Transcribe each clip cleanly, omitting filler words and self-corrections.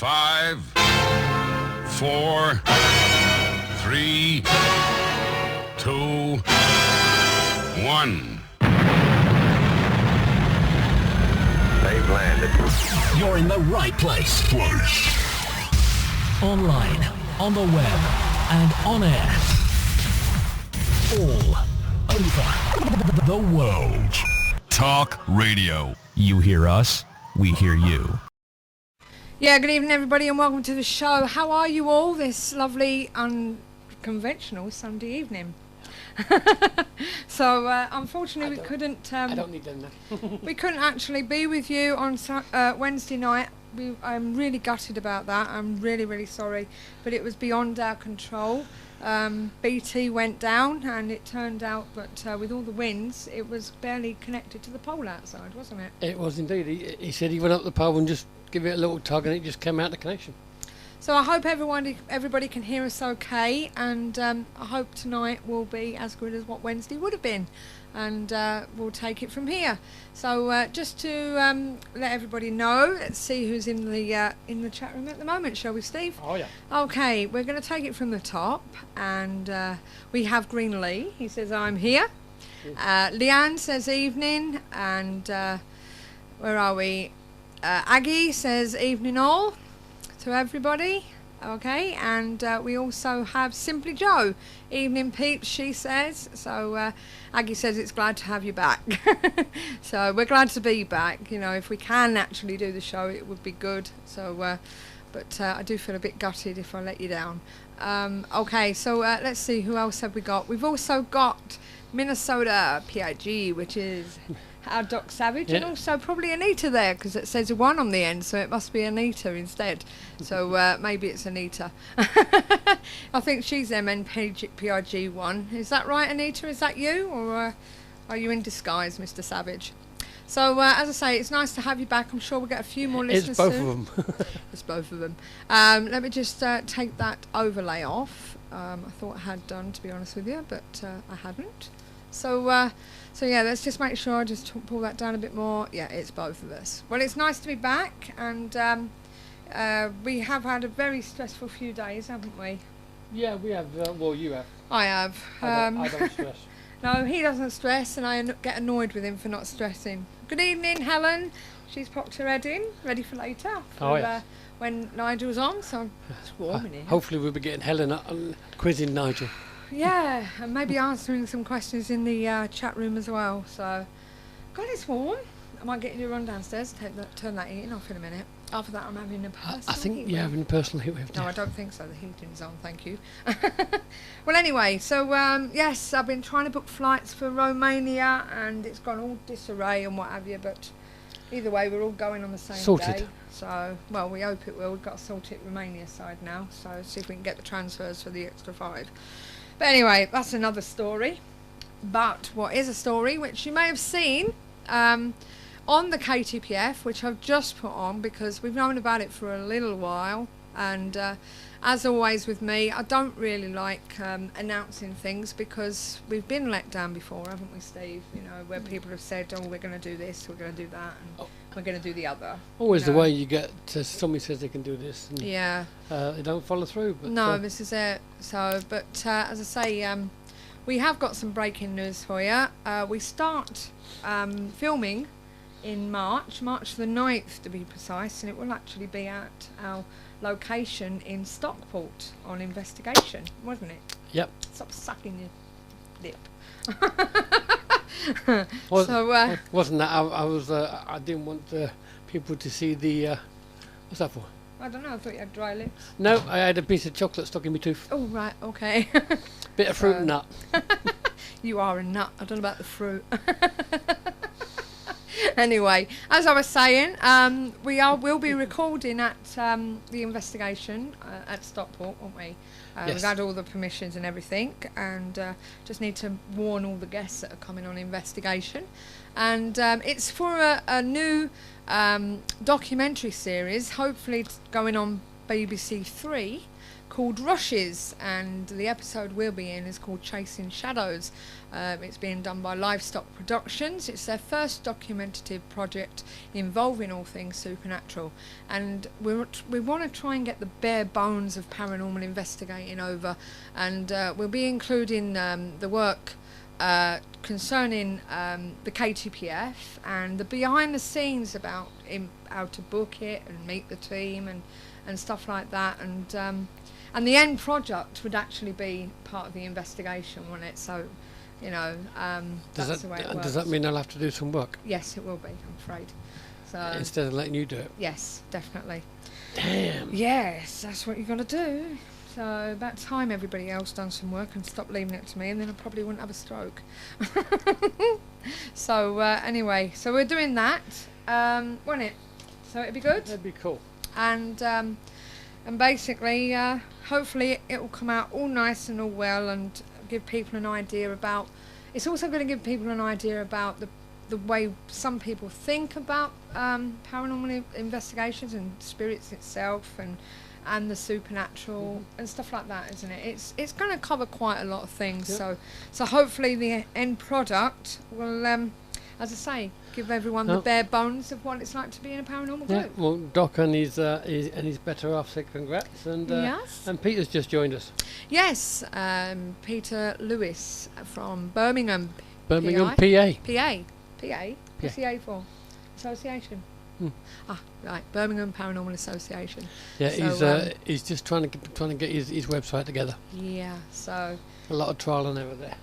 5, 4, 3, 2, 1. They've landed. You're in the right place. Online, on the web, and on air. All over the world. Talk Radio. You hear us, we hear you. Yeah, good evening everybody and welcome to the show. How are you all this lovely unconventional Sunday evening? So unfortunately we couldn't I don't need them then. we couldn't actually be with you on Wednesday night. I'm really gutted about that. I'm really sorry, but it was beyond our control. BT went down and it turned out that with all the winds it was barely connected to the pole outside, wasn't it? It was indeed. He said he went up the pole and just give it a little tug and it just came out the connection. So I hope everybody can hear us okay, and I hope tonight will be as good as what Wednesday would have been, and we'll take it from here. So just to let everybody know, let's see who's in the chat room at the moment, shall we, Steve? Oh yeah. Okay, we're going to take it from the top, and we have Green Lee. He says I'm here. Leanne says evening, and where are we? Aggie says evening all to everybody. Okay, and we also have Simply Joe. Evening peeps, she says. So Aggie says it's glad to have you back. So we're glad to be back. You know, if we can actually do the show, it would be good. So, but I do feel a bit gutted if I let you down. Okay, so let's see, who else have we got? We've also got Minnesota PIG, which is our Doc Savage, and also probably Anita there, because it says a 1 on the end, so it must be Anita instead. So maybe it's Anita. I think she's MNPIG1. Is that right, Anita? Is that you, or are you in disguise, Mr. Savage? So as I say, it's nice to have you back. I'm sure we'll get a few more listeners soon. It's both of them. It's both of them. Let me just take that overlay off. I thought I had done, to be honest with you, but I hadn't. So yeah, let's just make sure I just pull that down a bit more. Yeah, it's both of us. Well, it's nice to be back, and we have had a very stressful few days, haven't we? Yeah, we have. Well, you have. I have. I don't stress. No, he doesn't stress, and I get annoyed with him for not stressing. Good evening, Helen. She's popped her head in, ready for later. When Nigel's on, so it's warm in here. Hopefully we'll be getting Helen quizzing Nigel. Yeah, and maybe answering some questions in the chat room as well. So, God, it's warm. I might get you to run downstairs and turn that heating off in a minute. After that, I'm having a personal I think heat you're wave. having a personal heat wave. No, I don't think so. The heating's on, thank you. Well, anyway, so yes, I've been trying to book flights for Romania, and it's gone all disarray and what have you. But either way, we're all going on the same day. So, well, we hope it will. We've got to sort it Romania side now. So, see if we can get the transfers for the extra 5. But anyway, that's another story. But what is a story, which you may have seen on the KTPF, which I've just put on because we've known about it for a little while. And as always with me, I don't really like announcing things because we've been let down before, haven't we, Steve? You know, where people have said, oh, we're going to do this, we're going to do that, and we're going to do the other. Always the way you get to somebody says they can do this. And yeah. They don't follow through. But no, this is it. So, but as I say, we have got some breaking news for you. We start filming in March the 9th to be precise, and it will actually be at our location in Stockport on Investigation, wasn't it? Yep. Stop sucking your lip. Wasn't that? I was. I didn't want people to see the. What's that for? I don't know. I thought you had dry lips. No, I had a piece of chocolate stuck in my tooth. Oh right, okay. Bit of fruit and nut. You are a nut. I don't know about the fruit. Anyway, as I was saying, we'll be recording at the Investigation at Stockport, won't we? Yes. We've had all the permissions and everything, and just need to warn all the guests that are coming on Investigation. And it's for a new documentary series, hopefully going on BBC Three called Rushes, and the episode we'll be in is called Chasing Shadows. It's being done by Livestock Productions. It's their first documentative project involving all things supernatural, and we want to try and get the bare bones of paranormal investigating over, and we'll be including the work concerning the KTPF and the behind the scenes about how to book it and meet the team and stuff like that, and the end product would actually be part of the investigation, wouldn't it? So, you know, that's the way it works. Does that mean I'll have to do some work? Yes, it will be, I'm afraid. So instead of letting you do it? Yes, definitely. Damn. Yes, that's what you've got to do. So about time everybody else done some work and stopped leaving it to me, and then I probably wouldn't have a stroke. So anyway, so we're doing that, won't it? So it'd be good. That'd be cool. And basically, hopefully it will come out all nice and all well, and give people an idea about. It's also going to give people an idea about the way some people think about paranormal investigations and spirits itself, and the supernatural and stuff like that, isn't it? It's going to cover quite a lot of things. Yep. So hopefully the end product will, as I say, give everyone the bare bones of what it's like to be in a paranormal Yeah. group. Well, Doc and his better half said congrats, and Yes. and Peter's just joined us. Yes, Peter Lewis from Birmingham. Birmingham, PA. PA. What's the A for? Association. Right, Birmingham Paranormal Association. Yeah, So, he's just trying to get his website together. Yeah, so A lot of trial and error there.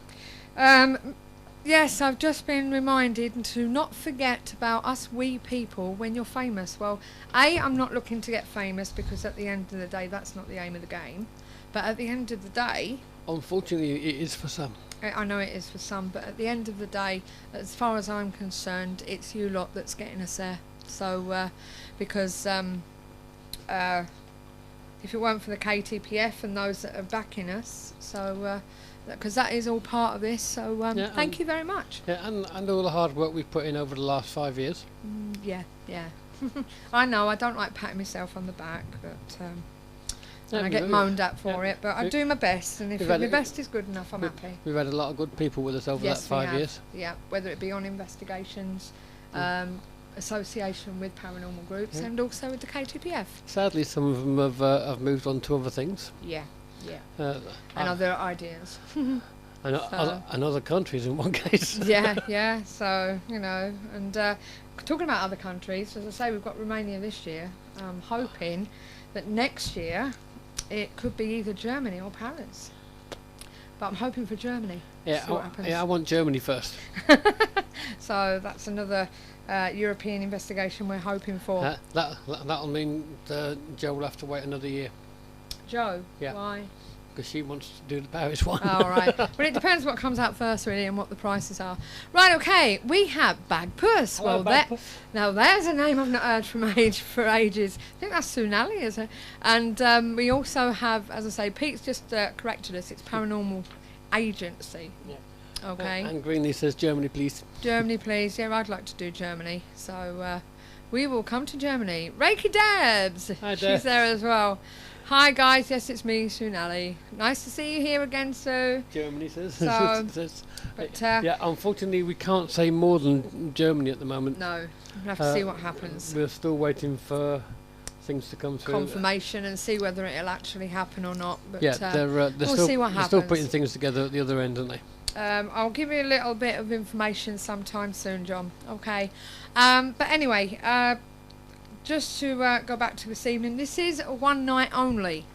yes, I've just been reminded to not forget about us wee people when you're famous. Well, I'm not looking to get famous, because at the end of the day that's not the aim of the game. But at the end of the day, Unfortunately, it is for some. I know it is for some, but at the end of the day, as far as I'm concerned, it's you lot that's getting us there. So, because if it weren't for the KTPF and those that are backing us, so because that is all part of this. So, thank you very much. Yeah, and all the hard work we've put in over the last 5 years. Yeah. I know I don't like patting myself on the back, but and I get moaned at for it. But I do my best, and if my best is good enough, I'm happy. We've had a lot of good people with us over that 5 years. Yeah, whether it be on investigations, association with paranormal groups, and also with the KTPF. Sadly, some of them have moved on to other things. Yeah. And other ideas. and other countries in one case. yeah. So, you know, and talking about other countries, as I say, we've got Romania this year. I'm hoping that next year it could be either Germany or Paris. But I'm hoping for Germany. Yeah, See what happens. I want Germany first. So that's another European investigation we're hoping for. That'll mean Joe will have to wait another year. Joe? Yeah. Why? Because she wants to do the Paris one. Oh, right. Well, it depends what comes out first, really, and what the prices are. Right, okay. We have Bagpuss. Hello, Bagpuss. Now, there's a name I've not heard for ages. I think that's Sunali, is it? And we also have, as I say, Pete's just corrected us. It's Paranormal Agency. Yeah. Okay. And Greenlee says Germany, please. Germany, please. Yeah, I'd like to do Germany. So we will come to Germany. Reiki Debs. Hi, Deb. She's there as well. Hi guys, yes, it's me, Sunali. Nice to see you here again, Sue. Germany says. So, but, yeah, unfortunately we can't say more than Germany at the moment. No, we'll have to see what happens. We're still waiting for things to come through. Confirmation and see whether it'll actually happen or not. But Yeah, we'll see what happens. They're still putting things together at the other end, aren't they? I'll give you a little bit of information sometime soon, John. Okay. But anyway, just to go back to this evening, this is a one night only.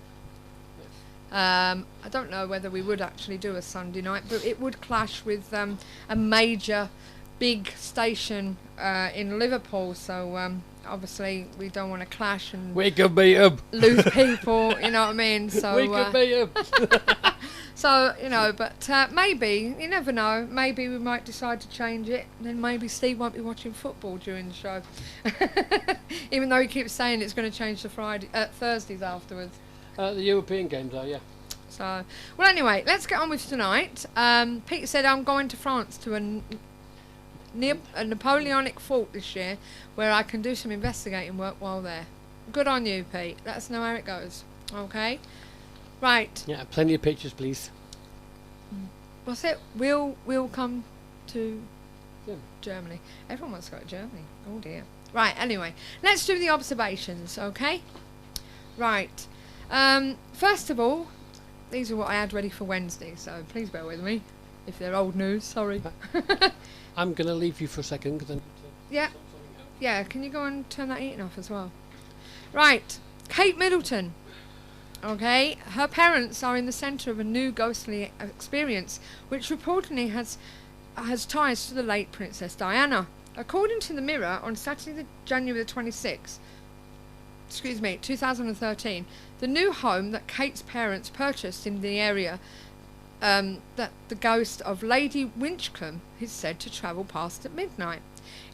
I don't know whether we would actually do a Sunday night, but it would clash with a major big station in Liverpool, so obviously we don't want to clash and we could beat 'em. lose people, you know what I mean? So we could beat 'em. so, you know, but maybe, you never know, maybe we might decide to change it, and then maybe Steve won't be watching football during the show. Even though he keeps saying it's going to change to Thursdays afterwards. The European games are, yeah. So, well, anyway, let's get on with tonight. Peter said I'm going to France to a Napoleonic fort this year, where I can do some investigating work while there. Good on you, Pete. Let us know how it goes. Okay. Right. Yeah, plenty of pictures, please. What's it? We'll come to Yeah. Germany. Everyone wants to go to Germany. Oh dear. Right. Anyway, let's do the observations. Okay. Right. First of all, these are what I had ready for Wednesday. So please bear with me if they're old news. Sorry. I'm going to leave you for a second because I need to Yeah. sort something out. Yeah. Can you go and turn that eating off as well? Right. Kate Middleton. Okay, her parents are in the centre of a new ghostly experience, which reportedly has ties to the late Princess Diana. According to the Mirror, on Saturday, January the 26th, 2013, the new home that Kate's parents purchased in the area, that the ghost of Lady Winchcombe is said to travel past at midnight.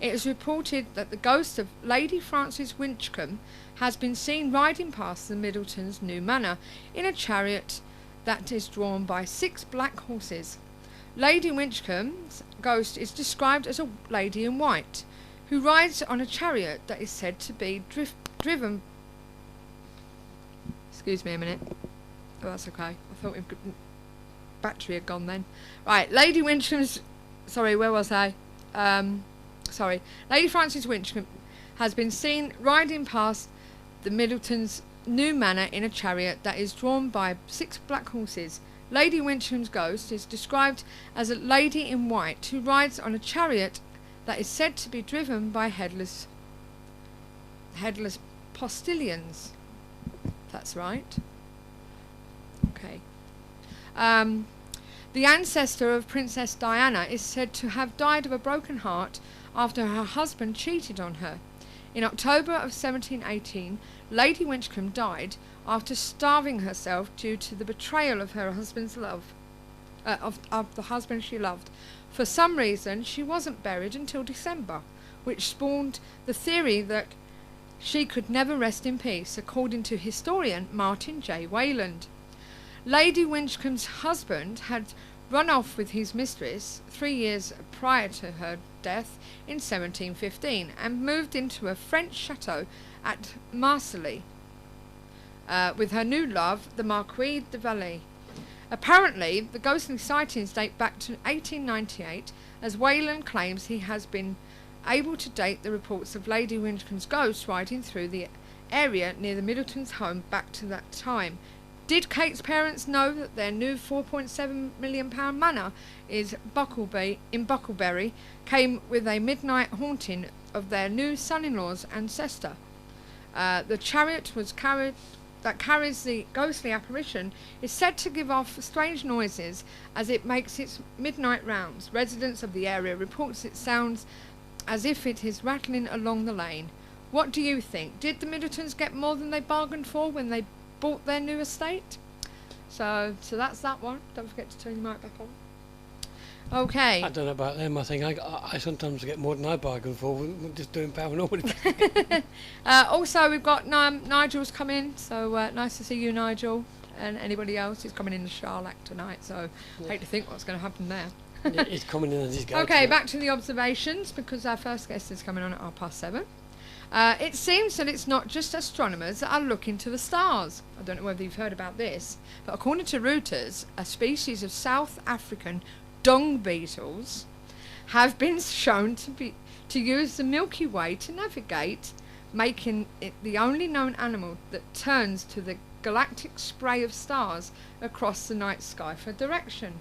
It is reported that the ghost of Lady Frances Winchcombe has been seen riding past the Middletons' new manor in a chariot that is drawn by 6 black horses. Lady Winchcombe's ghost is described as a lady in white, who rides on a chariot that is said to be driven... Excuse me a minute. Oh, that's okay. I thought battery had gone then. Right, Lady Winchcombe's... Sorry, where was I? Lady Frances Winchcombe has been seen riding past the Middletons' new manor in a chariot that is drawn by 6 black horses. Lady Winchcombe's ghost is described as a lady in white who rides on a chariot that is said to be driven by headless postilions. That's right. Okay. The ancestor of Princess Diana is said to have died of a broken heart after her husband cheated on her. In October of 1718, Lady Winchcombe died after starving herself due to the betrayal of her husband's love, of the husband she loved. For some reason, she wasn't buried until December, which spawned the theory that she could never rest in peace, according to historian Martin J. Wayland. Lady Winchcombe's husband had run off with his mistress 3 years prior to her death in 1715 and moved into a French chateau at Marseilles with her new love, the Marquis de Vallée. Apparently, the ghostly sightings date back to 1898, as Wayland claims he has been able to date the reports of Lady Winchcombe's ghost riding through the area near the Middletons' home back to that time. Did Kate's parents know that their new £4.7 million manor in Bucklebury came with a midnight haunting of their new son-in-law's ancestor? The chariot that carries the ghostly apparition is said to give off strange noises as it makes its midnight rounds. Residents of the area reports it sounds as if it is rattling along the lane. What do you think? Did the Middletons get more than they bargained for when they bought their new estate? So that's that one. Don't forget to turn your mic back on. Okay. I don't know about them. I think I sometimes get more than I bargain for. We're just doing paranormal. Also, we've got Nigel's come in, so nice to see you, Nigel, and anybody else who's coming in the Charlotte tonight. So hate to think what's going to happen there. He's coming in as he's going. Okay, back to the observations, because our first guest is coming on at 7:30. It seems that it's not just astronomers that are looking to the stars. I don't know whether you've heard about this, but according to Reuters, a species of South African dung beetles have been shown to use the Milky Way to navigate, making it the only known animal that turns to the galactic spray of stars across the night sky for direction.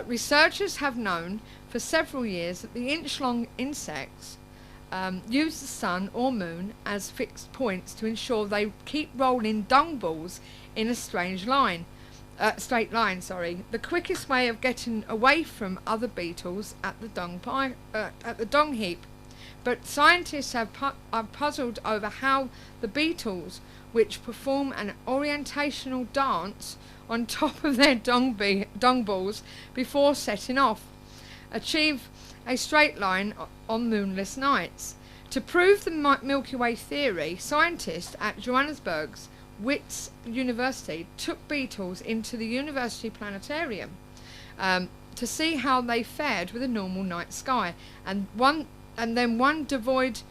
Researchers have known for several years that the inch-long insects use the sun or moon as fixed points to ensure they keep rolling dung balls in a straight line. The quickest way of getting away from other beetles at the dung heap. But scientists are puzzled over how the beetles, which perform an orientational dance on top of their dung balls before setting off, achieve a straight line on moonless nights. To prove the Milky Way theory, scientists at Johannesburg's Wits University took beetles into the university planetarium to see how they fared with a normal night sky, and then one devoid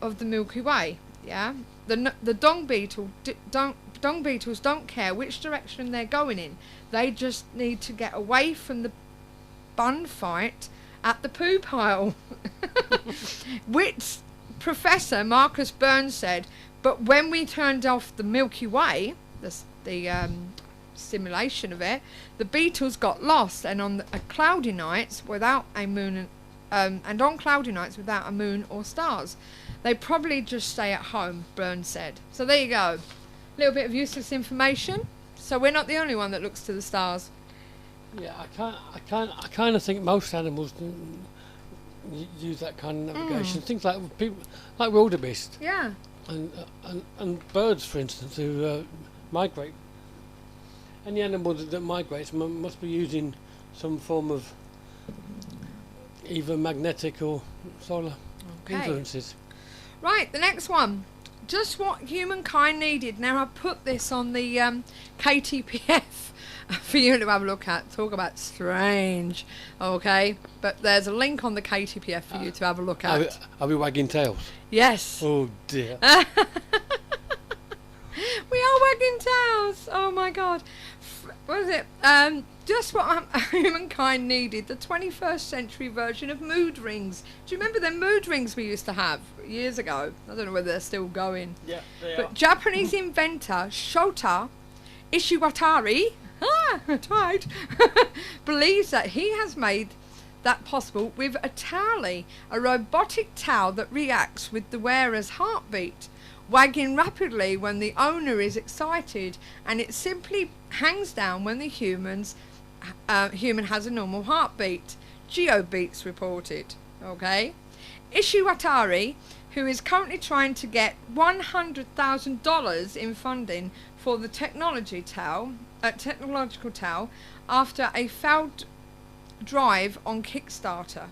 of the Milky Way. Yeah, the dung beetles don't care which direction they're going in. They just need to get away from the bun fight at the poo pile. Which Professor Marcus Burns said, but when we turned off the Milky Way, the simulation of it, the beetles got lost, and on cloudy nights without a moon, and on cloudy nights without a moon or stars, they probably just stay at home, Burns said. So there you go. A little bit of useless information. So we're not the only one that looks to the stars. Yeah, I kind of think most animals use that kind of navigation. Things like people, like wildebeest. Yeah. And birds, for instance, who migrate. Any animal that migrates must be using some form of either magnetic or solar influences. Right, the next one. Just what humankind needed. Now I've put this on the KTPF for you to have a look at. Talk about strange. Okay, but there's a link on the KTPF for you to have a look at. Are we wagging tails? Yes. Oh dear. We are wagging tails. Oh my God. What is it? Just what humankind needed. The 21st century version of mood rings. Do you remember them mood rings we used to have years ago? I don't know whether they're still going. Yeah, they but are. Japanese inventor Shota Ishiwatari tried, believes that he has made that possible with a towelly, a robotic towel that reacts with the wearer's heartbeat, wagging rapidly when the owner is excited, and it simply hangs down when the human has a normal heartbeat. GeoBeats reported. Okay, Ishiwatari, who is currently trying to get $100,000 in funding for the technological towel after a failed drive on Kickstarter,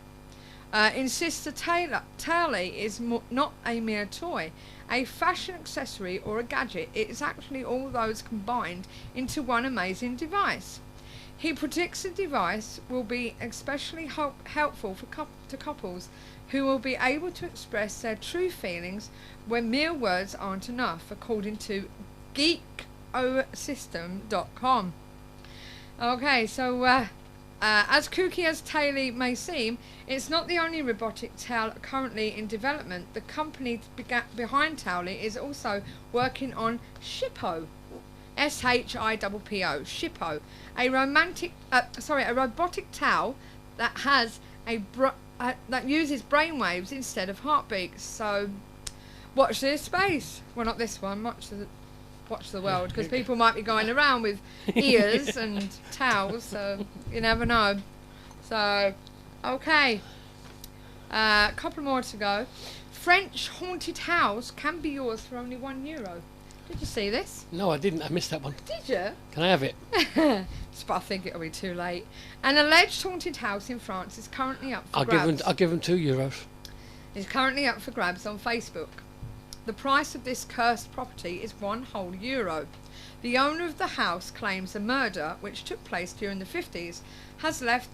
insists the towelly is not a mere toy, a fashion accessory or a gadget. It is actually all those combined into one amazing device. He predicts the device will be especially helpful to couples who will be able to express their true feelings when mere words aren't enough, according to geekosystem.com. Okay, so as kooky as Taylor may seem, it's not the only robotic towel currently in development. The company behind Towley is also working on Shippo, SHIPPO, Shippo, a robotic towel that has that uses brainwaves instead of heartbeats. So, watch this space. Well, not this one. Watch the world, because people might be going around with ears and towels, so you never know. So, okay, a couple more to go. French haunted house can be yours for only €1. Did you see this? No, I didn't. I missed that one. Did you? Can I have it? But I think it'll be too late. An alleged haunted house in France is currently up for grabs. I'll give them €2. It's currently up for grabs on Facebook. The price of this cursed property is €1 whole. The owner of the house claims a murder, which took place during the 50s, has left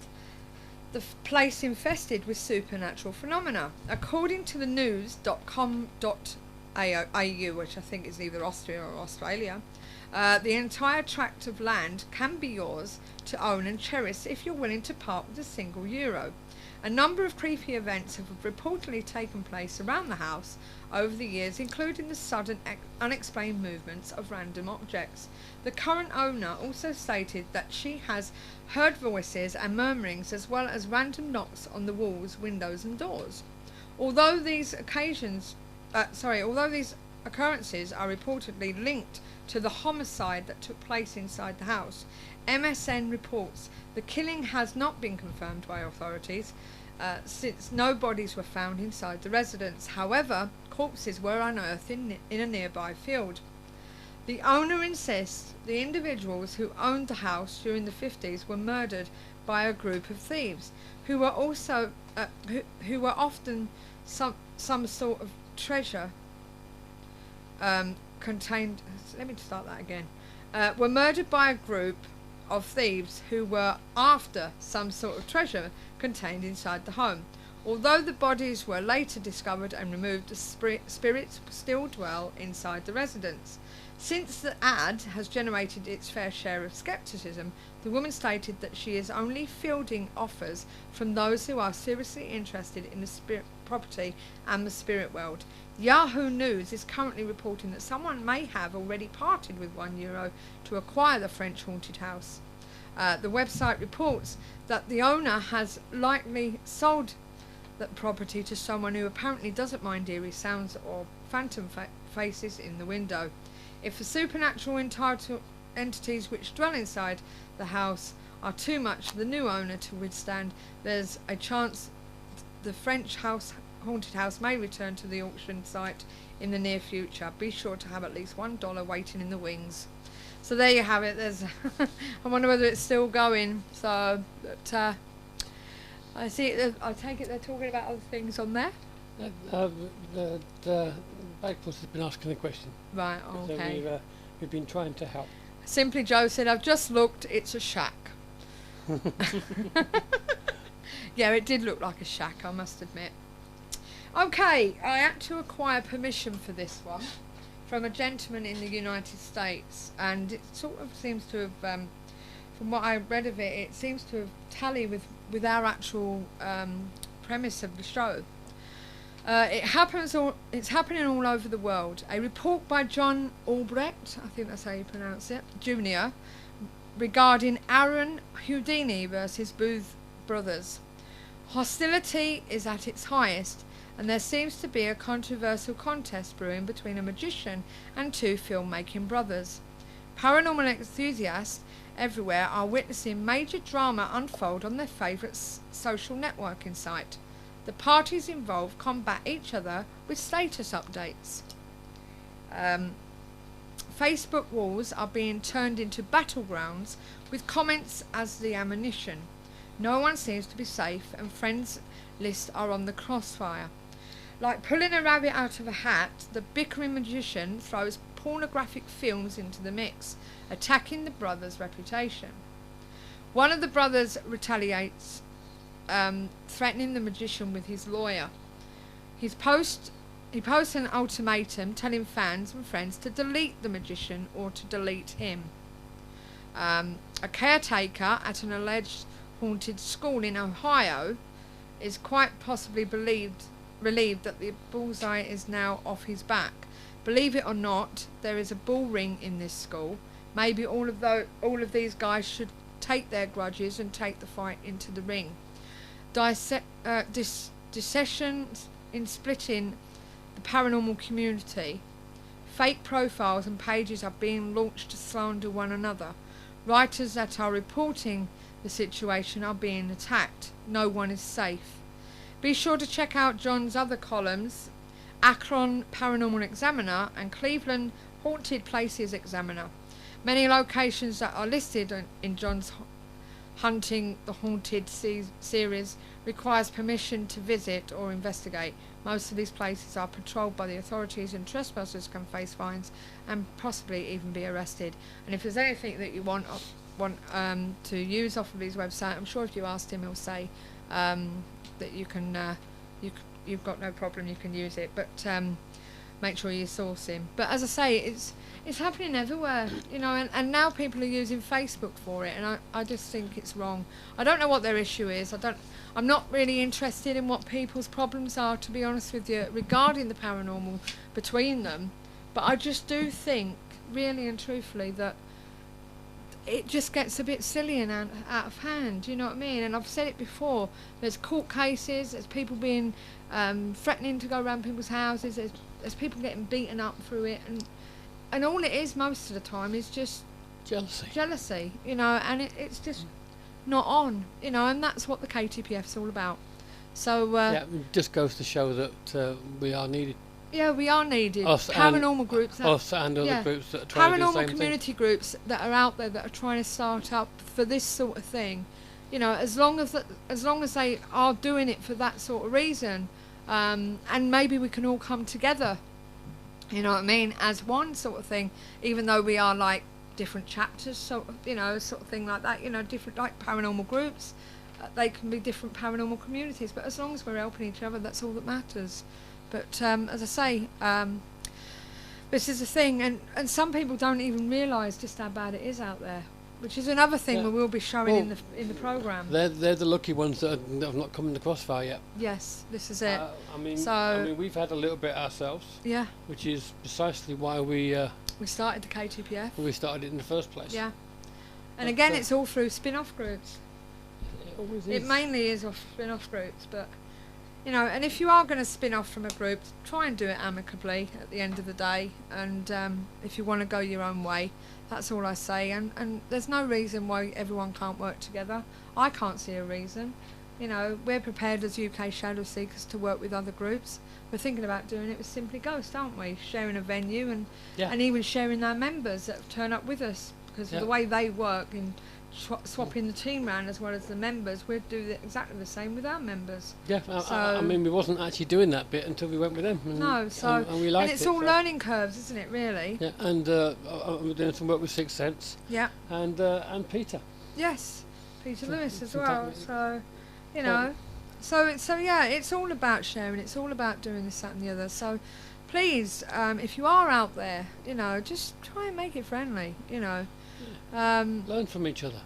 the place infested with supernatural phenomena. According to the news.com.au, which I think is either Austria or Australia, the entire tract of land can be yours to own and cherish if you're willing to part with €1. A number of creepy events have reportedly taken place around the house over the years, including the sudden unexplained movements of random objects. The current owner also stated that she has heard voices and murmurings, as well as random knocks on the walls, windows and doors. Although these occurrences are reportedly linked to the homicide that took place inside the house, MSN reports the killing has not been confirmed by authorities, since no bodies were found inside the residence. However, corpses were unearthed in a nearby field. The owner insists the individuals who owned the house during the 50s were murdered by a group of thieves who were also who were often some sort of treasure contained. Let me start that again. Were murdered by a group of thieves who were after some sort of treasure contained inside the home. Although the bodies were later discovered and removed, the spirits still dwell inside the residence. Since the ad has generated its fair share of scepticism, the woman stated that she is only fielding offers from those who are seriously interested in the spirit property and the spirit world. Yahoo News is currently reporting that someone may have already parted with €1 to acquire the French haunted house. The website reports that the owner has likely sold that property to someone who apparently doesn't mind eerie sounds or phantom faces in the window. If the supernatural entities which dwell inside the house are too much for the new owner to withstand, there's a chance the French haunted house may return to the auction site in the near future. Be sure to have at least $1 waiting in the wings. So there you have it. There's I wonder whether it's still going. So but, I see. I take it they're talking about other things on there. The Bagpuss has been asking the question. Right. Okay. So we've been trying to help. Simply Joe said, "I've just looked. It's a shack." Yeah, it did look like a shack, I must admit. Okay, I had to acquire permission for this one from a gentleman in the United States, and it sort of seems to have, from what I read of it, it seems to have tallied with our actual premise of the show. It's happening all over the world. A report by John Albrecht, I think that's how you pronounce it, Jr., regarding Aaron Houdini versus Booth Brothers. Hostility is at its highest, and there seems to be a controversial contest brewing between a magician and two filmmaking brothers. Paranormal enthusiasts everywhere are witnessing major drama unfold on their favourite social networking site. The parties involved combat each other with status updates. Facebook walls are being turned into battlegrounds with comments as the ammunition. No one seems to be safe, and friends lists are on the crossfire. Like pulling a rabbit out of a hat, the bickering magician throws pornographic films into the mix, attacking the brothers' reputation. One of the brothers retaliates, threatening the magician with his lawyer. He posts an ultimatum telling fans and friends to delete the magician or to delete him. A caretaker at an alleged haunted school in Ohio is quite possibly relieved that the bullseye is now off his back. Believe it or not, there is a bull ring in this school. Maybe all of these guys should take their grudges and take the fight into the ring. Dissensions in splitting the paranormal community. Fake profiles and pages are being launched to slander one another. Writers that are reporting the situation are being attacked. No one is safe. Be sure to check out John's other columns, Akron Paranormal Examiner and Cleveland Haunted Places Examiner. Many locations that are listed in John's Hunting the Haunted series requires permission to visit or investigate. Most of these places are patrolled by the authorities, and trespassers can face fines and possibly even be arrested. And if there's anything that you want to use off of his website, I'm sure if you asked him, he'll say that you can, you've got no problem, you can use it. But make sure you source him. But as I say, it's happening everywhere, you know, and now people are using Facebook for it, and I just think it's wrong. I don't know what their issue is. I'm not really interested in what people's problems are, to be honest with you, regarding the paranormal between them. But I just do think, really and truthfully, that it just gets a bit silly and out of hand, you know what I mean? And I've said it before, there's court cases, there's people being threatening to go around people's houses, there's people getting beaten up through it, and all it is most of the time is just jealousy, you know, and it's just not on, you know, and that's what the KTPF's all about. So yeah, it just goes to show that we are needed. Yeah, we are needed. Paranormal groups. Us and other groups that are trying to do the same paranormal community groups that are out there that are trying to start up for this sort of thing. You know, as long as they are doing it for that sort of reason, and maybe we can all come together. You know what I mean? As one sort of thing, even though we are like different chapters, so you know, sort of thing like that. You know, different like paranormal groups. they can be different paranormal communities, but as long as we're helping each other, that's all that matters. But as I say, this is the thing, and some people don't even realise just how bad it is out there, which is another thing we will be showing in the programme. They're the lucky ones that have not come in the crossfire yet. Yes, this is it. I mean, we've had a little bit ourselves. Yeah. Which is precisely why we started the KTPF. We started it in the first place. Yeah. And again, it's all through spin-off groups. It always is. It mainly is off spin-off groups, but you know, and if you are going to spin off from a group, try and do it amicably at the end of the day. And if you want to go your own way, that's all I say. And there's no reason why everyone can't work together. I can't see a reason. You know, we're prepared as UK Shadow Seekers to work with other groups. We're thinking about doing it with Simply Ghost, aren't we? Sharing a venue and even sharing our members that turn up with us, because of the way they work in swapping the team around as well as the members, we'd do exactly the same with our members. Yeah, I mean, we wasn't actually doing that bit until we went with them. And, and we liked it. And it's all learning curves, isn't it, really? Yeah, and I'm doing some work with Sixth Sense. Yeah. And Peter. Yes, Peter Lewis as well. So, you know, so it's all about sharing. It's all about doing this, that, and the other. So, please, if you are out there, you know, just try and make it friendly. You know. Learn from each other.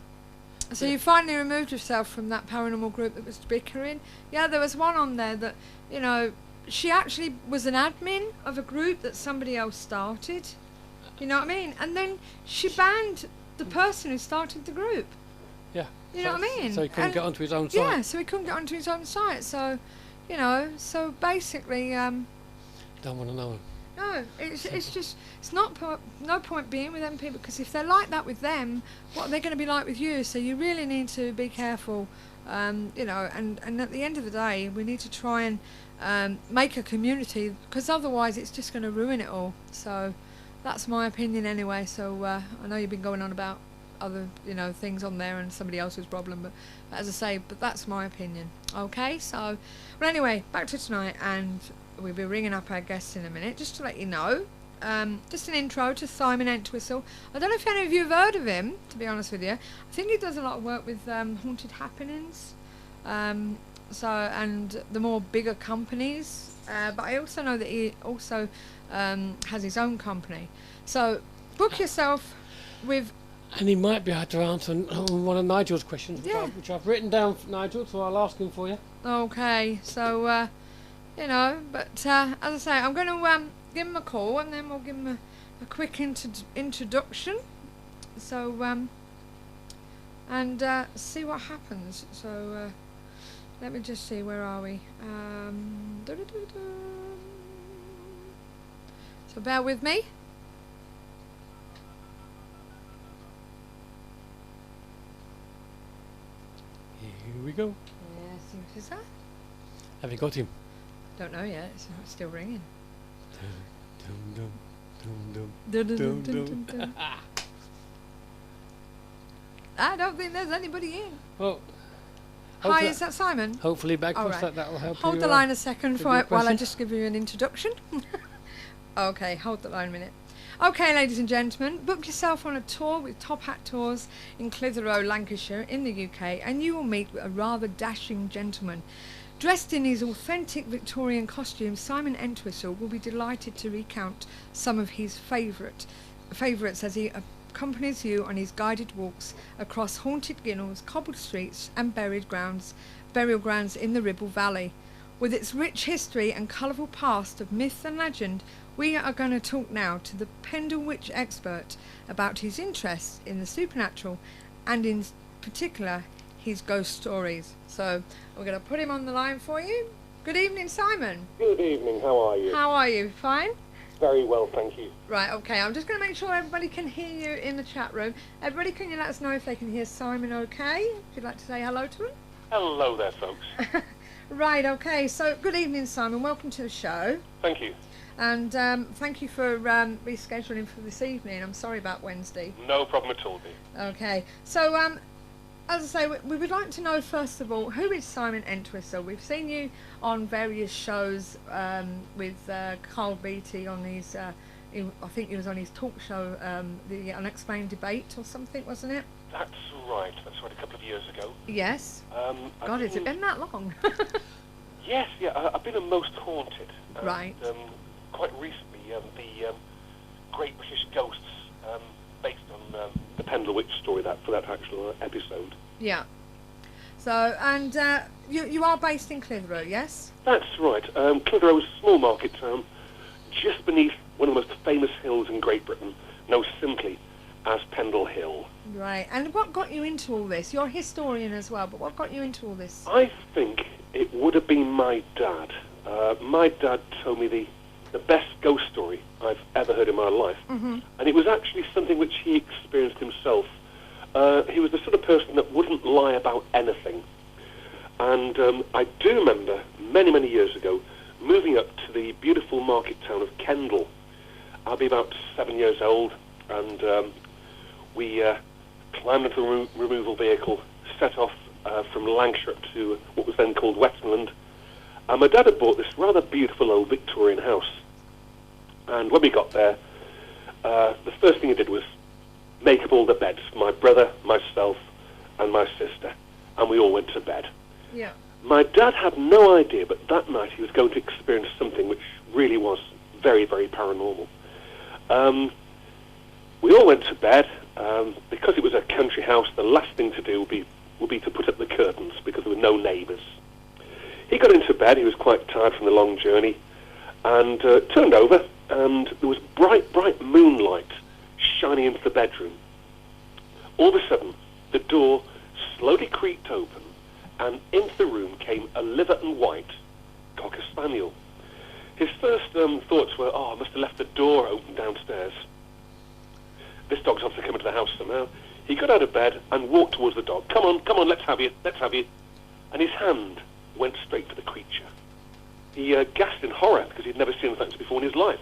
So you finally removed yourself from that paranormal group that was bickering. Yeah, there was one on there that, you know, she actually was an admin of a group that somebody else started. You know what I mean? And then she banned the person who started the group. Yeah. You know what I mean? So he couldn't get onto his own site. Yeah, so he couldn't get onto his own site. So, you know, so basically... don't want to know him. No, it's just, it's not no point being with them people, because if they're like that with them, what are they going to be like with you? So you really need to be careful, you know, and at the end of the day, we need to try and make a community, because otherwise it's just going to ruin it all. So that's my opinion anyway. So I know you've been going on about other, you know, things on there and somebody else's problem, but as I say, but that's my opinion. Okay, so, well, anyway, back to tonight, and we'll be ringing up our guests in a minute, just to let you know. Just an intro to Simon Entwistle. I don't know if any of you have heard of him, to be honest with you. I think he does a lot of work with haunted happenings, so, and the more bigger companies. But I also know that he also has his own company. So book yourself with... And he might be able to answer one of Nigel's questions, which I've written down, Nigel, so I'll ask him for you. Okay, so... you know, but as I say, I'm going to give him a call, and then we'll give him a quick introduction. So, and see what happens. So, let me just see, where are we? So bear with me. Here we go. Yes, who's that? Have you got him? Don't know yet, it's still ringing. I don't think there's anybody in. Well, hi, is that Simon? Hopefully back All right. That will help. Hold the line a second while I just give you an introduction. Okay, hold the line a minute. Okay, ladies and gentlemen, book yourself on a tour with Top Hat Tours in Clitheroe, Lancashire in the UK, and you will meet a rather dashing gentleman. Dressed in his authentic Victorian costume, Simon Entwistle will be delighted to recount some of his favourites as he accompanies you on his guided walks across haunted ginnels, cobbled streets and burial grounds in the Ribble Valley. With its rich history and colourful past of myth and legend, we are going to talk now to the Pendle witch expert about his interest in the supernatural, and in particular his ghost stories. So we're going to put him on the line for you. Good evening, Simon. Good evening, how are you? How are you? Fine? Very well, thank you. Right, okay, I'm just going to make sure everybody can hear you in the chat room. Everybody, can you let us know if they can hear Simon okay? If you'd like to say hello to him. Hello there, folks. Right, okay, so good evening, Simon. Welcome to the show. Thank you. And thank you for rescheduling for this evening. I'm sorry about Wednesday. No problem at all, dear. Okay, so as I say, we would like to know, first of all, who is Simon Entwistle? We've seen you on various shows with Carl Beattie on his I think he was on his talk show, the Unexplained Debate or something, wasn't it? That's right, a couple of years ago. Yes. God, has it been that long? Yes, yeah, I've been a Most Haunted. Right. Quite recently, the Great British Ghosts, based on the Pendle witch story for that actual episode. Yeah. So, and you are based in Clitheroe, yes? That's right. Clitheroe is a small market town just beneath one of the most famous hills in Great Britain, known simply as Pendle Hill. Right. And what got you into all this? You're a historian as well, but what got you into all this? I think it would have been my dad. My dad told me the best ghost story I've ever heard in my life. Mm-hmm. And it was actually something which he experienced himself. He was the sort of person that wouldn't lie about anything. And I do remember, many, many years ago, moving up to the beautiful market town of Pendle. I'll be about 7 years old, and we climbed into the removal vehicle, set off from Lancashire up to what was then called Westmoreland. And my dad had bought this rather beautiful old Victorian house. And when we got there, the first thing he did was make up all the beds for my brother, myself, and my sister. And we all went to bed. Yeah. My dad had no idea, but that night he was going to experience something which really was very, very paranormal. We all went to bed. Because it was a country house, the last thing to do would be to put up the curtains because there were no neighbours. He got into bed. He was quite tired from the long journey, and turned over, and there was bright, bright moonlight shining into the bedroom. All of a sudden, the door slowly creaked open, and into the room came a liver and white Cocker Spaniel. His first thoughts were, I must have left the door open downstairs. This dog's obviously come into the house somehow. He got out of bed and walked towards the dog. Come on, let's have you. And his hand went straight for the creature. He gasped in horror because he'd never seen anything like this before in his life.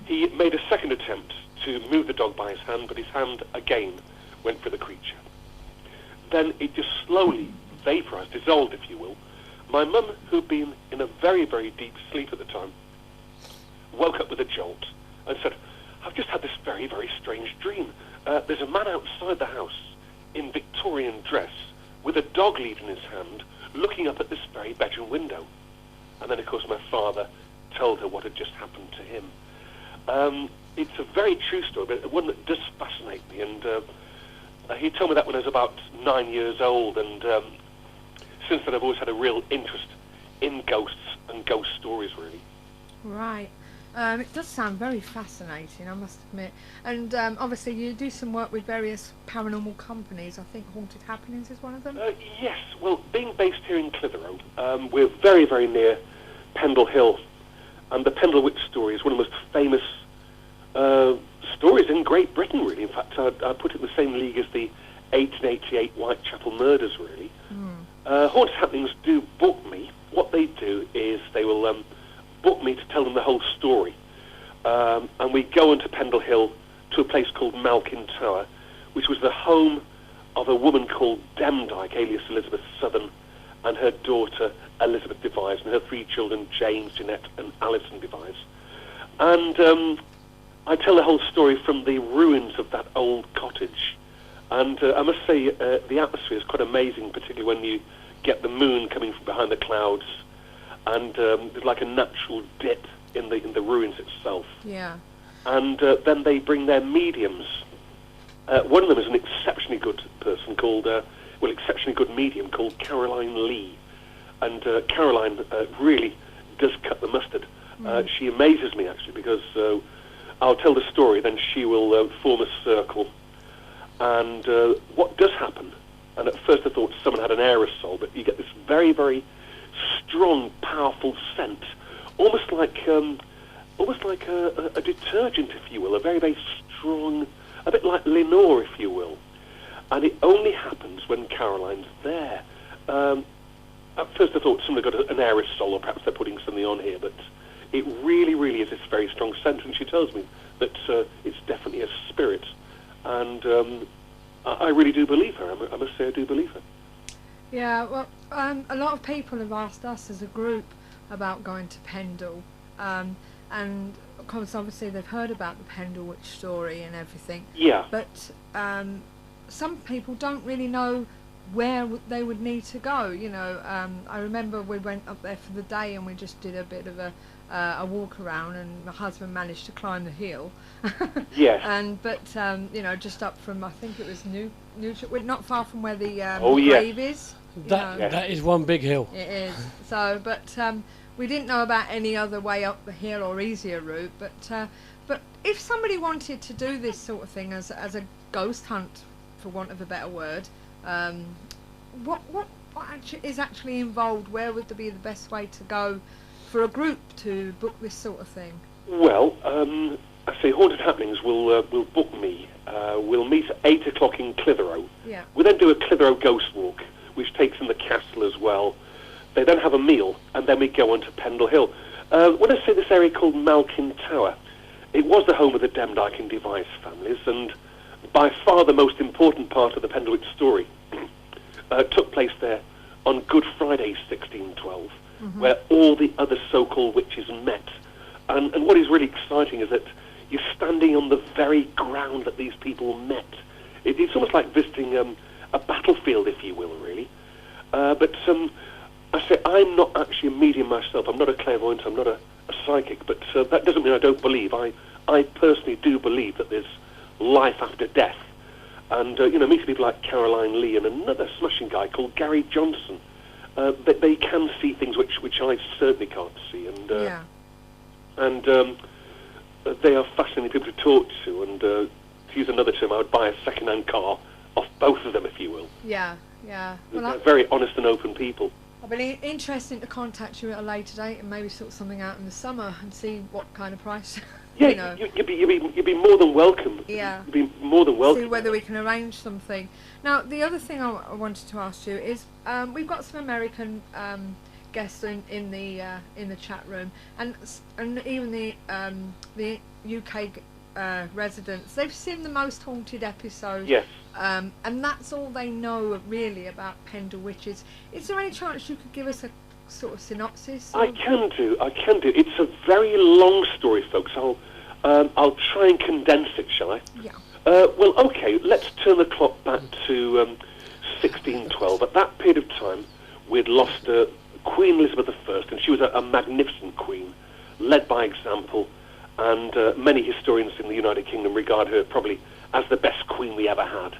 He made a second attempt to move the dog by his hand, but his hand again went for the creature. Then it just slowly vaporized, dissolved, if you will. My mum, who'd been in a very, very deep sleep at the time, woke up with a jolt and said, I've just had this very, very strange dream. There's a man outside the house in Victorian dress with a dog lead in his hand looking up at this very bedroom window. And then, of course, my father told her what had just happened to him. It's a very true story, but one that does fascinate me. And he told me that when I was about 9 years old. And since then, I've always had a real interest in ghosts and ghost stories, really. Right. It does sound very fascinating, I must admit. And obviously you do some work with various paranormal companies. I think Haunted Happenings is one of them. Yes. Well, being based here in Clitheroe, we're very, very near Pendle Hill. And the Pendle witch story is one of the most famous stories in Great Britain, really. In fact, I'd put it in the same league as the 1888 Whitechapel murders, really. Haunted Happenings do book me. What they do is they will book me to tell them the whole story. And we go into Pendle Hill to a place called Malkin Tower, which was the home of a woman called Demdike, alias Elizabeth Southern, and her daughter Elizabeth Devise, and her 3 children, James, Jeanette, and Alison Devise. And I tell the whole story from the ruins of that old cottage. And I must say, the atmosphere is quite amazing, particularly when you get the moon coming from behind the clouds, and there's like a natural dip in the ruins itself. Yeah. And then they bring their mediums. One of them is an exceptionally good person called, exceptionally good medium called Caroline Lee. And Caroline really does cut the mustard. She amazes me, actually, because I'll tell the story, then she will form a circle. And what does happen, and at first I thought someone had an aerosol, but you get this very, very strong, powerful scent, almost like a detergent, if you will, a very, very strong, a bit like Lenore, if you will. And it only happens when Caroline's there. At first I thought someone had got an aerosol, or perhaps they're putting something on here, but it really, really is this very strong scent, and she tells me that it's definitely a spirit. And I really do believe her. I must say I do believe her. Yeah, well, a lot of people have asked us as a group about going to Pendle, and because obviously they've heard about the Pendle Witch story and everything. Yeah. But some people don't really know where they would need to go. You know, I remember we went up there for the day and we just did a bit of a walk around, and my husband managed to climb the hill. Yes. But you know, just up from, I think it was Newchurch, not far from where the Oh, yeah. grave is. you know. That is one big hill. It is. So, but we didn't know about any other way up the hill or easier route. But if somebody wanted to do this sort of thing as a ghost hunt, for want of a better word, what is actually involved? Where would be the best way to go for a group to book this sort of thing? Well, I say Haunted Happenings will book me. We'll meet at 8 o'clock in Clitheroe. Yeah. We then do a Clitheroe ghost walk, which takes in the castle as well. They then have a meal, and then we go on to Pendle Hill. When I say this area called Malkin Tower, it was the home of the Demdike and Device families, and by far the most important part of the Pendle Witch story took place there on Good Friday 1612, where all the other so-called witches met. And what is really exciting is that you're standing on the very ground that these people met. It's almost like visiting a battlefield, if you will, really. But I say I'm not actually a medium myself. I'm not a clairvoyant. I'm not a psychic. But that doesn't mean I don't believe. I personally do believe that there's life after death. And, meeting people like Caroline Lee and another smashing guy called Gary Johnson, they can see things which I certainly can't see. And they are fascinating people to talk to. And to use another term, I would buy a second-hand car off both of them, if you will. Yeah. Well, They're very honest and open people. I've been interesting to contact you at a later date and maybe sort something out in the summer and see what kind of price. Yeah, you'd be more than welcome. Yeah. You'd be more than welcome. See whether we can arrange something. Now, the other thing I wanted to ask you is we've got some American guests in the chat room, and even the UK residents. They've seen the Most Haunted episode. Yes. And that's all they know really about Pendle Witches. Is there any chance you could give us a sort of synopsis? I can do. It's a very long story, folks. I'll try and condense it, shall I? Yeah. Well, okay, let's turn the clock back to 1612. At that period of time, we'd lost Queen Elizabeth I, and she was a magnificent queen, led by example, and many historians in the United Kingdom regard her probably as the best queen we ever had.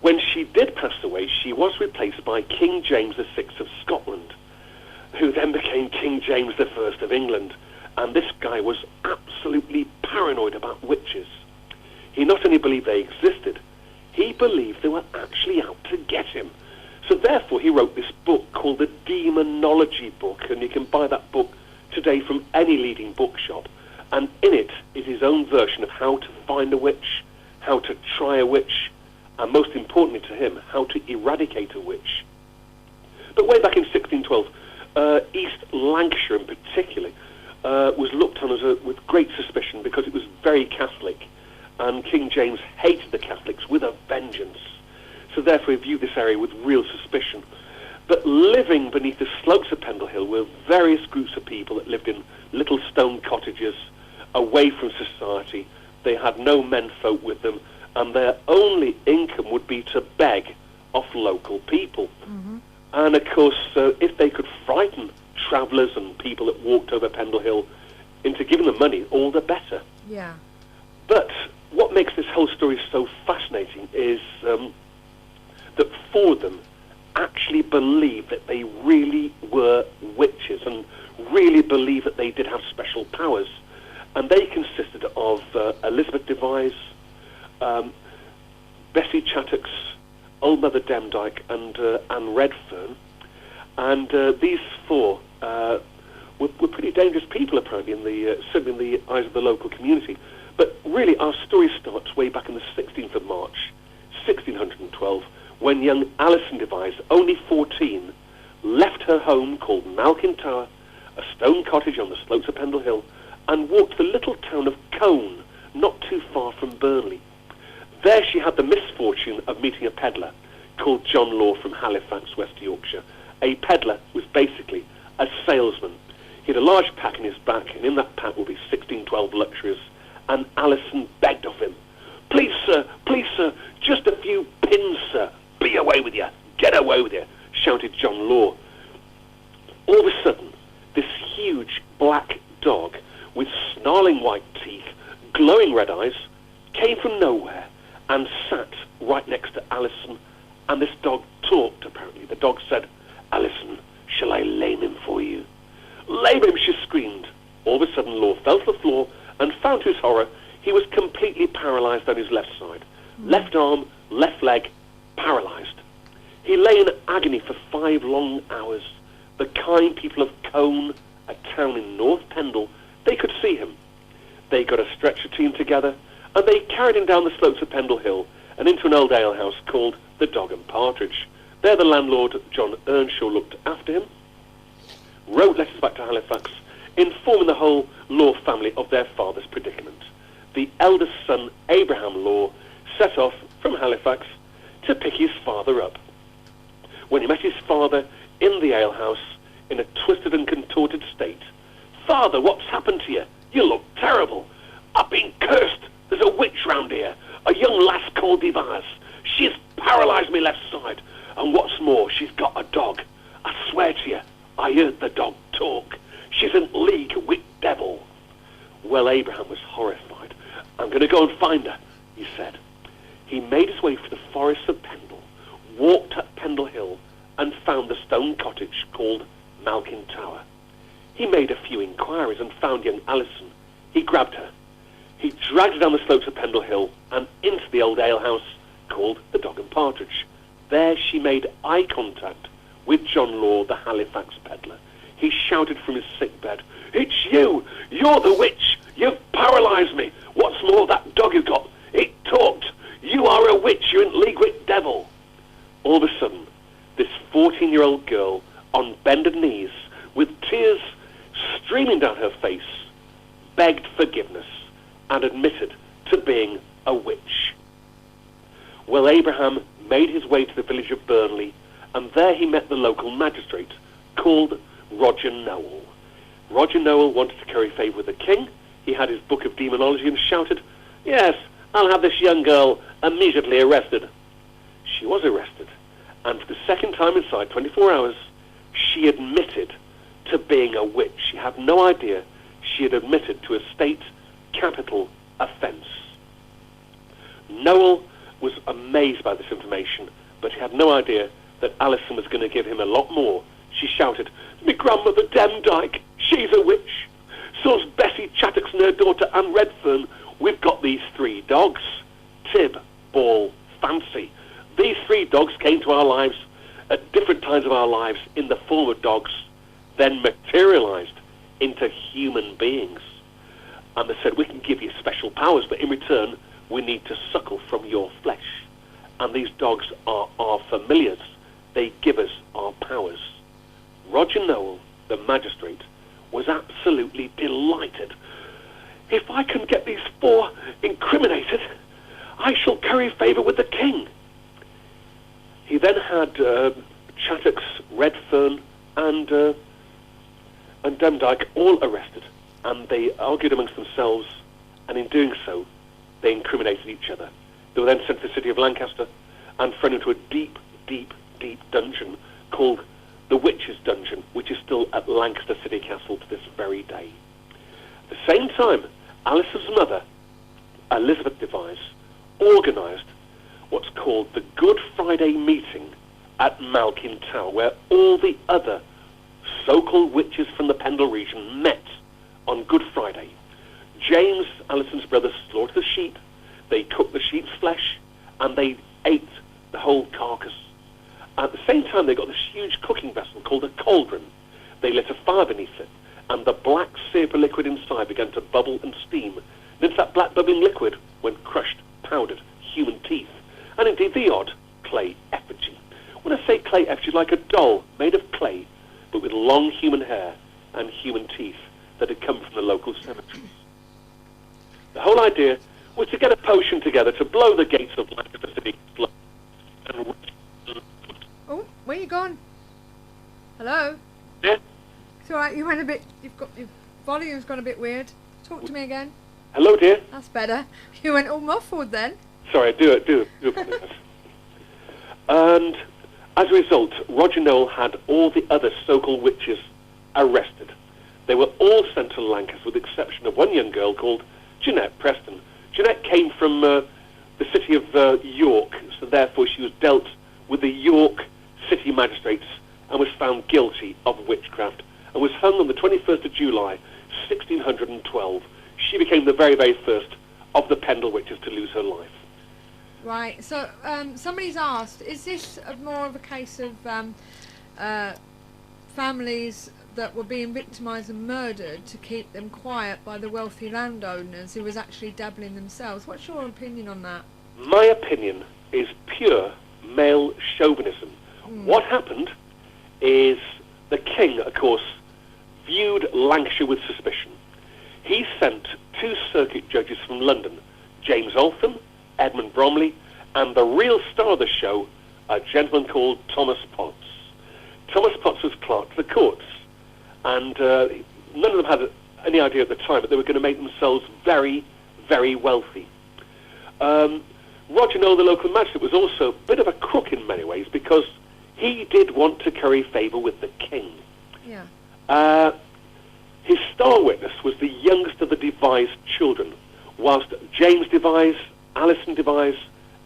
When she did pass away, she was replaced by King James VI of Scotland, who then became King James I of England. And this guy was absolutely paranoid about witches. He not only believed they existed, he believed they were actually out to get him. So therefore he wrote this book called the Demonology Book, and you can buy that book today from any leading bookshop. And in it is his own version of how to find a witch, how to try a witch, and most importantly to him, how to eradicate a witch. But way back in 1612, East Lancashire in particular was looked on with great suspicion because it was very Catholic, and King James hated the Catholics with a vengeance. So therefore he viewed this area with real suspicion. But living beneath the slopes of Pendle Hill were various groups of people that lived in little stone cottages, away from society. They had no menfolk with them, and their only income would be to beg off local people. And of course, if they could frighten travellers and people that walked over Pendle Hill into giving them money, all the better. Yeah. But what makes this whole story so fascinating is that four of them actually believed that they really were witches and really believed that they did have special powers. And they consisted of Elizabeth Devise, Bessie Chattox, Old Mother Demdike, and Anne Redfern. And these four were pretty dangerous people, apparently, certainly in the eyes of the local community. But really, our story starts way back in the 16th of March, 1612, when young Alison Devise, only 14, left her home called Malkin Tower, a stone cottage on the slopes of Pendle Hill, and walked to the little town of Colne, not too far from Burnley. There she had the misfortune of meeting a peddler called John Law from Halifax, West Yorkshire. A peddler was basically a salesman. He had a large pack in his back, and in that pack would be 1612 luxuries, and Alison begged of him, please, sir, just a few pins, sir. Be away with you. Get away with you, shouted John Law. All of a sudden, this huge black dog with snarling white teeth, glowing red eyes, came from nowhere and sat right next to Alison, and this dog talked, apparently. The dog said, Alison, shall I lame him for you? Lame him, she screamed. All of a sudden, Law fell to the floor and found to his horror he was completely paralysed on his left side. Left arm, left leg, paralysed. He lay in agony for 5 long hours. The kind people of Colne, a town in North Pendle, they could see him. They got a stretcher team together, and they carried him down the slopes of Pendle Hill and into an old alehouse called the Dog and Partridge. There the landlord, John Earnshaw, looked after him, wrote letters back to Halifax, informing the whole Law family of their father's predicament. The eldest son, Abraham Law, set off from Halifax to pick his father up. When he met his father in the alehouse, in a twisted and contorted state, Father, what's happened to you? You look terrible. I've been cursed. There's a witch round here, a young lass called Devise. She's paralysed me left side, and what's more, she's got a dog. I swear to you, I heard the dog talk. She's in league with devil. Well, Abraham was horrified. I'm going to go and find her, he said. He made his way through the forests of Pendle, walked up Pendle Hill, and found the stone cottage called Malkin Tower. He made a few inquiries and found young Alison. He grabbed her. He dragged her down the slopes of Pendle Hill and into the old alehouse called the Dog and Partridge. There she made eye contact with John Law, the Halifax peddler. He shouted from his sick bed, It's you! You're the witch! You've paralysed me! What's more, that dog you got, it talked! You are a witch! You're in league with devil! All of a sudden, this 14-year-old girl, on bended knees, with tears streaming down her face, begged forgiveness and admitted to being a witch. Well, Abraham made his way to the village of Burnley, and there he met the local magistrate, called Roger Nowell. Roger Nowell wanted to curry favour with the king. He had his book of demonology and shouted, Yes, I'll have this young girl immediately arrested. She was arrested, and for the second time inside 24 hours, she admitted to being a witch. She had no idea she had admitted to a state capital offence. Nowell was amazed by this information, but he had no idea that Alison was going to give him a lot more. She shouted, "Me grandmother Demdike, she's a witch. So's Bessie Chattox and her daughter Anne Redfern. We've got these 3 dogs, Tib, Ball, Fancy. These 3 dogs came to our lives at different times of our lives in the form of dogs, then materialised into human beings. And they said, we can give you special powers, but in return, we need to suckle from your flesh. And these dogs are our familiars. They give us our powers." Roger Nowell, the magistrate, was absolutely delighted. "If I can get these 4 incriminated, I shall curry favour with the king." He then had Chattox, Redfern, and Demdike all arrested, and they argued amongst themselves, and in doing so, they incriminated each other. They were then sent to the city of Lancaster and thrown into a deep, deep, deep dungeon called the Witch's Dungeon, which is still at Lancaster City Castle to this very day. At the same time, Alice's mother, Elizabeth Devise, organised what's called the Good Friday meeting at Malkin Tower, where all the other so-called witches from the Pendle region met on Good Friday. James, Alison's brother, slaughtered the sheep, they cooked the sheep's flesh, and they ate the whole carcass. At the same time, they got this huge cooking vessel called a cauldron. They lit a fire beneath it, and the black saber liquid inside began to bubble and steam. And into that black bubbling liquid went crushed, powdered human teeth, and indeed the odd clay effigy. When I say clay effigy, like a doll made of clay, but with long human hair and human teeth that had come from the local cemeteries. The whole idea was to get a potion together to blow the gates of Lancaster City. Oh, where you gone? Hello? Yeah? It's all right, you went a bit. Your volume's gone a bit weird. Talk to me again. Hello, dear. That's better. You went all muffled then. Sorry, I do apologize. And as a result, Roger Noel had all the other so-called witches arrested. They were all sent to Lancaster with the exception of one young girl called Jeanette Preston. Jeanette came from the city of York, so therefore she was dealt with the York city magistrates and was found guilty of witchcraft and was hung on the 21st of July, 1612. She became the very, very first of the Pendle witches to lose her life. Right, so somebody's asked, is this more of a case of families that were being victimised and murdered to keep them quiet by the wealthy landowners who was actually dabbling themselves? What's your opinion on that? My opinion is pure male chauvinism. What happened is the king, of course, viewed Lancashire with suspicion. He sent 2 circuit judges from London, James Altham, Edmund Bromley, and the real star of the show, a gentleman called Thomas Potts. Thomas Potts was clerk to the courts, and none of them had any idea at the time that they were going to make themselves very, very wealthy. Roger Noel, the local magistrate, was also a bit of a crook in many ways because he did want to curry favour with the king. Yeah. His star witness was the youngest of the Devise children, whilst James Devise, Alison Devise,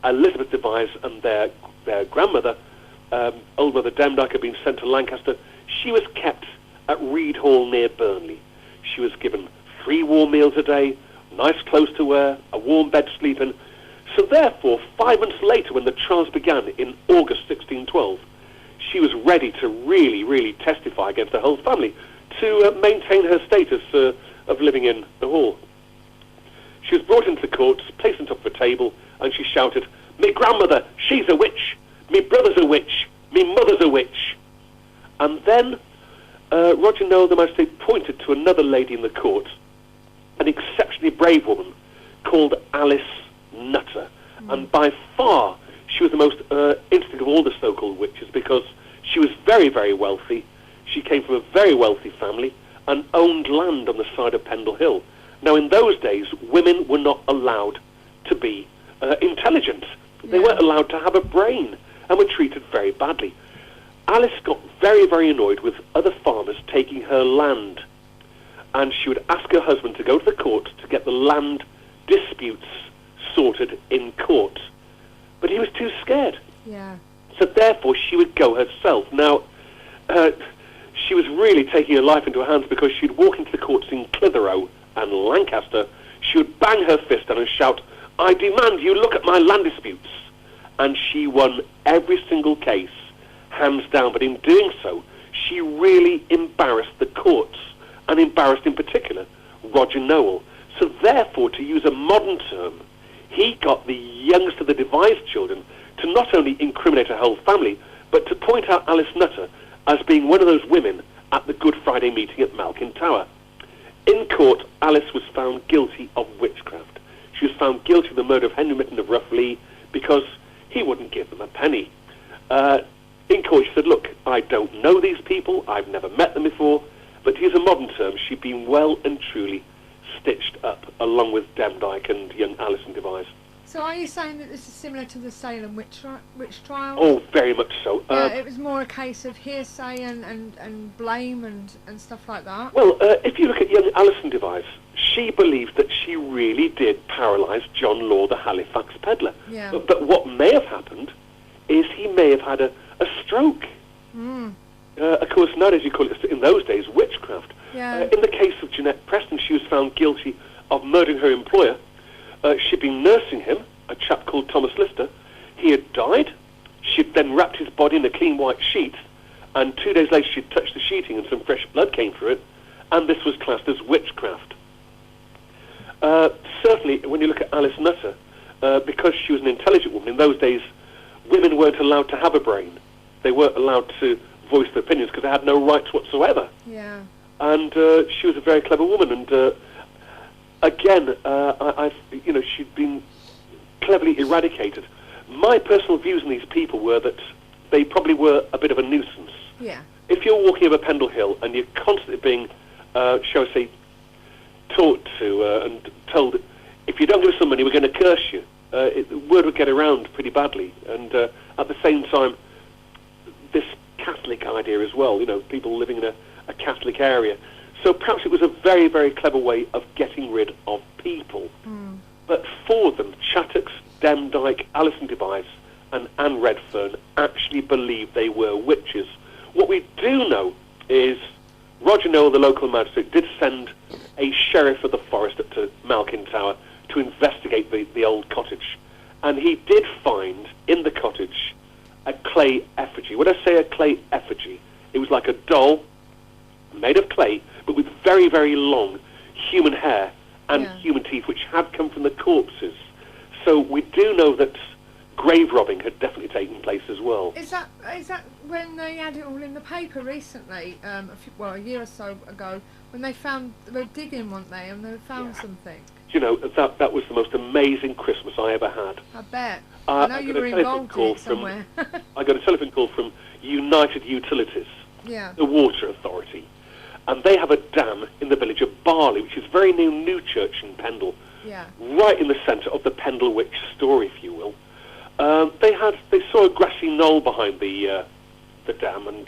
Elizabeth Devise, and their grandmother, old Mother Demdike, had been sent to Lancaster. She was kept at Reed Hall near Burnley. She was given 3 warm meals a day, nice clothes to wear, a warm bed to sleep in. So therefore, 5 months later, when the trials began in August 1612, she was ready to really, really testify against the whole family to maintain her status of living in the hall. She was brought into the courts, placed on top of a table, and she shouted, "Me grandmother, she's a witch. Me brother's a witch. Me mother's a witch." And then Roger Noel, the magistrate, pointed to another lady in the court, an exceptionally brave woman called Alice Nutter. And by far, she was the most interesting of all the so-called witches because she was very, very wealthy. She came from a very wealthy family and owned land on the side of Pendle Hill. Now, in those days, women were not allowed to be intelligent. They weren't allowed to have a brain and were treated very badly. Alice got very, very annoyed with other farmers taking her land, and she would ask her husband to go to the court to get the land disputes sorted in court. But he was too scared. Yeah. So therefore, she would go herself. Now, she was really taking her life into her hands because she'd walk into the courts in Clitheroe and Lancaster. She would bang her fist down and shout, "I demand you look at my land disputes." And she won every single case, hands down. But in doing so, she really embarrassed the courts, and embarrassed in particular Roger Noel. So therefore, to use a modern term, he got the youngest of the Devise children to not only incriminate her whole family, but to point out Alice Nutter as being one of those women at the Good Friday meeting at Malkin Tower. In court, Alice was found guilty of witchcraft. She was found guilty of the murder of Henry Mitten of Roughlee because he wouldn't give them a penny. In court, she said, "Look, I don't know these people, I've never met them before," but to use a modern term, she'd been well and truly stitched up, along with Demdike and young Alison Devise. So are you saying that this is similar to the Salem witch trial? Oh, very much so. Yeah, it was more a case of hearsay and blame and stuff like that? Well, if you look at young Alison Devise, she believed that she really did paralyse John Law, the Halifax peddler. Yeah. But what may have happened is he may have had a stroke. Of course, nowadays you call it, in those days, witchcraft. Yeah. In the case of Jeanette Preston, she was found guilty of murdering her employer. She'd been nursing him, a chap called Thomas Lister. He had died. She'd then wrapped his body in a clean white sheet, and 2 days later she'd touched the sheeting and some fresh blood came through it, and this was classed as witchcraft. Certainly, when you look at Alice Nutter, because she was an intelligent woman, in those days, women weren't allowed to have a brain. They weren't allowed to voice their opinions because they had no rights whatsoever. Yeah. And she was a very clever woman, and again, she'd been cleverly eradicated. My personal views on these people were that they probably were a bit of a nuisance. Yeah. if you're walking over Pendle Hill and you're constantly being, shall I say, taught to and told, if you don't give us some money, we're going to curse you, the word would get around pretty badly. And at the same time, this Catholic idea as well, people living in a Catholic area. So perhaps it was a very, very clever way of getting rid of people. But for them, Chattox, Demdike, Alison Device and Anne Redfern actually believed they were witches. What we do know is Roger Noel, the local magistrate, did send a sheriff of the forest up to Malkin Tower to investigate the old cottage. And he did find in the cottage a clay effigy. When I say a clay effigy, it was like a doll made of clay, but with very, very long human hair and human teeth, which had come from the corpses. So we do know that grave robbing had definitely taken place as well. Is that when they had it all in the paper recently, a year or so ago, when they were digging, weren't they, and they found something? That was the most amazing Christmas I ever had. I bet. I know you were involved in it somewhere. I got a telephone call from United Utilities, the water authority, and they have a dam in the village of Barley, which is very near Newchurch in Pendle, right in the centre of the Pendle Witch story, if you will. They saw a grassy knoll behind the dam, and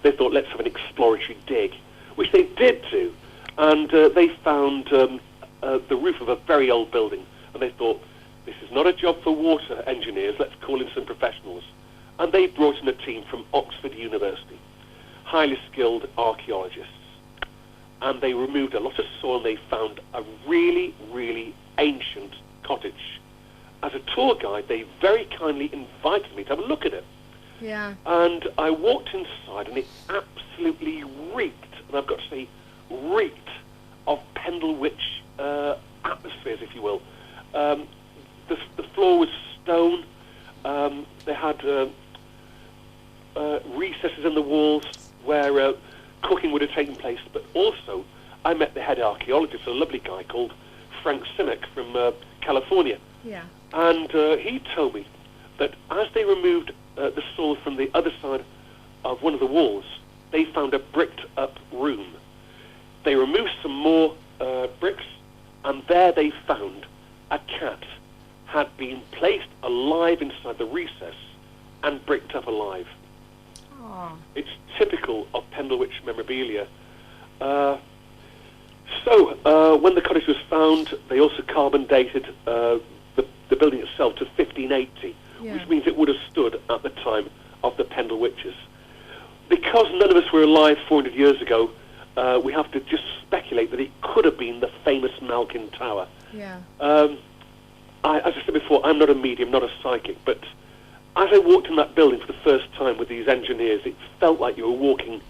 they thought, let's have an exploratory dig, which they did do, and they found the roof of a very old building, and they thought, this is not a job for water engineers, let's call in some professionals. And they brought in a team from Oxford University, highly skilled archaeologists, and they removed a lot of soil, and they found a really, really ancient cottage. As a tour guide, they very kindly invited me to have a look at it. Yeah. And I walked inside, and it absolutely reeked, and I've got to say, reeked of Pendle Witch atmospheres, if you will. The floor was stone. They had recesses in the walls where cooking would have taken place. But also, I met the head archaeologist, a lovely guy called Frank Simic from California. Yeah. And he told me that as they removed the soil from the other side of one of the walls, they found a bricked-up room. They removed some more bricks, and there they found a cat had been placed alive inside the recess and bricked up alive. Oh. It's typical of Pendle Witch memorabilia. So when the cottage was found, they also carbon dated the building itself to 1580, which means it would have stood at the time of the Pendle Witches. Because none of us were alive 400 years ago, we have to just speculate that it could have been the famous Malkin Tower. Yeah. As I said before, I'm not a medium, not a psychic, but as I walked in that building for the first time with these engineers, it felt like you were walking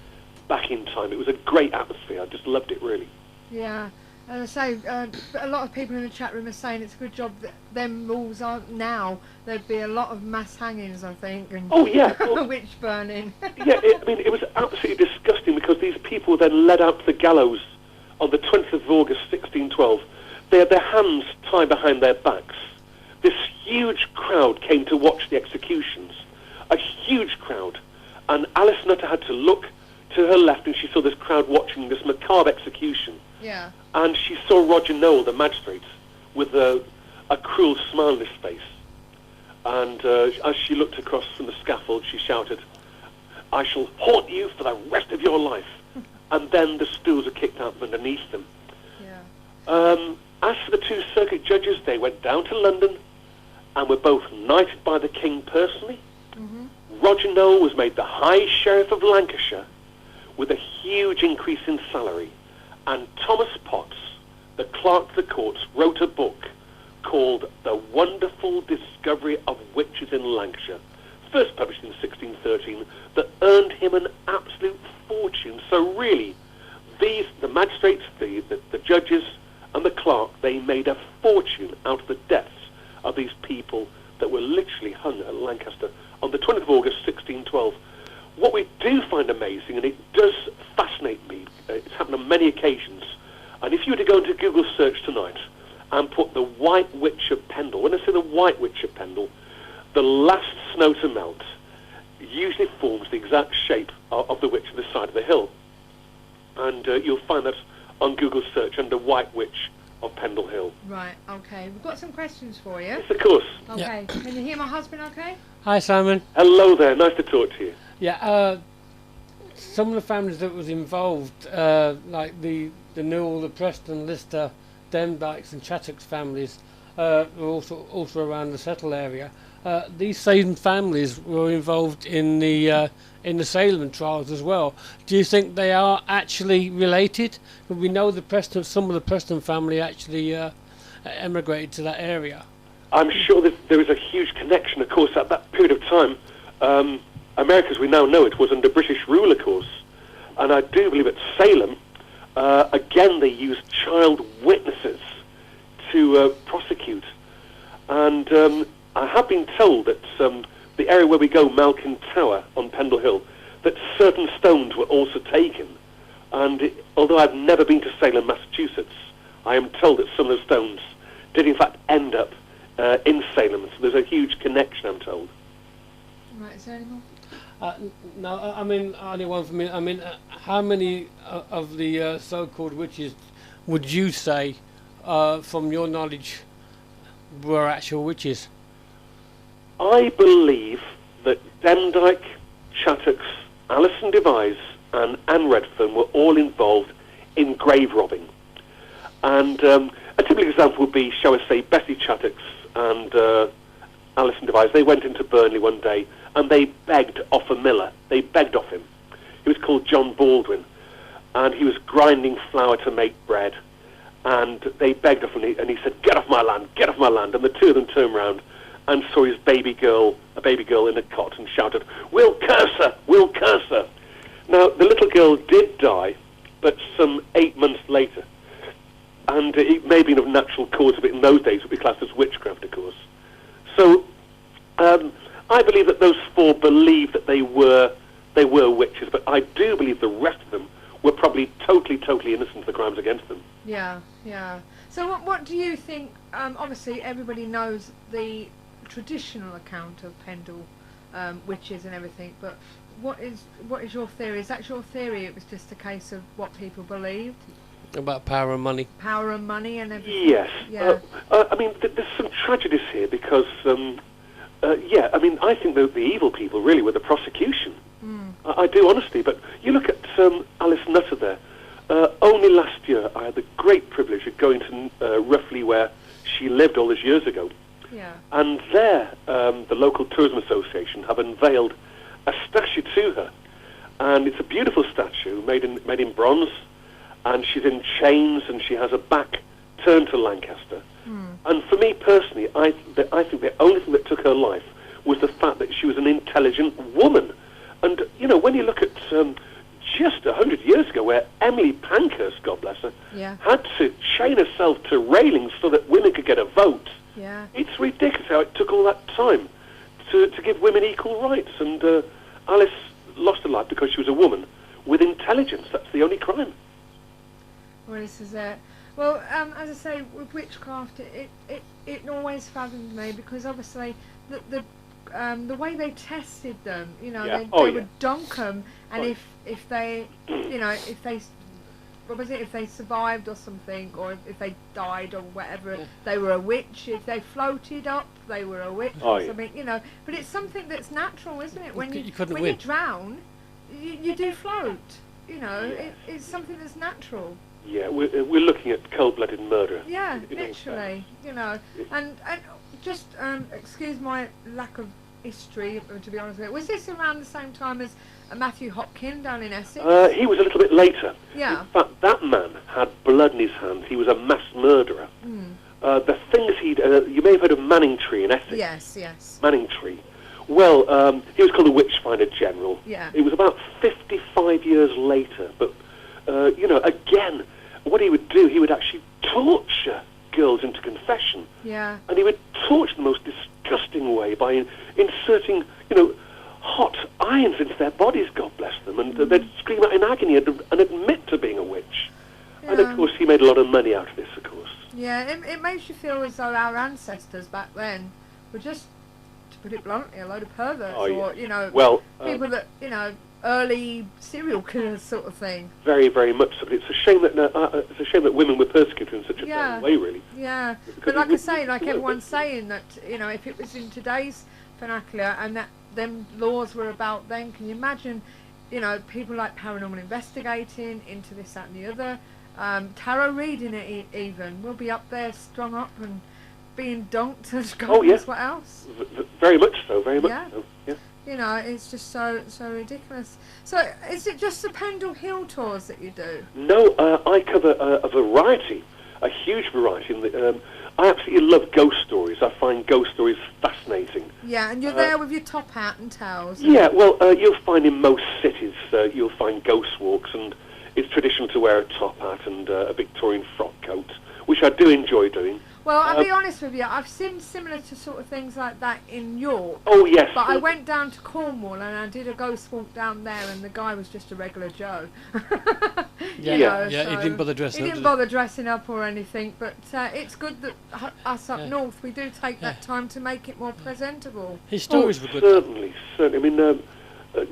back in time. It was a great atmosphere. I just loved it, really. Yeah. As I say, a lot of people in the chat room are saying it's a good job that them rules aren't now. There'd be a lot of mass hangings, I think, and witch burning. It was absolutely disgusting because these people were then led out to the gallows on the 20th of August, 1612. They had their hands tied behind their backs. This huge crowd came to watch the executions. A huge crowd. And Alice Nutter had to look to her left, and she saw this crowd watching this macabre execution. Yeah. And she saw Roger Noel, the magistrate, with a cruel smile on his face. And as she looked across from the scaffold, she shouted, "I shall haunt you for the rest of your life." And then the stools were kicked out from underneath them. Yeah. As for the two circuit judges, they went down to London and were both knighted by the King personally. Mm-hmm. Roger Noel was made the High Sheriff of Lancashire with a huge increase in salary. And Thomas Potts, the clerk to the courts, wrote a book called The Wonderful Discovery of Witches in Lancashire, first published in 1613, that earned him an absolute fortune. So really, the magistrates, the judges, and the clerk, they made a fortune out of the deaths of these people that were literally hung at Lancaster on the 20th of August, 1612. What we do find amazing, and it does fascinate me, it's happened on many occasions, and if you were to go into Google search tonight and put the White Witch of Pendle, when I say the White Witch of Pendle, the last snow to melt, usually forms the exact shape of the witch at the side of the hill. And you'll find that on Google search under White Witch of Pendle Hill. Right, okay. We've got some questions for you. Yes, of course. Okay. Can you hear my husband okay? Hi, Simon. Hello there, nice to talk to you. Yeah, some of the families that was involved, like the Newell, the Preston, Lister, Demdikes and Chattox families, were also around the Settle area. These same families were involved in the Salem trials as well. Do you think they are actually related? We know some of the Preston family actually emigrated to that area. I'm sure that there is a huge connection, of course, at that period of time. America, as we now know it, was under British rule, of course. And I do believe at Salem, again, they used child witnesses to prosecute. And I have been told that the area where we go, Malkin Tower on Pendle Hill, that certain stones were also taken. And although I've never been to Salem, Massachusetts, I am told that some of the stones did in fact end up in Salem. So there's a huge connection, I'm told. Right, is there any more? No, I mean, only one for me. I mean, how many of the so-called witches would you say, from your knowledge, were actual witches? I believe that Demdike, Chattox, Alison Devise and Anne Redfern were all involved in grave robbing. And a typical example would be, shall we say, Bessie Chattox and Alison Devise. They went into Burnley one day and they begged off a miller. They begged off him. He was called John Baldwin, and he was grinding flour to make bread. And they begged off him, and he said, "Get off my land, get off my land." And the two of them turned round and saw his a baby girl in a cot, and shouted, "We'll curse her, we'll curse her." Now, the little girl did die, but some 8 months later. And it may have been of natural cause, but in those days it would be classed as witchcraft, of course. So, I believe that those four believed that they were witches, but I do believe the rest of them were probably totally innocent of the crimes against them. Yeah, yeah. So what do you think? Obviously, everybody knows the traditional account of Pendle witches and everything, but what is your theory? Is that your theory? It was just a case of what people believed? About power and money. Power and money and everything? Yes. Yeah. I mean, there's some tragedies here because, I mean, I think the evil people really were the prosecution. I do, honestly, but you look at Alice Nutter there. Only last year I had the great privilege of going to roughly where she lived all those years ago. Yeah. And there, the local tourism association have unveiled a statue to her. And it's a beautiful statue made in bronze, and she's in chains and she has her back turned to Lancaster. And for me personally, I think the only thing that took her life was the fact that she was an intelligent woman. And, you know, when you look at just 100 years ago where Emily Pankhurst, God bless her, had to chain herself to railings so that women could get a vote, it's ridiculous how it took all that time to give women equal rights. And Alice lost her life because she was a woman with intelligence. That's the only crime. Well, this is it. Well, as I say, with witchcraft, it always fathomed me because obviously the way they tested them, you know, they would dunk them, and if they, you know, if they survived or something, or if they died or whatever, they were a witch. If they floated up, they were a witch or something, you know. But it's something that's natural, isn't it? When you drown, you do float. You know, it's something that's natural. Yeah, we're looking at cold-blooded murder. Yeah, literally, you know. And just excuse my lack of history, to be honest with you. Was this around the same time as Matthew Hopkin down in Essex? He was a little bit later. Yeah. In fact, that man had blood in his hands. He was a mass murderer. The things you may have heard of Manningtree in Essex. Yes. Manningtree. Well, he was called a Witchfinder General. Yeah. It was about 55 years later, but, you know, again, what he would do, he would actually torture girls into confession. Yeah. And he would torture them the most disgusting way by inserting, you know, hot irons into their bodies, God bless them, and they'd scream out in agony and admit to being a witch. Yeah. And, of course, he made a lot of money out of this, of course. Yeah, it makes you feel as though our ancestors back then were just to put it bluntly, a load of perverts, Oh, or yeah. Well, people that early serial killers sort of thing. very, very much so. But it's a shame that women were persecuted in such a bad way, really. Yeah, Because but like it I say, like would- everyone's saying that if it was in today's vernacular and that them laws were about then, can you imagine? People like paranormal investigating into this, that, and the other. Tarot reading it even will be up there, strung up and being dunked and God knows what else. Very much so. Very much Yeah. so. Yeah. It's just so ridiculous. So, is it just the Pendle Hill tours that you do? No, I cover a variety, a huge variety. I absolutely love ghost stories. I find ghost stories fascinating. Yeah, and you're there with your top hat and towels. Yeah, well, you'll find in most cities, you'll find ghost walks, and it's traditional to wear a top hat and a Victorian frock coat, which I do enjoy doing. Well, I'll be honest with you, I've seen similar to sort of things like that in York. Oh, yes. But I went down to Cornwall and I did a ghost walk down there, and the guy was just a regular Joe. He didn't bother dressing up. He didn't bother dressing up or anything, but it's good that us up north, we do take that time to make it more presentable. His stories were good. Certainly. I mean,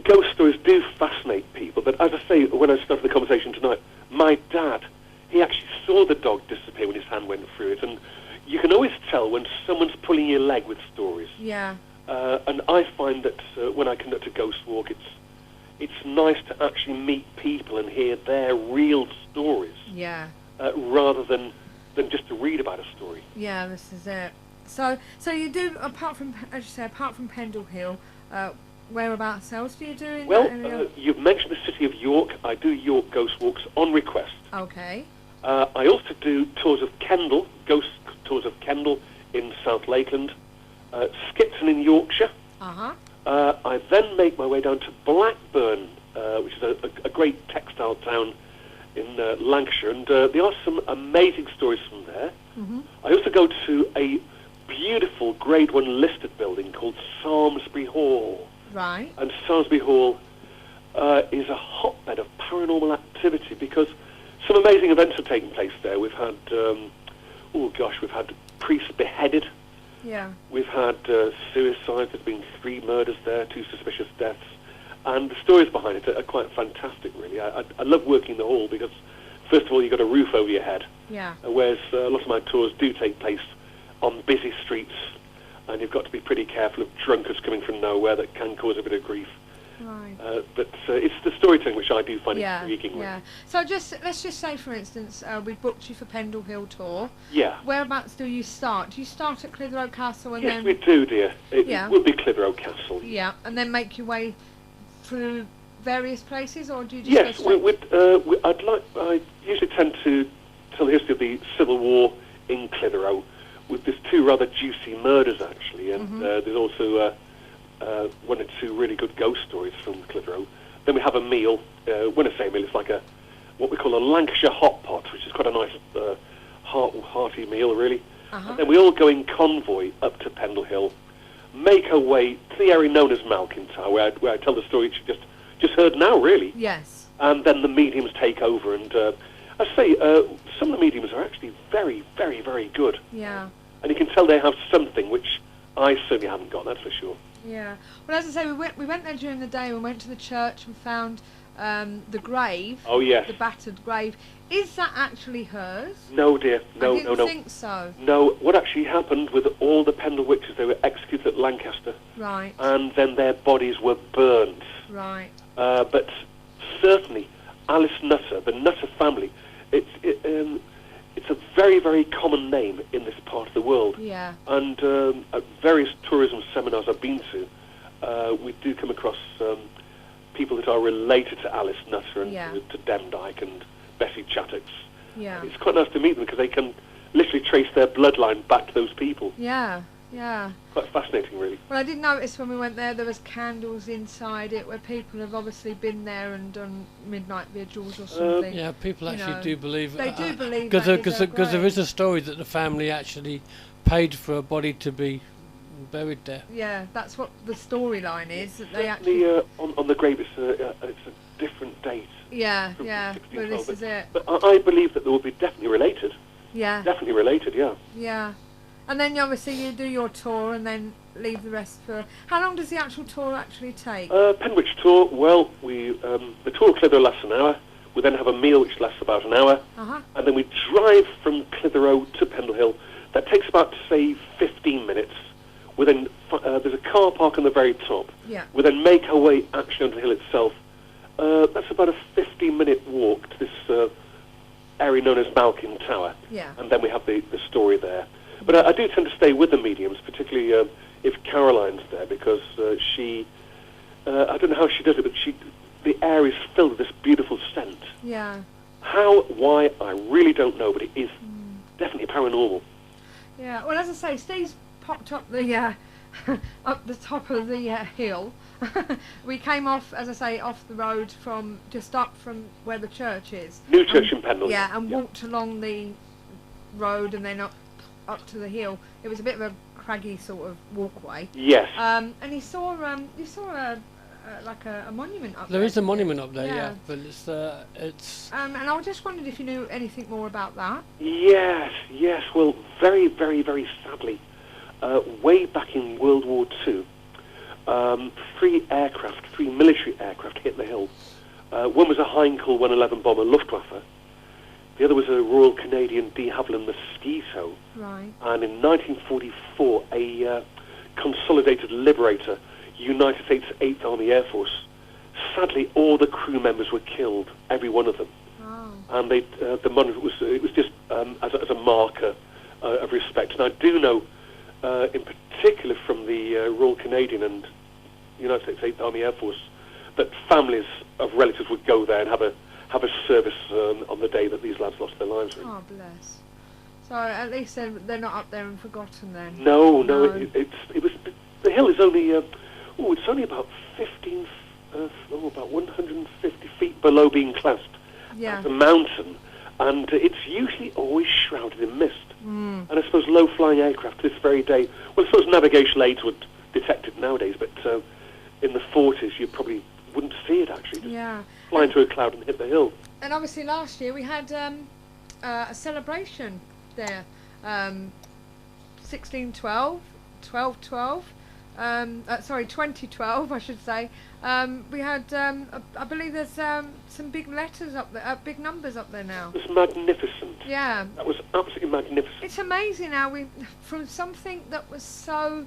ghost stories do fascinate people, but as I say, when I started the conversation tonight, my dad, he actually saw the dog disappear when his hand went through it, and you can always tell when someone's pulling your leg with stories. Yeah. And I find that when I conduct a ghost walk, it's nice to actually meet people and hear their real stories. Yeah. Rather than just to read about a story. Yeah, this is it. So you do, apart from Pendle Hill, whereabouts else do you do in Well, that area? you've mentioned the city of York. I do York ghost walks on request. Okay. I also do tours of Kendal, ghost tours of Kendal in South Lakeland, Skipton in Yorkshire. Uh-huh. I then make my way down to Blackburn, which is a great textile town in Lancashire, and there are some amazing stories from there. Mm-hmm. I also go to a beautiful Grade 1 listed building called Samlesbury Hall. Right. And Samlesbury Hall is a hotbed of paranormal activity because some amazing events have taken place there. We've had, we've had priests beheaded. Yeah. We've had suicides. There's been 3 murders there, 2 suspicious deaths. And the stories behind it are quite fantastic, really. I love working the hall because, first of all, you've got a roof over your head. Yeah. Whereas a lot of my tours do take place on busy streets, and you've got to be pretty careful of drunkards coming from nowhere that can cause a bit of grief. Right. But it's the storytelling which I do find intriguing. Yeah. So let's just say, for instance, we booked you for Pendle Hill tour. Yeah. Whereabouts do you start? Do you start at Clitheroe Castle and Yes, then? we do, dear. It would be Clitheroe Castle. Yeah, and then make your way through various places, or do you just go Yes, straight? I usually tend to tell the history of the Civil War in Clitheroe. There's 2 rather juicy murders, actually, and there's also 1 or 2 really good ghost stories from Clitheroe. Then we have a meal. When I say meal, it's like what we call a Lancashire hot pot, which is quite a nice hearty meal, really. And then we all go in convoy up to Pendle Hill, make our way to the area known as Malkin Tower, where I tell the story you just heard now, really. Yes. And then the mediums take over, and I say some of the mediums are actually very, very, very good. Yeah. And you can tell they have something which I certainly haven't got, that's for sure. Yeah. Well, as I say, we went there during the day. We went to the church and found the grave. Oh, yes. The battered grave. Is that actually hers? No, dear. No, I didn't think so. No, what actually happened with all the Pendle witches, they were executed at Lancaster. Right. And then their bodies were burnt. Right. But certainly, Alice Nutter, the Nutter family, it's a very, very common name in this part of the world. Yeah. And at various tourism seminars I've been to, we do come across people that are related to Alice Nutter and to Demdike and Bessie Chattox. Yeah. It's quite nice to meet them because they can literally trace their bloodline back to those people. Yeah. Yeah. Quite fascinating, really. Well, I did notice when we went there was candles inside it where people have obviously been there and done midnight vigils or something. Yeah, people actually do believe they do believe because there is a story that the family actually paid for a body to be buried there. Yeah, that's what the storyline is. That they Certainly, actually on the grave, it's a different date. Yeah, from yeah. 1612, Well, this is it. But I believe that they will be definitely related. Yeah. Definitely related, yeah. Yeah. And then obviously you do your tour and then leave the rest for... How long does the actual tour actually take? Penwich tour, well, the tour of Clitheroe lasts an hour. We then have a meal which lasts about an hour. Uh-huh. And then we drive from Clitheroe to Pendle Hill. That takes about, say, 15 minutes. We then, there's a car park on the very top. Yeah. We then make our way actually onto the hill itself. That's about a 15-minute walk to this area known as Malkin Tower. Yeah. And then we have the story there. But I do tend to stay with the mediums, particularly if Caroline's there, because she... I don't know how she does it, but the air is filled with this beautiful scent. Yeah. How, why, I really don't know, but it is definitely paranormal. Yeah, well, as I say, Steve's popped up the up the top of the hill. We came off, as I say, off the road from just up from where the church is. New church in Pendle. Yeah, and walked along the road and then up to the hill. It was a bit of a craggy sort of walkway. Yes. And you saw like a monument up there. There is a monument up there, Yeah. yeah, but it's. And I just wondered if you knew anything more about that. Yes. Well, very, very, very sadly, way back in World War II, three military aircraft hit the hill. One was a Heinkel 111 bomber Luftwaffe. The other was a Royal Canadian de Havilland Mosquito. Right. And in 1944, a Consolidated Liberator, United States 8th Army Air Force. Sadly, all the crew members were killed, every one of them. Oh. And the monument was just as a marker of respect. And I do know, in particular from the Royal Canadian and United States 8th Army Air Force, that families of relatives would go there and have a service on the day that these lads lost their lives. Really. Oh, bless. So at least they're not up there and forgotten then. No. It was the hill is only it's only about 150 feet below being classed as a mountain, and it's usually always shrouded in mist. And I suppose low-flying aircraft this very day. Well, I suppose navigation aids would detect it nowadays, but in the 40s you probably wouldn't see it actually. Just fly into a cloud and hit the hill. And obviously last year we had a celebration there, 1612, 1212, 2012 I should say. We had, I believe there's some big letters up there, big numbers up there now. It was magnificent. Yeah. That was absolutely magnificent. It's amazing how from something that was so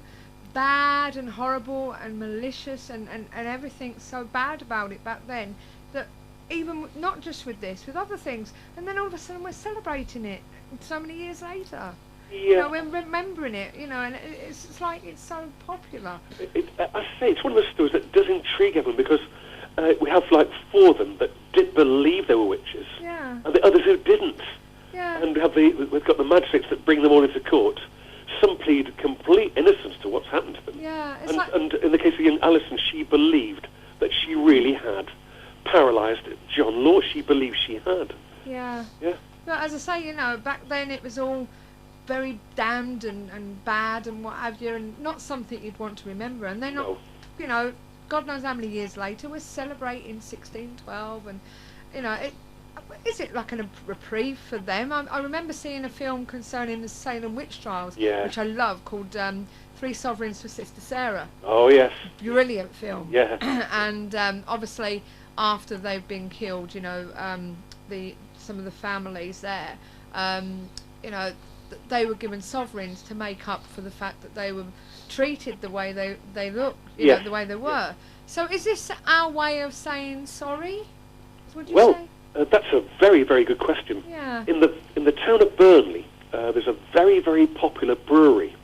bad and horrible and malicious and everything so bad about it back then, that even not just with this, with other things, and then all of a sudden we're celebrating it so many years later. Yeah. You know, we're remembering it, you know, and it's like it's so popular. I say it's one of those stories that does intrigue everyone, because we have like 4 of them that did believe they were witches, and the others who didn't. Yeah. And we've got the magistrates that bring them all into court. Some plead complete innocence to what's happened to them. Yeah, it's and in the case of young Alison, she believed that she really had paralysed John Law. She believed she had. Yeah. Yeah. But as I say, you know, back then it was all very damned and bad and what have you, and not something you'd want to remember. And they're not, you know, God knows how many years later, we're celebrating 1612, and, you know, is it like a reprieve for them? I remember seeing a film concerning the Salem witch trials, which I love, called Three Sovereigns for Sister Sarah. Oh, yes. Brilliant film. Yeah. And obviously, after they've been killed, you know, some of the families there, you know, they were given sovereigns to make up for the fact that they were treated the way they looked, you know, the way they were. So is this our way of saying sorry? Would you say? That's a very, very good question. Yeah. In the town of Burnley, there's a very, very popular brewery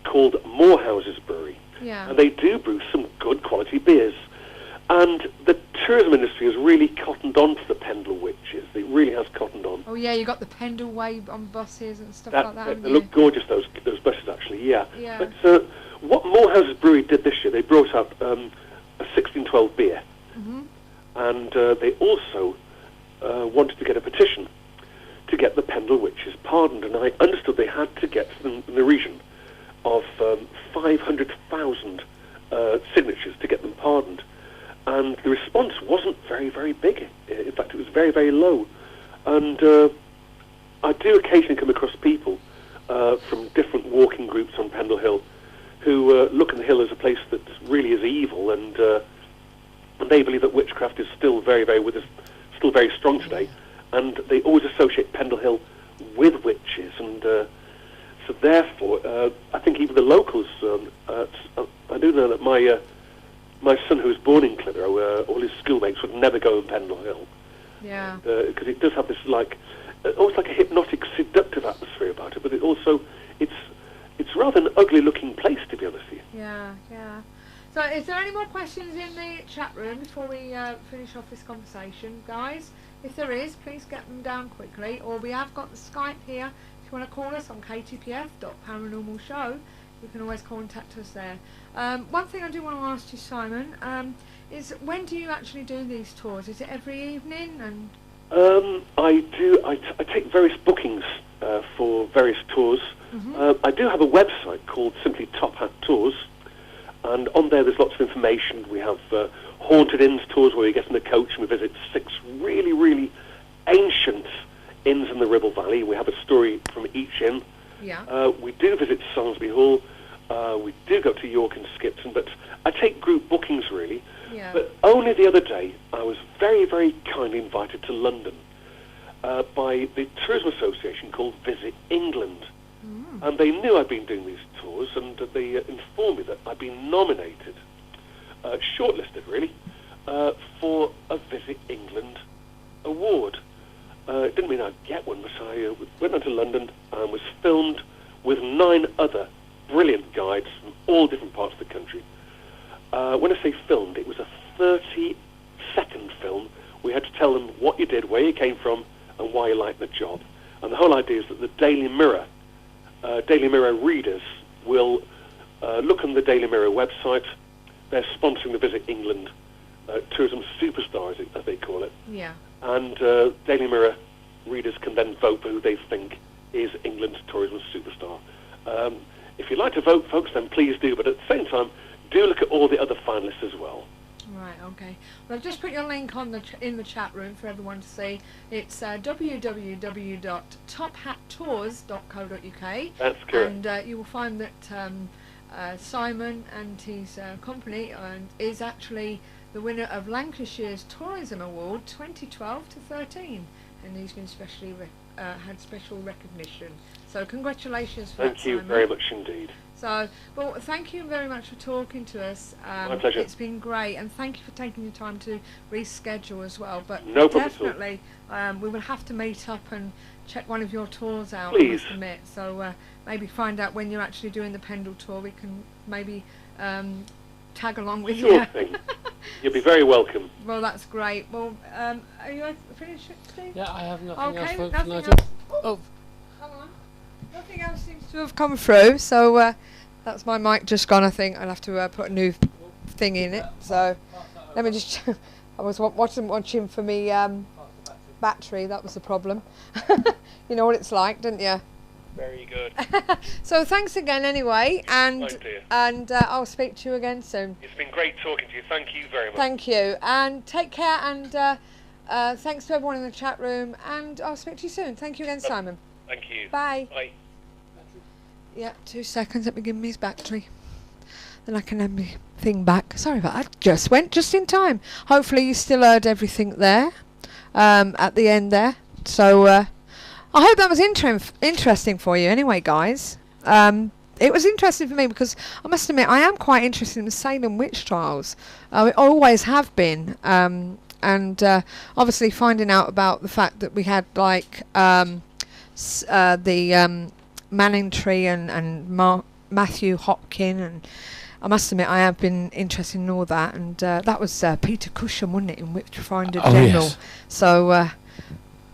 called Morehouse's Brewery. Yeah. And they do brew some good quality beers. And the tourism industry has really cottoned on to the Pendle witches. It really has cottoned on. Oh yeah, you got the Pendle way on buses and stuff like that. They look gorgeous, those buses actually. Yeah. Yeah. But what Morehouse's Brewery did this year, they brought out a 1612 beer, and they also wanted to get a petition to get the Pendle witches pardoned, and I understood they had to get in the region of 500,000 signatures to get them pardoned. And the response wasn't very, very big. In fact, it was very, very low. And I do occasionally come across people from different walking groups on Pendle Hill who look at the hill as a place that really is evil, and they believe that witchcraft is still very, very with us, still very strong today, and they always associate Pendle Hill with witches, and so therefore, I think even the locals. I do know that my son, who was born in Clitheroe, all his schoolmates would never go on Pendle Hill. Yeah. Because it does have this almost like a hypnotic, seductive atmosphere about it, but it's rather an ugly-looking place, to be honest with you. Yeah, yeah. So is there any more questions in the chat room before we finish off this conversation, guys? If there is, please get them down quickly, or we have got the Skype here. If you want to call us on ktpf.paranormalshow, you can always contact us there. One thing I do want to ask you, Simon, is when do you actually do these tours? Is it every evening? And I do. I take various bookings for various tours. I do have a website called simply Top Hat Tours, and on there there's lots of information. We have haunted inns tours where we get in a coach and we visit 6 really, really ancient inns in the Ribble Valley. We have a story from each inn. yeah, We do visit Salisbury Hall. We do go to York and Skipton, but I take group bookings really. yeah, But only the other day I was very, very kindly invited to London by the tourism association called Visit England. And they knew I'd been doing these tours, and they informed me that I'd been nominated, shortlisted really, for a Visit England award. It didn't mean I'd get one, but I went down to London and was filmed with 9 other brilliant guides from all different parts of the country. When I say filmed, it was a 30-second film. We had to tell them what you did, where you came from, and why you liked the job. And the whole idea is that the Daily Mirror readers will look on the Daily Mirror website. They're sponsoring the Visit England Tourism Superstar, as they call it. yeah. And Daily Mirror readers can then vote for who they think is England's tourism superstar. If you'd like to vote, folks, then please do. But at the same time, do look at all the other finalists as well. Right, okay. Well, I've just put your link on in the chat room for everyone to see. It's www.tophattours.co.uk. That's correct. And you will find that Simon and his company is actually the winner of Lancashire's Tourism Award 2012 to 13, and he's been had special recognition. So congratulations for that, Thank you Simon. very much indeed. So, well, thank you very much for talking to us. My pleasure. It's been great, and thank you for taking your time to reschedule as well. But No problem at all. definitely, we will have to meet up and check one of your tours out, Please. I must admit. So maybe find out when you're actually doing the Pendle tour. We can maybe tag along with Sure you. thing. You'll be very welcome. Well, that's great. Well, are you finished, Steve? Yeah, I have nothing else Okay, for nothing tonight. else. Oh, Come on. Nothing else seems to have come through, so that's my mic just gone. I think I'll have to put a new thing in it. So let me just. I was watching for me battery. That was the problem. You know what it's like, don't you? Very good. So thanks again, anyway, My dear. and I'll speak to you again soon. It's been great talking to you. Thank you very much. Thank you, and take care, and thanks to everyone in the chat room, and I'll speak to you soon. Thank you again, Simon. Thank you. Bye. Bye. Yeah, 2 seconds. Let me give me his battery. Then I can have my thing back. Sorry about that. Just went just in time. Hopefully you still heard everything there at the end there. So I hope that was interesting for you anyway, guys. It was interesting for me because I must admit I am quite interested in the Salem witch trials. I always have been. And obviously finding out about the fact that we had like the Manningtree and Matthew Hopkin, and I must admit I have been interested in all that, and that was Peter Cusham, wasn't it, in Witchfinder General. Yes. So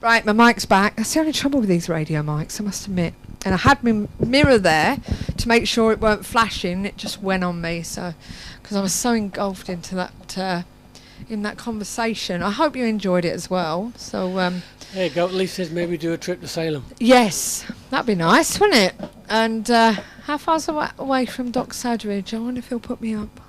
right, my mic's back. That's the only trouble with these radio mics, I must admit. And I had my mirror there to make sure it weren't flashing. It just went on me, so because I was so engulfed into that in that conversation. I hope you enjoyed it as well. So there you go. At least says maybe do a trip to Salem. yes, that'd be nice, wouldn't it? And how far's away from Doc Sadridge? I wonder if he'll put me up.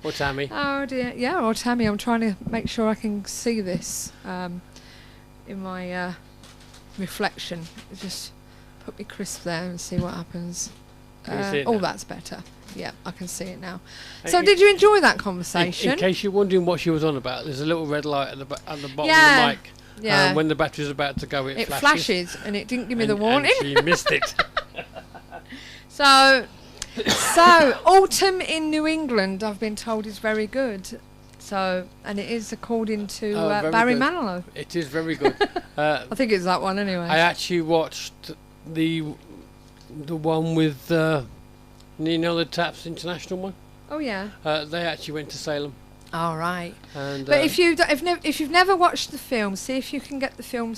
Or Tammy. Oh dear, yeah, or Tammy. I'm trying to make sure I can see this in my reflection. It's just put me crisp there and see what happens. Can you see it Oh, now? that's better. Yeah, I can see it now. So did you enjoy that conversation? In case you're wondering what she was on about, there's a little red light at the bottom of the mic. Yeah. When the battery's about to go, it flashes, and it didn't give me the warning. And she missed it. So autumn in New England, I've been told, is very good. So, and it is according to Barry good. Manilow. It is very good. I think it's that one anyway. I actually watched the one with the Taps International one. Oh yeah. They actually went to Salem. All right. And But if you've never watched the film, see if you can get the film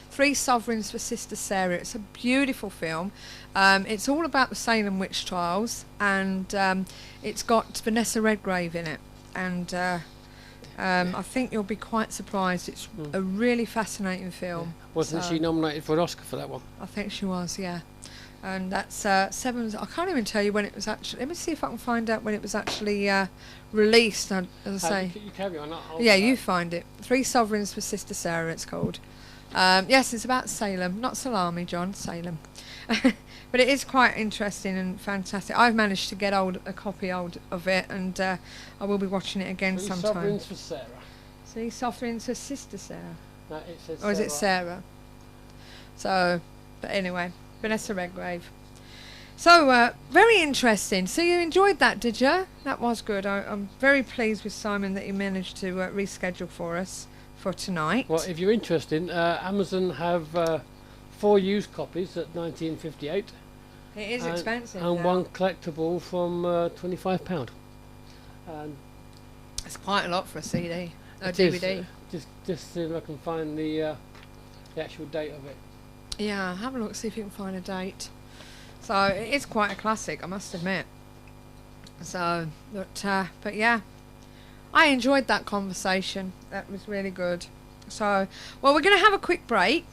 Three Sovereigns for Sister Sarah. It's a beautiful film. It's all about the Salem witch trials, and it's got Vanessa Redgrave in it. And I think you'll be quite surprised. It's a really fascinating film. Wasn't she nominated for an Oscar for that one? I think she was, yeah. And that's 7. I can't even tell you when it was actually. Let me see if I can find out when it was actually released. As I say, You carry on. yeah, you find it. Three Sovereigns for Sister Sarah. It's called. Yes, it's about Salem, not salami, John. Salem. But it is quite interesting and fantastic. I've managed to get a copy of it, and I will be watching it again sometime. Three Sovereigns for Sarah. Three Sovereigns for Sister Sarah. No, it says Or is it Sarah? So, but anyway, Vanessa Redgrave. So, very interesting. So you enjoyed that, did you? That was good. I'm very pleased with Simon that he managed to reschedule for us for tonight. Well, if you're interested, Amazon have 4 used copies at £19.58. It is expensive. And now. one collectible from £25. And It's quite a lot for a CD. A it is, DVD. Just see if I can find the actual date of it. Yeah, have a look, see if you can find a date. So it is quite a classic, I must admit. So, but yeah, I enjoyed that conversation. That was really good. So, well, we're going to have a quick break,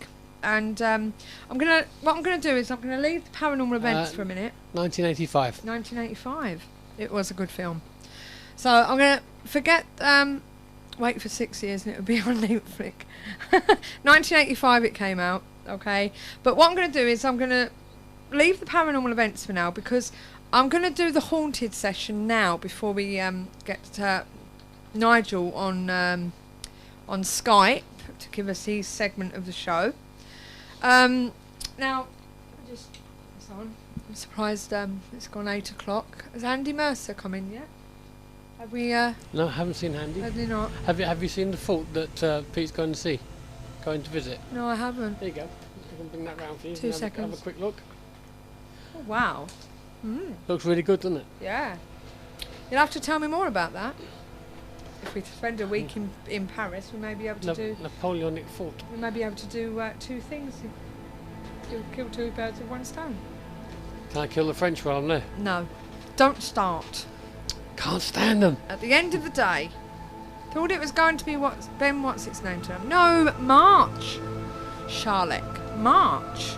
and what I'm going to do is I'm going to leave the paranormal events for a minute. 1985. 1985. It was a good film. So I'm going to forget. Wait for 6 years and it will be on Netflix. 1985 it came out. Okay, but what I'm going to do is I'm going to leave the paranormal events for now, because I'm going to do the haunted session now before we get Nigel on Skype to give us his segment of the show. Now, it's on. I'm surprised it's gone 8 o'clock. Has Andy Mercer come in yet? Have we? No, I haven't seen Andy. Have you not? Have you seen the fault that Pete's going to visit? No, I haven't. There you go. I can bring that round for you. 2 Have seconds. a quick look. Oh, wow. Looks really good, doesn't it? Yeah. You'll have to tell me more about that. If we spend a week in Paris, we may be able to do. Napoleonic fort. We may be able to do 2 things. You'll kill 2 birds with 1 stone. Can I kill the French while I'm there? No, don't start. Can't stand them. At the end of the day, thought it was going to be what's its name to him? No, March. Charlotte, March.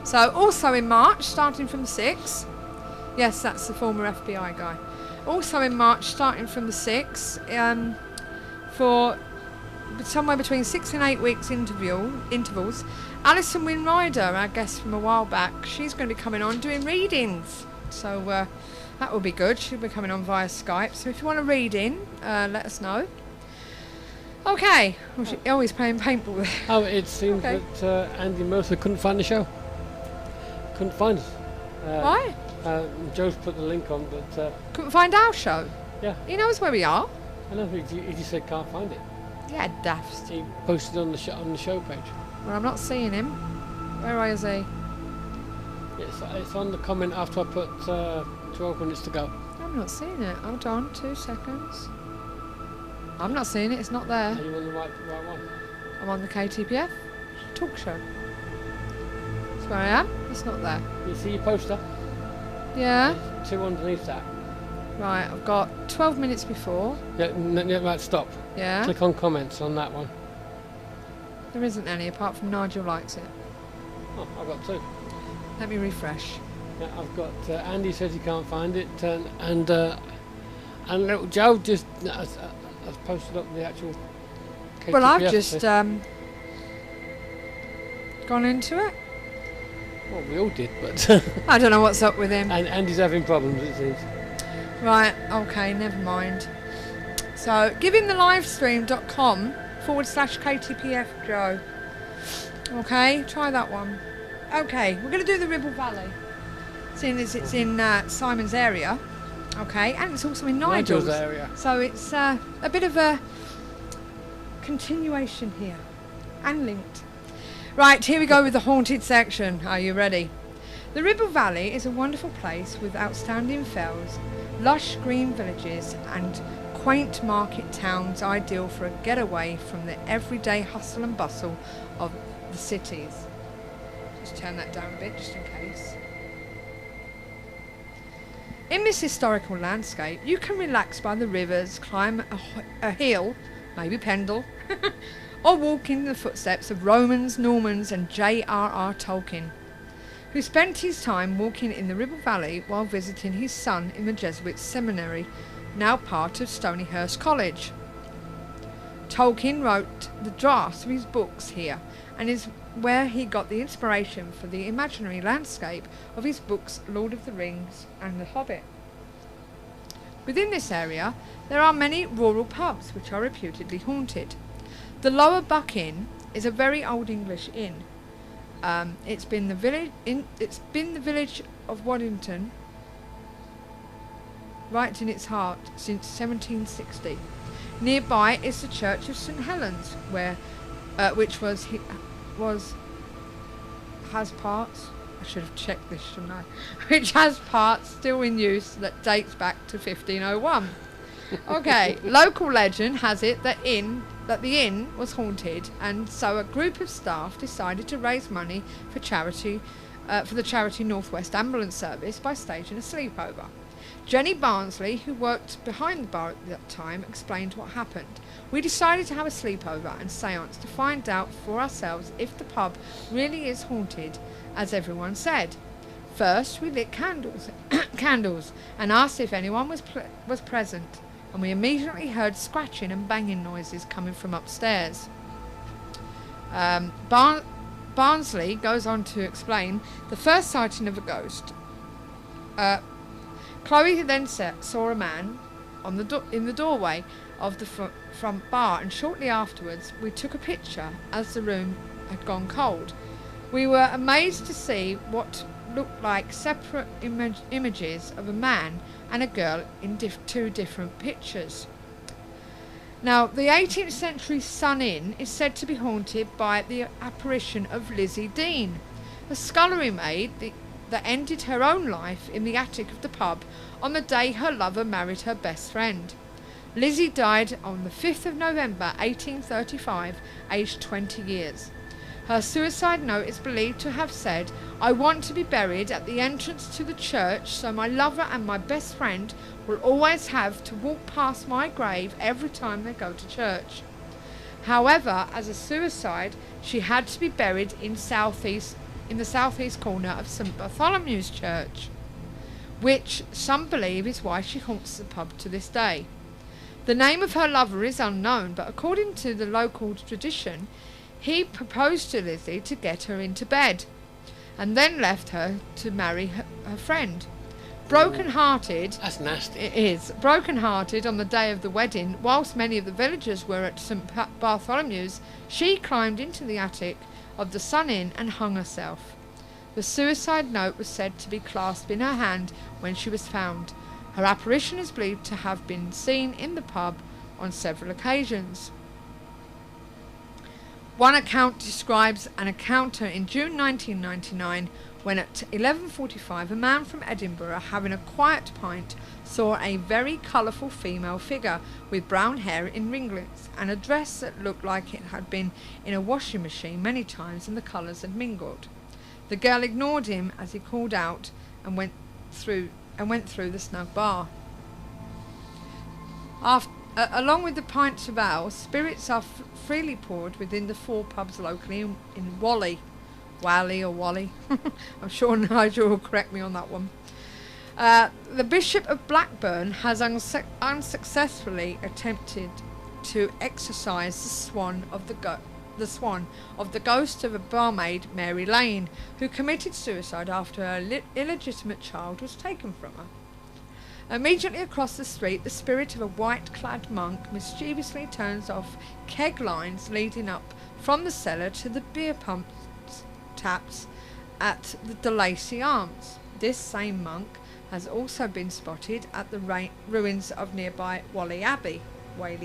So also in March, starting from the 6th. Yes, that's the former FBI guy. Also in March, starting from the 6th, for somewhere between 6 and 8 weeks intervals, Alison Winrider, our guest from a while back, she's going to be coming on doing readings. So that will be good. She'll be coming on via Skype. So if you want a reading, let us know. Okay. Well, she's always playing paintball there. Oh, it seems that Andy Mercer couldn't find the show. Couldn't find us. Why? Joe's put the link on, but Couldn't find our show. yeah, He knows where we are. I know. He just said can't find it. Yeah, daft. He posted on the show page. Well, I'm not seeing him. Where is he? It's on the comment after I put 12 minutes to go. I'm not seeing it. Hold on, 2 seconds. I'm not seeing it. It's not there. Are you on the right one? I'm on the KTPF talk show. That's where I am. It's not there. You see your poster? Yeah. There's 2 underneath that. Right, I've got 12 minutes before. Yeah, right, stop. Yeah. Click on comments on that one. There isn't any apart from Nigel likes it. Oh, I've got 2. Let me refresh. Yeah, I've got Andy says he can't find it, and little Joe just has posted up the actual KTPF. Well, I've just gone into it. Well, we all did, but I don't know what's up with him. and he's having problems, it seems. Right, okay, never mind. So, give him the livestream.com/KTPF Joe. Okay, try that one. Okay, we're going to do the Ribble Valley. Seeing as it's in Simon's area. Okay, and it's also in Nigel's area. So it's a bit of a continuation here. And linked. Right, here we go with the haunted section. Are you ready? The Ribble Valley is a wonderful place with outstanding fells, lush green villages and quaint market towns ideal for a getaway from the everyday hustle and bustle of the cities. Just turn that down a bit just in case. In this historical landscape, you can relax by the rivers, climb a hill, maybe Pendle, or walk in the footsteps of Romans, Normans and J.R.R. Tolkien, who spent his time walking in the Ribble Valley while visiting his son in the Jesuit seminary, now part of Stonyhurst College. Tolkien wrote the drafts of his books here, and is where he got the inspiration for the imaginary landscape of his books Lord of the Rings and The Hobbit. Within this area, there are many rural pubs which are reputedly haunted. The Lower Buck Inn is a very old English inn. It's been the village of Waddington right in its heart since 1760. Nearby is the Church of St Helens, which has parts. I should have checked this, shouldn't I? Which has parts still in use that dates back to 1501. Okay, local legend has it that the inn was haunted, and so a group of staff decided to raise money for charity, for the charity Northwest Ambulance Service by staging a sleepover. Jenny Barnsley, who worked behind the bar at that time, explained what happened. We decided to have a sleepover and séance to find out for ourselves if the pub really is haunted, as everyone said. First, we lit candles, and asked if anyone was present, and we immediately heard scratching and banging noises coming from upstairs. Barnsley goes on to explain the first sighting of a ghost. Chloe then saw a man in the doorway of the front bar, and shortly afterwards we took a picture as the room had gone cold. We were amazed to see what looked like separate images of a man and a girl in two different pictures. Now, the 18th century Sun Inn is said to be haunted by the apparition of Lizzie Dean, a scullery maid that ended her own life in the attic of the pub on the day her lover married her best friend. Lizzie died on the 5th of November 1835, aged 20 years. Her suicide note is believed to have said, "I want to be buried at the entrance to the church so my lover and my best friend will always have to walk past my grave every time they go to church." However, as a suicide, she had to be buried in the southeast corner of St Bartholomew's Church, which some believe is why she haunts the pub to this day. The name of her lover is unknown, but according to the local tradition, he proposed to Lizzie to get her into bed, and then left her to marry her friend. Broken-hearted, That's nasty. it is, broken-hearted on the day of the wedding, whilst many of the villagers were at St Bartholomew's, she climbed into the attic of the Sun Inn and hung herself. The suicide note was said to be clasped in her hand when she was found. Her apparition is believed to have been seen in the pub on several occasions. One account describes an encounter in June 1999 when at 11:45 a man from Edinburgh, having a quiet pint, saw a very colourful female figure with brown hair in ringlets and a dress that looked like it had been in a washing machine many times and the colours had mingled. The girl ignored him as he called out and went through the snug bar. Along with the pints of ale, spirits are freely poured within the 4 pubs locally in Whalley or Wally. I'm sure Nigel will correct me on that one. The Bishop of Blackburn has unsuccessfully attempted to exorcise the swan of the the Swan of the ghost of a barmaid, Mary Lane, who committed suicide after her illegitimate child was taken from her. Immediately across the street, the spirit of a white-clad monk mischievously turns off keg lines leading up from the cellar to the beer pump taps at the De Lacy Arms. This same monk has also been spotted at the ruins of nearby Whalley Abbey, while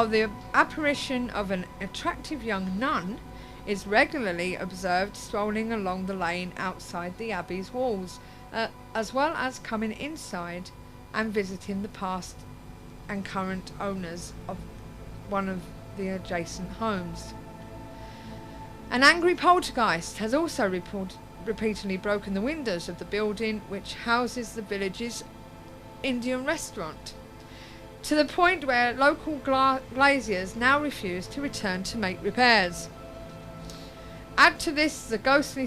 the apparition of an attractive young nun is regularly observed strolling along the lane outside the abbey's walls, as well as coming inside and visiting the past and current owners of one of the adjacent homes. An angry poltergeist has also repeatedly broken the windows of the building which houses the village's Indian restaurant, to the point where local glaziers now refuse to return to make repairs. Add to this the ghostly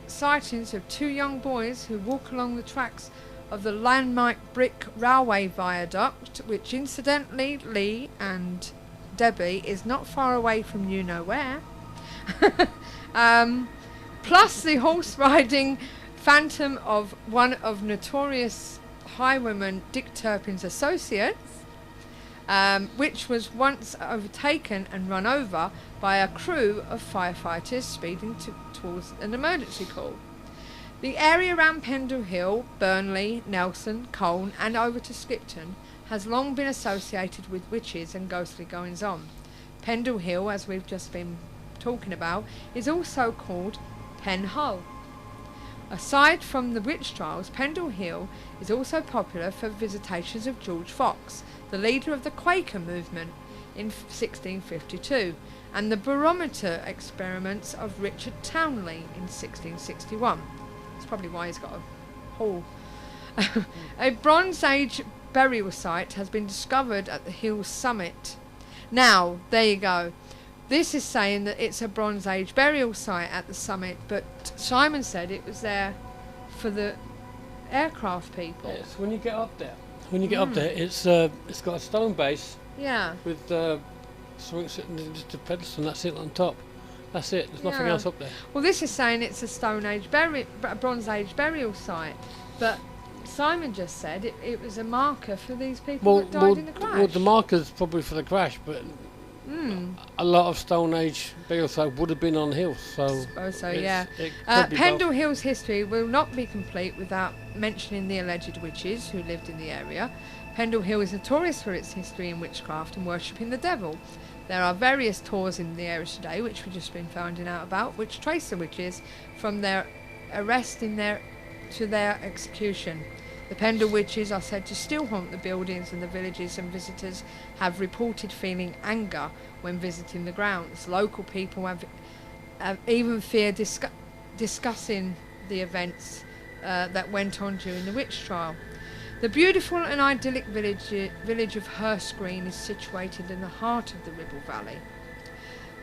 sightings of two young boys who walk along the tracks of the landmark brick railway viaduct, which incidentally Lee and Debbie is not far away from you-know-where. Plus the horse-riding phantom of one of notorious highwayman Dick Turpin's associates, which was once overtaken and run over by a crew of firefighters speeding towards an emergency call. The area around Pendle Hill, Burnley, Nelson, Colne and over to Skipton has long been associated with witches and ghostly goings-on. Pendle Hill, as we've just been talking about, is also called Pen Hull. Aside from the witch trials, Pendle Hill is also popular for visitations of George Fox, the leader of the Quaker movement in 1652, and the barometer experiments of Richard Townley in 1661. That's probably why he's got a hall. A Bronze Age burial site has been discovered at the hill's summit. Now, there you go. This is saying that it's a Bronze Age burial site at the summit, but Simon said it was there for the aircraft people. Yes, when you get up there, it's got a stone base. Yeah. With something sitting just a pedestal, and that's it on top. That's it. There's nothing else up there. Well, this is saying it's a Stone Age a Bronze Age burial site, but Simon just said it was a marker for these people that died in the crash. Well, the marker's probably for the crash, but a lot of Stone Age burial sites would have been on hills. So I suppose so, yeah. Pendle Hill's history will not be complete without mentioning the alleged witches who lived in the area. Pendle Hill is notorious for its history in witchcraft and worshipping the devil. There are various tours in the area today, which we've just been finding out about, which trace the witches from their arrest to their execution. The Pendle witches are said to still haunt the buildings and the villages, and visitors have reported feeling anger when visiting the grounds. Local people have even feared discussing the events that went on during the witch trial. The beautiful and idyllic village of Hurst Green is situated in the heart of the Ribble Valley.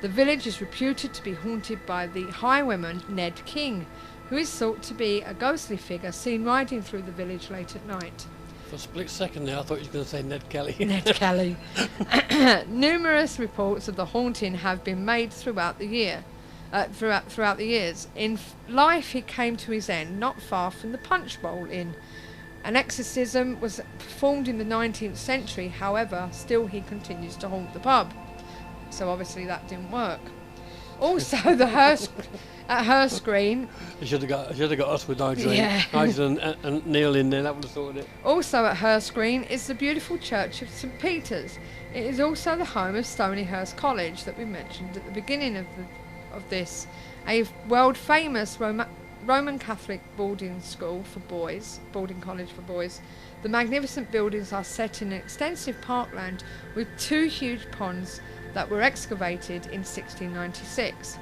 The village is reputed to be haunted by the highwayman Ned King, who is thought to be a ghostly figure seen riding through the village late at night. For a split second there, I thought you were going to say Ned Kelly. Ned Kelly. Numerous reports of the haunting have been made throughout the year. Throughout the years. In life, he came to his end not far from the Punch Bowl Inn. An exorcism was performed in the 19th century, however, still he continues to haunt the pub. So obviously that didn't work. Also, at Hurst Green. You should have got us with Nigel, Yeah. Nigel and Neil in there. That would have sorted it. Also at Hurst Green is the beautiful Church of St Peter's. It is also the home of Stonyhurst College that we mentioned at the beginning of this, a world famous Roman Catholic boarding college for boys. The magnificent buildings are set in an extensive parkland with two huge ponds that were excavated in 1696.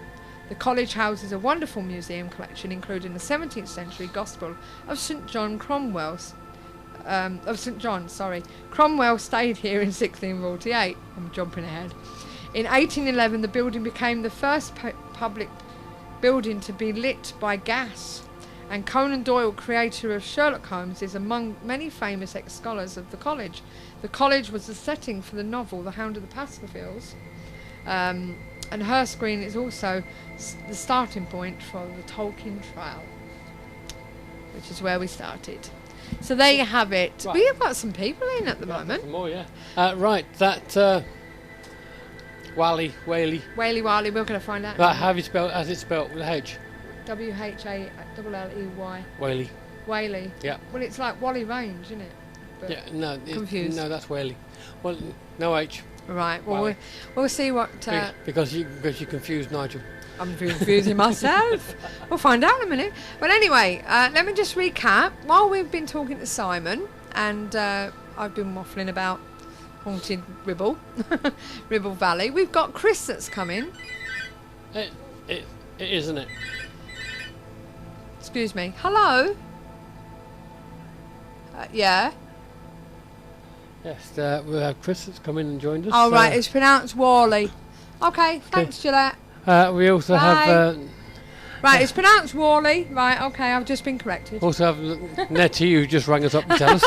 The college houses a wonderful museum collection, including the 17th century Gospel of St John Cromwell. Cromwell stayed here in 1648. I'm jumping ahead. In 1811, the building became the first public building to be lit by gas, and Conan Doyle, creator of Sherlock Holmes, is among many famous ex-scholars of the college. The college was the setting for the novel The Hound of the Baskervilles, And her screen is also the starting point for the Tolkien Trail, which is where we started. So there you have it. Right. We have got some people in at the moment. More, yeah. Right, that Whaley. Whaley, we're going to find out. That how you spell? As it's spelled with H. W-H-A-L-L-E-Y. Whaley. Whaley. Yeah. Well, it's like Wally Range, isn't it? But Yeah. No. confused. No, that's Whaley. Well, no H. Right. Well, Wally. we'll see what. Because you confused Nigel. I'm confusing myself. We'll find out in a minute. But anyway, let me just recap. While we've been talking to Simon, and I've been waffling about haunted Ribble, Ribble Valley, we've got Chris that's coming. It is, isn't it? Excuse me. Hello? Yeah? Yes, we have Chris that's come in and joined us. Oh, right. It's pronounced Worley. Okay. Thanks, Gillette. We also have... Right, it's pronounced Worley. Right, okay, I've just been corrected. Also have Nettie, who just rang us up to tell us.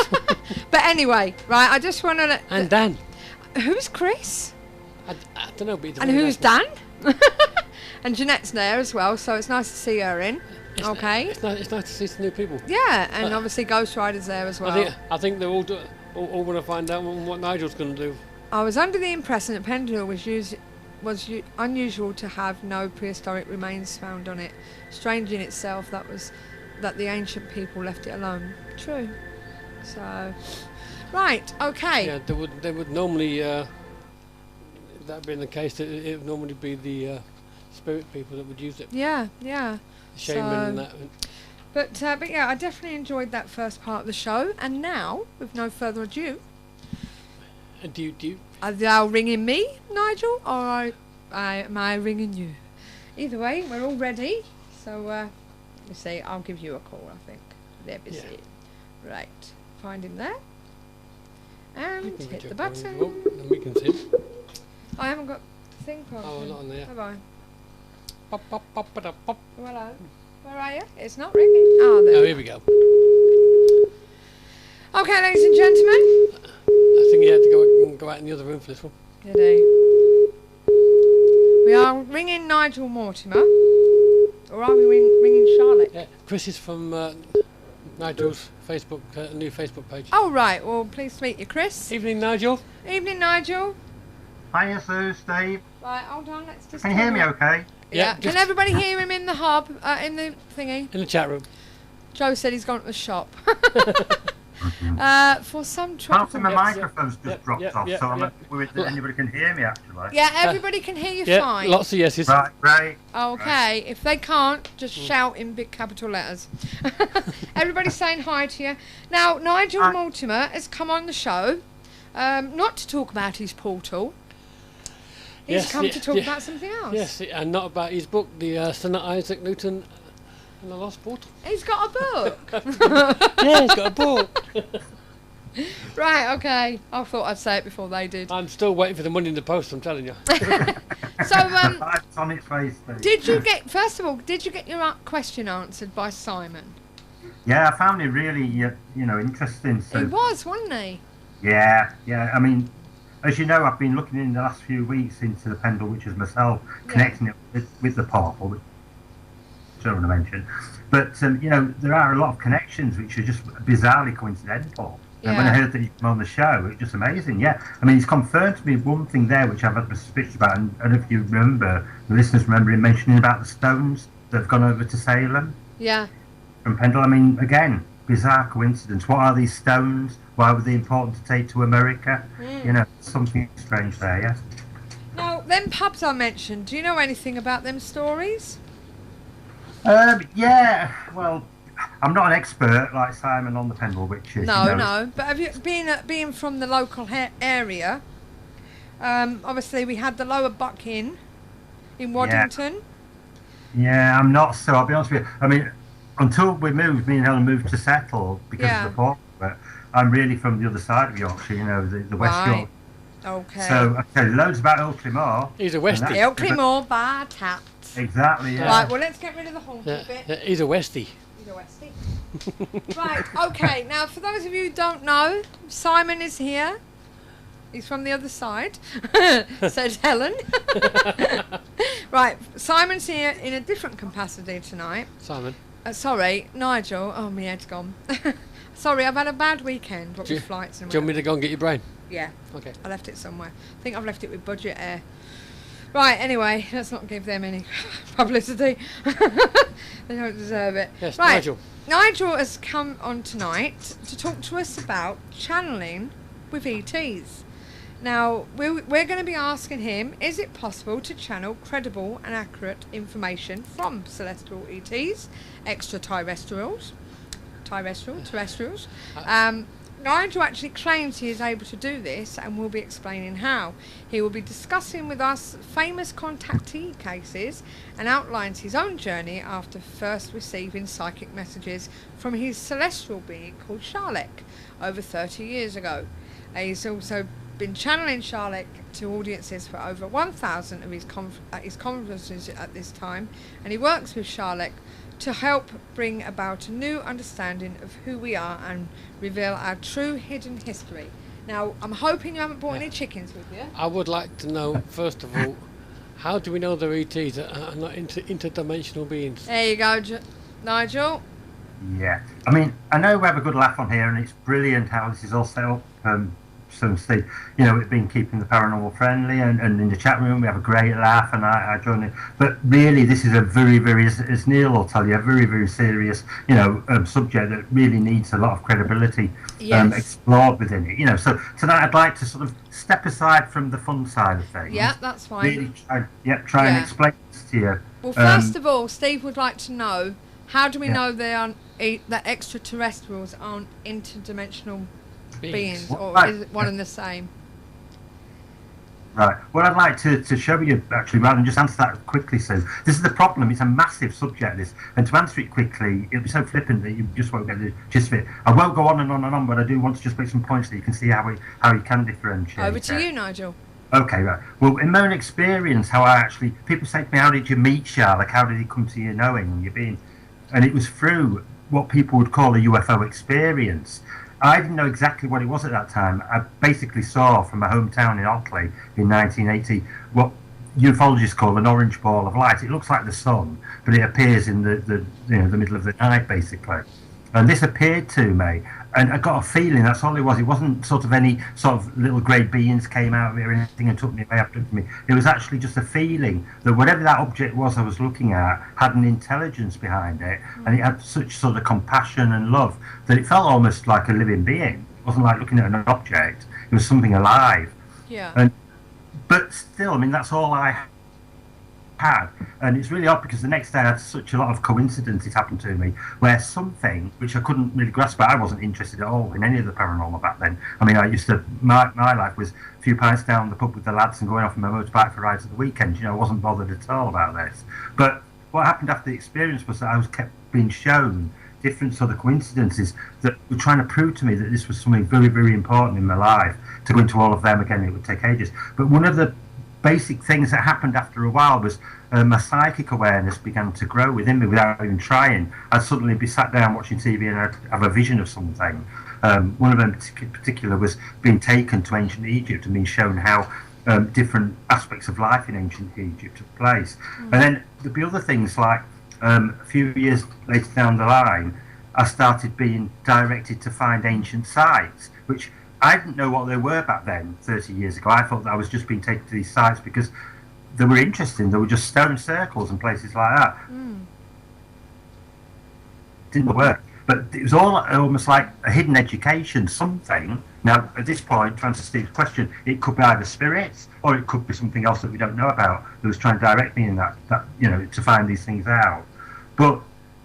But anyway, right, I just want to... And Dan. Who's Chris? I don't know, but he's And who's Dan? And Jeanette's there as well, so it's nice to see her in. Okay. It's nice to see some new people. Yeah, and obviously Ghost Rider's there as well. I think they're all want to find out what Nigel's going to do. I was under the impression that Pendle was unusual to have no prehistoric remains found on it. Strange in itself that the ancient people left it alone. True. So, right, okay. Yeah, they would normally, that being the case, it would normally be the spirit people that would use it. Yeah, yeah. Shaman and that. But yeah, I definitely enjoyed that first part of the show. And now, with no further ado, Do you? are thou ringing me, Nigel, or am I ringing you? Either way, we're all ready. So let me see. I'll give you a call. I think they're busy. Yeah. Right, find him there, and You can hit the check button. on- oh, and we can see him. I haven't got the thing for Oh, not on there. Have I? Pop, pop, pop, pop, pop. Oh, hello. Where are you? It's not ringing. Oh, there. Oh, here we go. Okay, ladies and gentlemen. I think you had to go out in the other room for this one. Did he? We are ringing Nigel Mortimer. Or are we ringing Charlotte? Yeah, Chris is from Nigel's Facebook, new Facebook page. Oh, right. Well, pleased to meet you, Chris. Evening, Nigel. Evening, Nigel. Hiya, Sue, Steve. Right, hold on. Let's just... Can you hear me okay? Yeah. just Can everybody hear him in the hub, in the thingy? in the chat room. Joe said he's gone to the shop. For some Apart trouble. from my microphone's just Yep, dropped yep, off, yep, so I'm yep. not worried that anybody can hear me, actually. Yeah, everybody can hear you Yeah, fine. lots of yeses. Right, great. Okay, if they can't, just shout in big capital letters. Everybody's saying hi to you. Now, Nigel Hi. Mortimer has come on the show, not to talk about his portal. He's Yes, come yeah, to talk yeah. about something else. Yes, and not about his book, the Son of Isaac Newton and the Lost Portal. He's got a book. Yeah, he's got a book. Right, okay. I thought I'd say it before they did. I'm still waiting for the money in the post, I'm telling you. So, It's on its way, Steve. did you get your question answered by Simon? Yeah, I found it really, interesting. He So, was, wasn't he? yeah. I mean, as you know, I've been looking in the last few weeks into the Pendle, which is myself, connecting it with the portal, which I don't want to mention. But, there are a lot of connections which are just bizarrely coincidental. And when I heard that he'd come on the show, it was just amazing, yeah. I mean, he's confirmed to me one thing there, which I've had a suspicion about, and if you remember, the listeners remember him mentioning about the stones that have gone over to Salem Yeah. from Pendle. I mean, again, bizarre coincidence. What are these stones? Why were they important to take to America? Something strange there, yeah. Now, them pubs I mentioned, do you know anything about them stories? Yeah, well, I'm not an expert like Simon on the Pendle, which is... No. But have you being from the local area? Obviously, we had the Lower Buck Inn in Waddington. Yeah, I'm not, so I'll be honest with you. I mean, until me and Helen moved to Settle because of the port, but I'm really from the other side of Yorkshire, the West Yorkshire. Okay. So I tell you loads about Ilkley Moor. He's a Westie. Ilkley Moor Bar Tat. Exactly, yeah. Right, well, let's get rid of the haunted bit. He's a Westie. He's a Westie. Right, okay. Now, for those of you who don't know, Simon is here. He's from the other side, said Helen. Right, Simon's here in a different capacity tonight. Simon. Sorry, Nigel. Oh, my head's gone. Sorry, I've had a bad weekend. What with flights and do you want me to go and get your brain? Yeah. Okay. I left it somewhere. I think I've left it with Budget Air. Right, anyway, let's not give them any publicity. They don't deserve it. Yes, right. Nigel. Nigel has come on tonight to talk to us about channeling with ETs. Now, we're going to be asking him, is it possible to channel credible and accurate information from celestial ETs, extraterrestrials, terrestrials? Nigel actually claims he is able to do this and will be explaining how. He will be discussing with us famous contactee cases and outlines his own journey after first receiving psychic messages from his celestial being called Charlotte over 30 years ago. He's also been channeling Charlotte to audiences for over 1,000 of his conferences at this time, and he works with Charlotte to help bring about a new understanding of who we are and reveal our true hidden history. Now, I'm hoping you haven't brought any chickens with you. I would like to know, first of all, how do we know they're ETs are not interdimensional beings? There you go, Nigel. Yeah. I mean, I know we have a good laugh on here, and it's brilliant how this is all set up. So Steve, you know, it's been keeping the paranormal friendly, and in the chat room we have a great laugh, and I join it. But really, this is a very, very, as Neil will tell you, a very, very serious, you know, subject that really needs a lot of credibility explored within it. You know, so tonight I'd like to sort of step aside from the fun side of things. Yeah, that's fine. Really try and explain this to you. Well, first of all, Steve would like to know, how do we know that extraterrestrials aren't interdimensional beings, or is it one and the same? Right. What I'd like to show you, actually, rather than just answer that quickly, Sue, this is the problem. It's a massive subject, this, and to answer it quickly, it'll be so flippant that you just won't get the gist of it. I won't go on and on and on, but I do want to just make some points so you can see how you can differentiate. Over to you, Nigel. Okay, right. Well, in my own experience, people say to me, how did you meet Charlotte? How did he come to your knowing and your being? And it was through what people would call a UFO experience. I didn't know exactly what it was at that time. I basically saw from my hometown in Otley in 1980 what ufologists call an orange ball of light. It looks like the sun, but it appears in the middle of the night, basically. And this appeared to me, and I got a feeling that's all it was. It wasn't sort of any sort of little grey beings came out of it or anything and took me away after me. It was actually just a feeling that whatever that object was I was looking at had an intelligence behind it, and it had such sort of compassion and love that it felt almost like a living being. It wasn't like looking at an object. It was something alive. Yeah. But still, I mean, that's all I had, and it's really odd because the next day I had such a lot of coincidences happen to me where something which I couldn't really grasp, but I wasn't interested at all in any of the paranormal back then. I mean, my life was a few pints down the pub with the lads and going off on my motorbike for rides at the weekend. You know, I wasn't bothered at all about this. But what happened after the experience was that I was kept being shown different sort of coincidences that were trying to prove to me that this was something very, very important in my life. To go into all of them again, it would take ages. But one of the basic things that happened after a while was my psychic awareness began to grow within me without even trying. I'd suddenly be sat down watching TV and I'd have a vision of something. One of them in particular was being taken to ancient Egypt and being shown how different aspects of life in ancient Egypt took place. And then there'd be other things like a few years later down the line, I started being directed to find ancient sites, which I didn't know what they were back then, 30 years ago. I thought that I was just being taken to these sites because they were interesting. They were just stone circles and places like that. Didn't work. But it was all almost like a hidden education, something. Now, at this point, to answer Steve's question, it could be either spirits or it could be something else that we don't know about that was trying to direct me in that to find these things out. But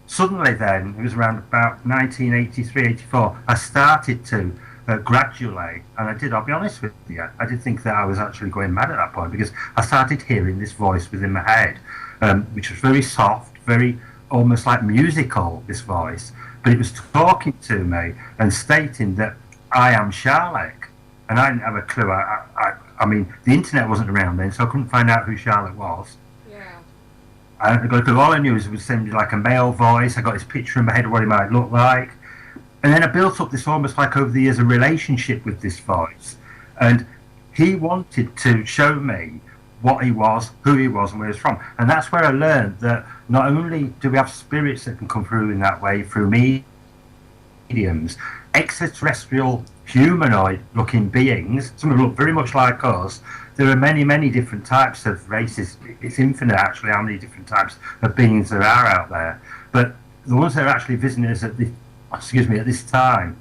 suddenly then, it was around about 1983, 84, I started to gradually, and I'll be honest with you, I did think that I was actually going mad at that point because I started hearing this voice within my head, which was very soft, very almost like musical, this voice, but it was talking to me and stating that I am Charlotte, and I didn't have a clue. I mean, the internet wasn't around then, so I couldn't find out who Charlotte was. Yeah. I got a clue. All I knew was it was sounding like a male voice. I got this picture in my head of what he might look like. And then I built up this almost like over the years a relationship with this voice. And he wanted to show me what he was, who he was, and where he was from. And that's where I learned that not only do we have spirits that can come through in that way through mediums, extraterrestrial humanoid-looking beings, some of them look very much like us. There are many, many different types of races. It's infinite, actually, how many different types of beings there are out there. But the ones that are actually visiting us at this time,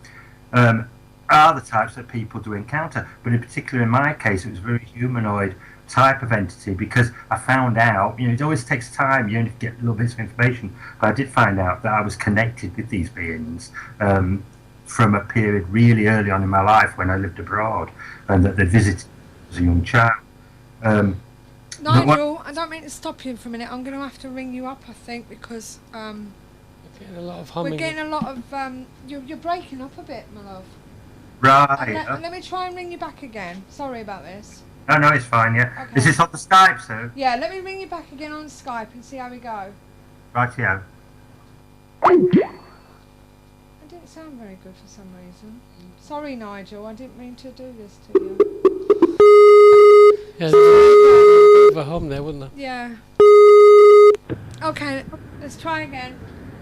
are the types that people do encounter. But in particular, in my case, it was a very humanoid type of entity, because I found out, it always takes time, you only get little bits of information, but I did find out that I was connected with these beings from a period really early on in my life when I lived abroad, and that they visited as a young child. Nigel, I don't mean to stop you for a minute. I'm going to have to ring you up, I think, because We're getting a lot of humming. we're getting a lot of... you're breaking up a bit, my love. Right. Let me try and ring you back again. Sorry about this. No, it's fine, yeah. Okay. Is this on the Skype, sir? Yeah, let me ring you back again on Skype and see how we go. Rightio. It didn't sound very good for some reason. Sorry, Nigel, I didn't mean to do this to you. Yeah, a bit of a hum there, wasn't there? Yeah. Okay, let's try again.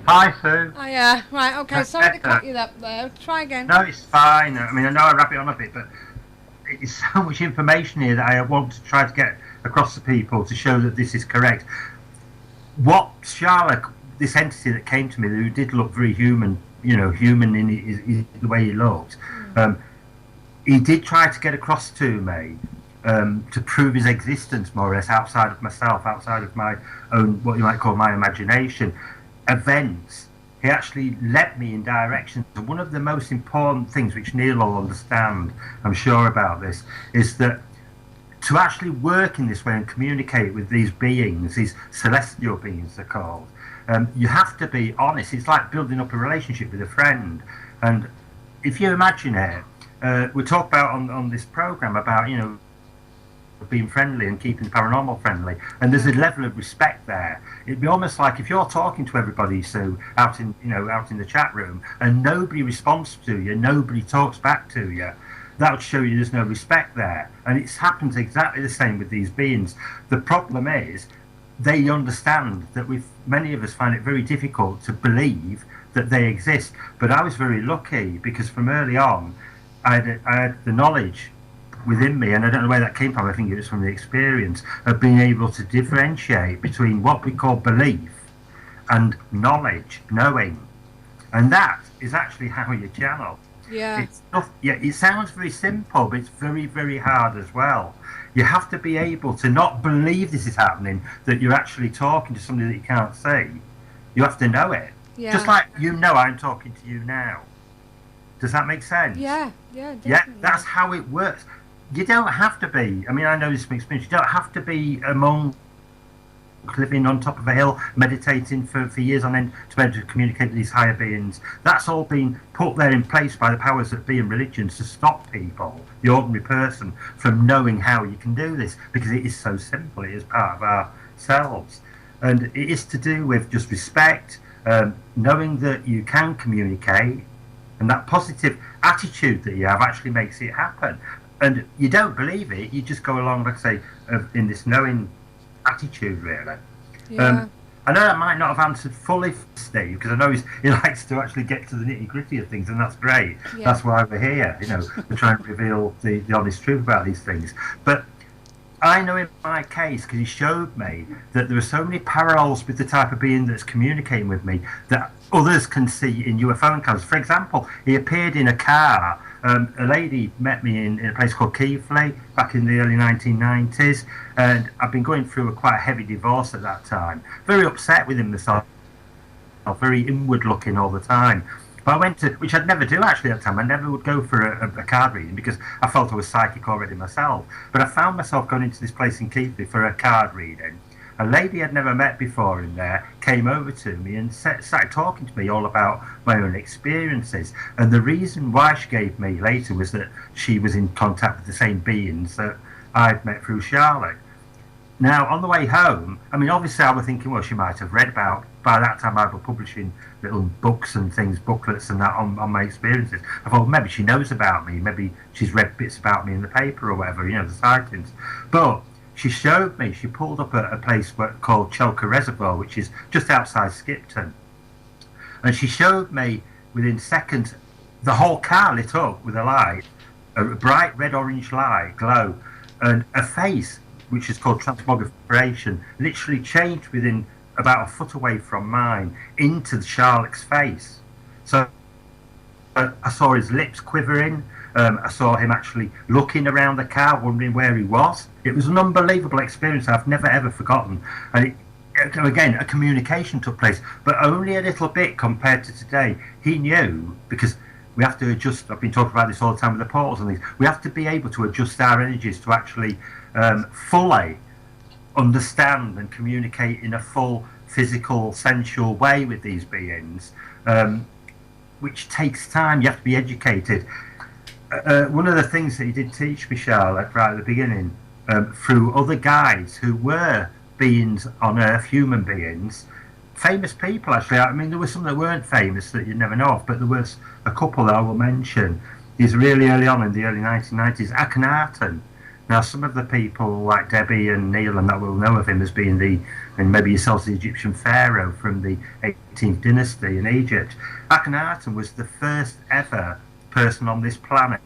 Hi, Sue. Oh, yeah, right, okay, That's sorry to better. cut you up there. Try again. No, it's fine. I mean, I know I wrap it on a bit, but it's so much information here that I want to try to get across to people to show that this is correct. What Charlotte, this entity that came to me, who did look very human, human in the way he looked, he did try to get across to me to prove his existence, more or less, outside of myself, outside of my own, what you might call my imagination, events. He actually led me in directions. And one of the most important things, which Neil will understand, I'm sure about this, is that to actually work in this way and communicate with these beings, these celestial beings they're called, you have to be honest. It's like building up a relationship with a friend. And if you imagine it, we talk about on this program about, being friendly and keeping paranormal friendly, and there's a level of respect there. It'd be almost like if you're talking to everybody, Sue, out in the chat room, and nobody responds to you, nobody talks back to you, that would show you there's no respect there. And it happens exactly the same with these beings. The problem is they understand that many of us find it very difficult to believe that they exist. But I was very lucky, because from early on I had the knowledge within me, and I don't know where that came from. I think it was from the experience of being able to differentiate between what we call belief and knowledge, knowing, and that is actually how you channel. Yeah. It sounds very simple, but it's very, very hard as well. You have to be able to not believe this is happening, that you're actually talking to somebody that you can't see. You have to know it. Yeah. Just like I'm talking to you now. Does that make sense? Yeah, definitely. Yeah, that's how it works. You don't have to be, I mean, I know this from experience, you don't have to be a monk living on top of a hill, meditating for years on end to be able to communicate with these higher beings. That's all been put there in place by the powers that be in religions to stop people, the ordinary person, from knowing how you can do this, because it is so simple. It is part of ourselves. And it is to do with just respect, knowing that you can communicate, and that positive attitude that you have actually makes it happen. And you don't believe it, you just go along, like I say, in this knowing attitude, really. Yeah. I know I might not have answered fully for Steve, because I know he likes to actually get to the nitty-gritty of things, and that's great. Yeah. That's why we're here, to try and reveal the honest truth about these things. But I know in my case, because he showed me that there are so many parallels with the type of being that's communicating with me that others can see in UFO encounters. For example, he appeared in a car. A lady met me in a place called Keighley back in the early 1990s, and I've been going through quite a heavy divorce at that time. Very upset with him myself, very inward looking all the time. But I went to, which I'd never do actually at the time, I never would go for a card reading because I felt I was psychic already myself. But I found myself going into this place in Keighley for a card reading. A lady I'd never met before in there came over to me and started talking to me all about my own experiences. And the reason why she gave me later was that she was in contact with the same beings that I'd met through Charlotte. Now, on the way home, I mean, obviously I was thinking, well, she might have read about, by that time I was publishing little books and things, booklets and that on my experiences. I thought, well, maybe she knows about me, maybe she's read bits about me in the paper or whatever, the sightings. But she showed me, she pulled up a place called Chelka Reservoir, which is just outside Skipton. And she showed me, within seconds, the whole car lit up with a light, a bright red-orange light, glow, and a face, which is called transmogrification, literally changed within about a foot away from mine into Charlotte's face. So I saw his lips quivering. I saw him actually looking around the car, wondering where he was. It was an unbelievable experience I've never ever forgotten. And again, a communication took place, but only a little bit compared to today. He knew, because we have to adjust. I've been talking about this all the time with the portals and things. We have to be able to adjust our energies to actually fully understand and communicate in a full physical, sensual way with these beings, which takes time. You have to be educated. One of the things that he did teach me, Charlotte, right at the beginning, through other guides who were beings on Earth, human beings, famous people actually. I mean, there were some that weren't famous that you'd never know of, but there was a couple that I will mention. He's really early on in the early 1990s, Akhenaten. Now, some of the people like Debbie and Neil and that will know of him as being and maybe yourselves, the Egyptian pharaoh from the 18th dynasty in Egypt. Akhenaten was the first ever person on this planet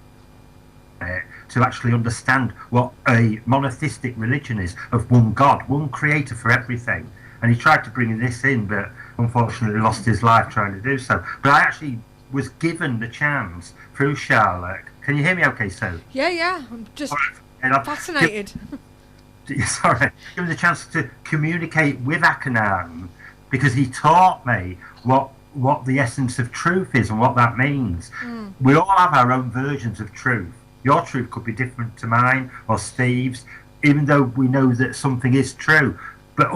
to actually understand what a monotheistic religion is, of one God, one creator for everything. And he tried to bring this in, but unfortunately lost his life trying to do so. But I actually was given the chance through Charlotte. Can you hear me okay, Sue? Yeah, I'm just fascinated. Sorry, given the chance to communicate with Akhenaten, because he taught me what the essence of truth is and what that means. We all have our own versions of truth. Your truth could be different to mine or Steve's, even though we know that something is true. But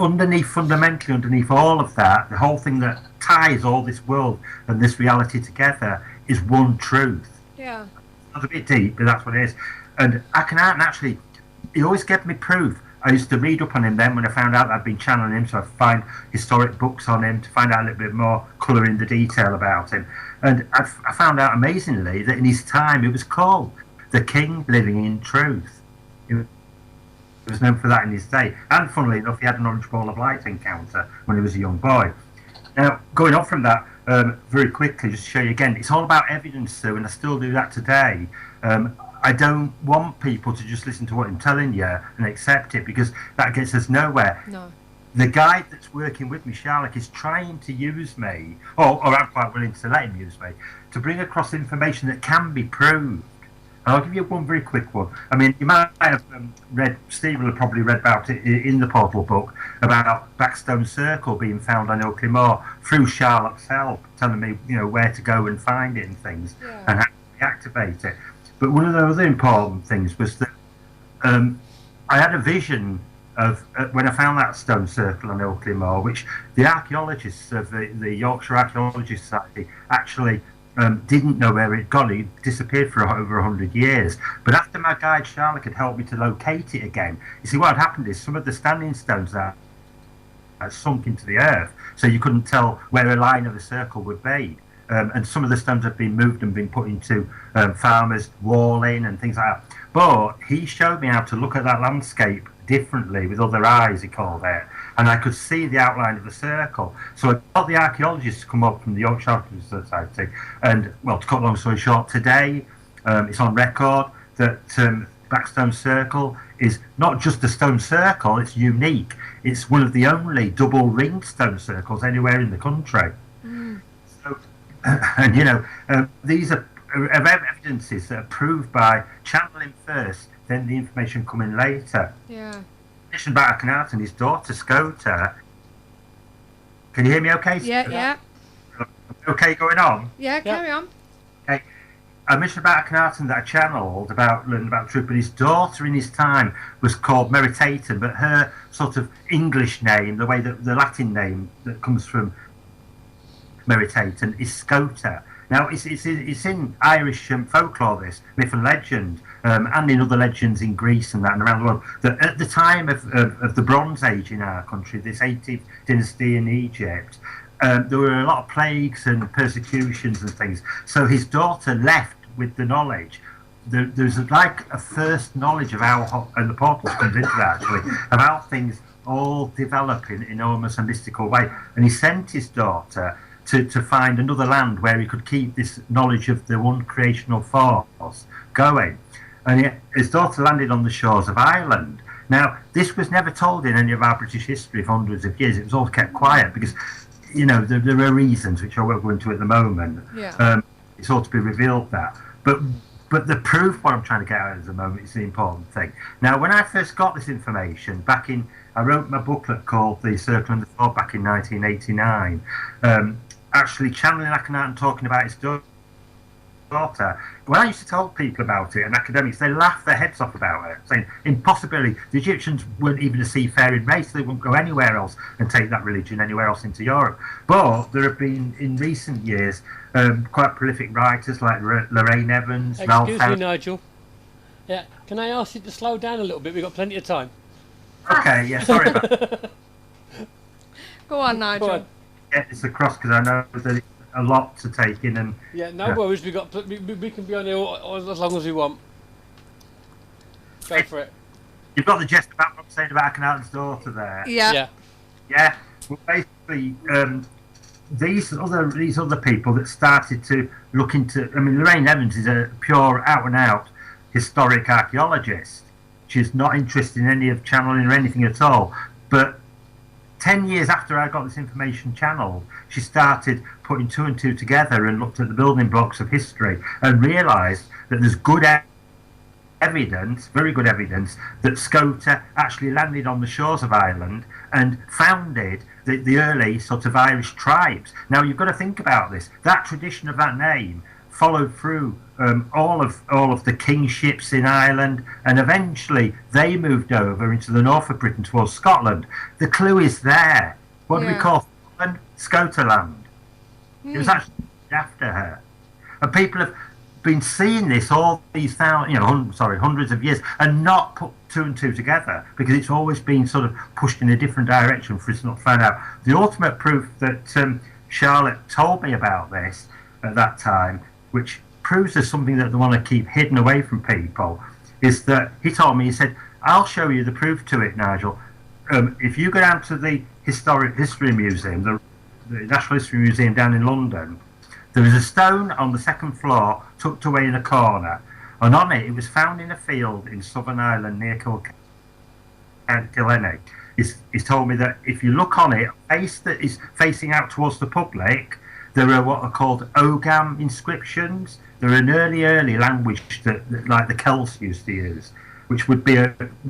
fundamentally underneath all of that, the whole thing that ties all this world and this reality together is one truth. Yeah. That's a bit deep, but that's what it is. And Akhenaten actually, he always gave me proof. I used to read up on him then when I found out that I'd been channeling him, so I'd find historic books on him to find out a little bit more colour in the detail about him. And I found out amazingly that in his time it was called the King Living in Truth. He was known for that in his day. And funnily enough, he had an orange ball of light encounter when he was a young boy. Now, going on from that, very quickly, just to show you again, it's all about evidence, Sue, and I still do that today. I don't want people to just listen to what I'm telling you and accept it, because that gets us nowhere. No. The guy that's working with me, Charlotte, is trying to use me, or I'm quite willing to let him use me, to bring across information that can be proved. And I'll give you one very quick one. I mean, you might have read, Steve will have probably read about it in the Portal book, about Backstone Circle being found on Ilkley Moor through Charlotte's help, telling me, where to go and find it and things, and how to reactivate it. But one of the other important things was that I had a vision of when I found that stone circle on Ilkley Moor, which the archaeologists of the Yorkshire Archaeology Society actually didn't know where it gone. It disappeared for over 100 years. But after my guide Charlotte had helped me to locate it again, you see what had happened is some of the standing stones had sunk into the earth, so you couldn't tell where a line of the circle would be. And some of the stones have been moved and been put into farmers' walling and things like that. But he showed me how to look at that landscape differently with other eyes, he called it, and I could see the outline of the circle. So I got the archaeologists to come up from the Yorkshire Archaeology Society, and, well, to cut a long story short, today it's on record that Backstone Circle is not just a stone circle, it's unique. It's one of the only double-ringed stone circles anywhere in the country. So, and these are evidences that are proved by channeling first, then the information coming later. Yeah. Mentioned about Akhenaten and his daughter Skota. Can you hear me okay? Yeah. Okay going on? Yeah, carry on. Okay. I mentioned about Akhenaten that I channeled learning about truth, but his daughter in his time was called Meritaten, but her sort of English name, the way that the Latin name that comes from Meritaten, is Skota. Now, it's in Irish folklore, this myth and legend, and in other legends in Greece and that and around the world, that at the time of the Bronze Age in our country, this 18th dynasty in Egypt, there were a lot of plagues and persecutions and things. So his daughter left with the knowledge. There's like a first knowledge of how, and the portals comes into that actually, of how things all develop in almost a mystical way. And he sent his daughter to find another land where he could keep this knowledge of the one creational force going. And his daughter landed on the shores of Ireland. Now, this was never told in any of our British history for hundreds of years. It was all kept quiet because, you know, there are reasons which I won't go into at the moment. Yeah. It's all to be revealed that. But the proof, what I'm trying to get at the moment, is the important thing. Now, when I first got this information, I wrote my booklet called The Circle and the Thought back in 1989, actually channeling Akhenaten and talking about his daughter. When I used to tell people about it, and academics, they laughed their heads off about it, saying, impossibility, the Egyptians weren't even a seafaring race, they wouldn't go anywhere else and take that religion anywhere else into Europe. But there have been, in recent years, quite prolific writers like Lorraine Evans, Excuse me, Nigel. Yeah, can I ask you to slow down a little bit? We've got plenty of time. Okay, yeah, sorry about that. Go on, Nigel. Go on. Get this across because I know that it's a lot to take in. And yeah, no worries. We can be on here as long as we want. Go for it. You've got the gist about what I'm saying about Akhenaten's daughter there. Yeah. Yeah. Well, basically, these other people that started to look into. I mean, Lorraine Evans is a pure out and out historic archaeologist. She's not interested in any of channeling or anything at all. But 10 years after I got this information channeled, she started putting two and two together and looked at the building blocks of history and realised that there's good evidence, very good evidence, that Scota actually landed on the shores of Ireland and founded the early sort of Irish tribes. Now, you've got to think about this. That tradition of that name followed through all of the kingships in Ireland, and eventually they moved over into the north of Britain towards Scotland. The clue is there. What do we call Scotland? Scotaland. It was actually after her, and people have been seeing this all these hundreds of years and not put two and two together because it's always been sort of pushed in a different direction for us not to find out. The ultimate proof that Charlotte told me about this at that time, which proves there's something that they want to keep hidden away from people, is that he told me, he said, I'll show you the proof to it, Nigel. If you go down to the History Museum, the National History Museum down in London, there is a stone on the second floor tucked away in a corner, and on it was found in a field in Southern Ireland near Kilkenny. He's told me that if you look on it, a face that is facing out towards the public, there are what are called Ogam inscriptions. They're an early language that like the Celts used to use, which would be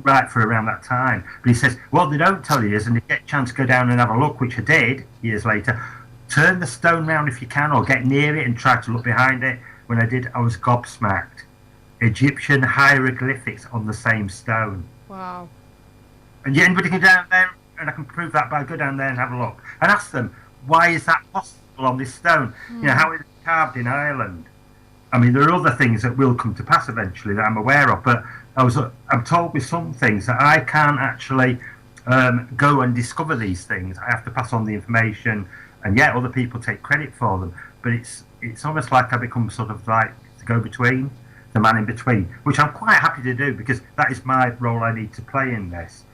right for around that time. But he says, what they don't tell you is, and if you get a chance to go down and have a look, which I did years later, turn the stone round if you can, or get near it and try to look behind it. When I did, I was gobsmacked. Egyptian hieroglyphics on the same stone. Wow. And yet anybody can go down there, and I can prove that by go down there and have a look. And ask them, why is that possible on this stone? You know, how is it carved in Ireland? I mean, there are other things that will come to pass eventually that I'm aware of, but I'm told with some things that I can't actually go and discover these things. I have to pass on the information, and yet other people take credit for them. But it's almost like I become sort of like the go-between, the man in between, which I'm quite happy to do because that is my role I need to play in this.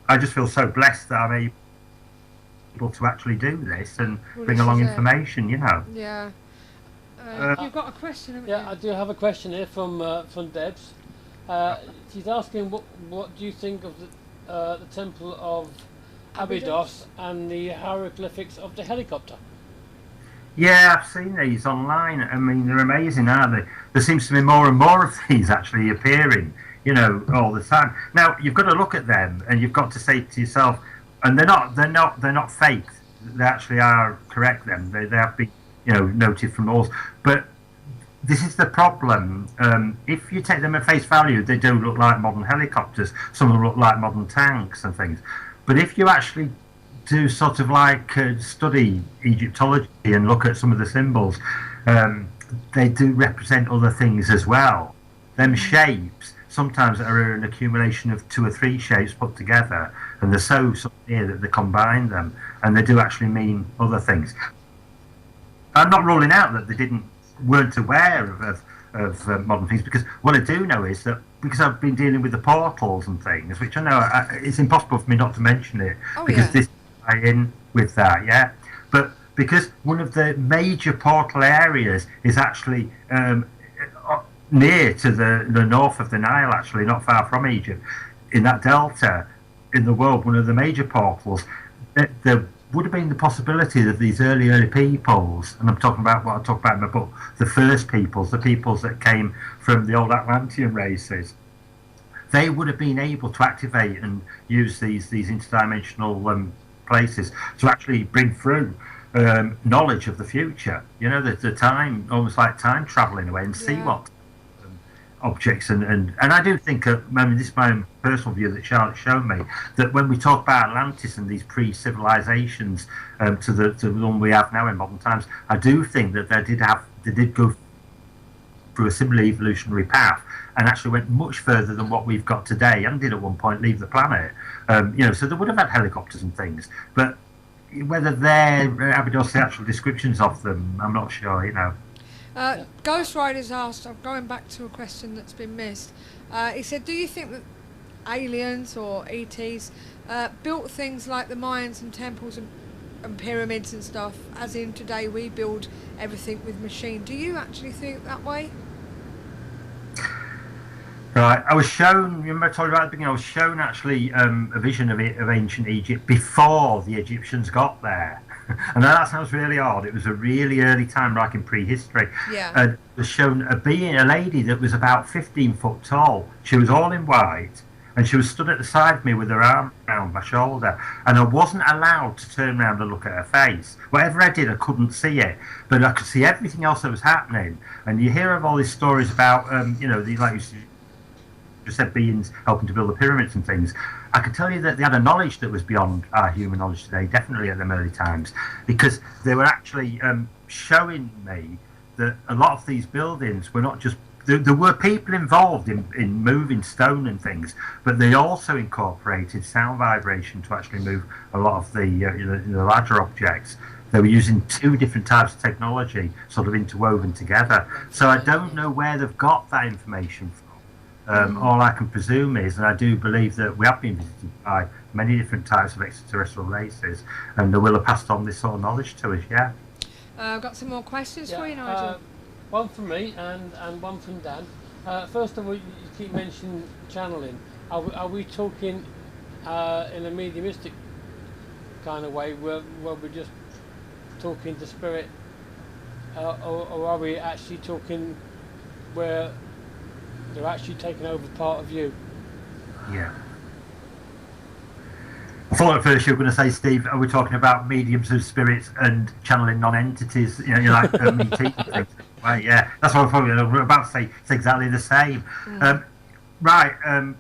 I just feel so blessed that I'm able to actually do this and bring along information, you know. Yeah. You've got a question, haven't Yeah, you? I do have a question here from Debs. She's asking, what do you think of the Temple of Abydos and the hieroglyphics of the helicopter? Yeah, I've seen these online. I mean, they're amazing, aren't they? There seems to be more and more of these actually appearing, you know, all the time. Now, you've got to look at them, and you've got to say to yourself, and they're not fake. They actually are correct. Them, they have been, you know, noted from all. But this is the problem. If you take them at face value, they do look like modern helicopters. Some of them look like modern tanks and things. But if you actually do sort of like study Egyptology and look at some of the symbols, they do represent other things as well. Them shapes sometimes are an accumulation of 2 or 3 shapes put together, and they're so near that they combine them, and they do actually mean other things. I'm not ruling out that they weren't aware of modern things, because what I do know is that, because I've been dealing with the portals and things, which I know it's impossible for me not to mention it, because this tie in with that, yeah. But because one of the major portal areas is actually near to the north of the Nile, actually, not far from Egypt, in that delta in the world, one of the major portals, there would have been the possibility that these early peoples, and I'm talking about what I talk about in my book, the first peoples, the peoples that came from the old Atlantean races, they would have been able to activate and use these interdimensional places to actually bring through knowledge of the future. You know, the time, almost like time travel in a way, and see what objects and I do think, I mean, this is my own personal view that Charlotte showed me, that when we talk about Atlantis and these pre-civilizations to the one we have now in modern times, I do think that they did go through a similar evolutionary path and actually went much further than what we've got today, and did at one point leave the planet. You know, so they would have had helicopters and things, but whether they're Abidos's actual descriptions of them, I'm not sure, you know. Ghost Rider's asked, I'm going back to a question that's been missed. He said, do you think that aliens or ETs built things like the Mayans and temples and pyramids and stuff, as in today we build everything with machine? Do you actually think that way? Right, I was shown, remember I told you about at the beginning, I was shown actually a vision of ancient Egypt before the Egyptians got there. And that sounds really odd. It was a really early time, like in prehistory. Yeah. And it was shown a lady that was about 15 foot tall. She was all in white, and she was stood at the side of me with her arm around my shoulder. And I wasn't allowed to turn around and look at her face. Whatever I did, I couldn't see it, but I could see everything else that was happening. And you hear of all these stories about, you know, like you said, beings helping to build the pyramids and things. I can tell you that they had a knowledge that was beyond our human knowledge today, definitely at them early times, because they were actually showing me that a lot of these buildings were not just... There were people involved in moving stone and things, but they also incorporated sound vibration to actually move a lot of the larger objects. They were using 2 different types of technology sort of interwoven together. So I don't know where they've got that information from. All I can presume is, and I do believe that we have been visited by many different types of extraterrestrial races, and they will have passed on this sort of knowledge to us, yeah. I've got some more questions for you, Nigel. One from me and one from Dan. First of all, you keep mentioning channeling. Are we talking in a mediumistic kind of way, where we're just talking to spirit, or are we actually talking where they're actually taking over part of you? Yeah. I thought at first you were going to say, Steve, are we talking about mediums of spirits and channeling non-entities, you know, like ET and things? Right, yeah, that's what I'm about to say. It's exactly the same. Right,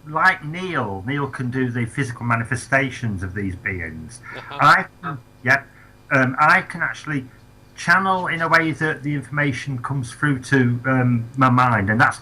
like Neil can do the physical manifestations of these beings. I can actually channel in a way that the information comes through to my mind, and that's...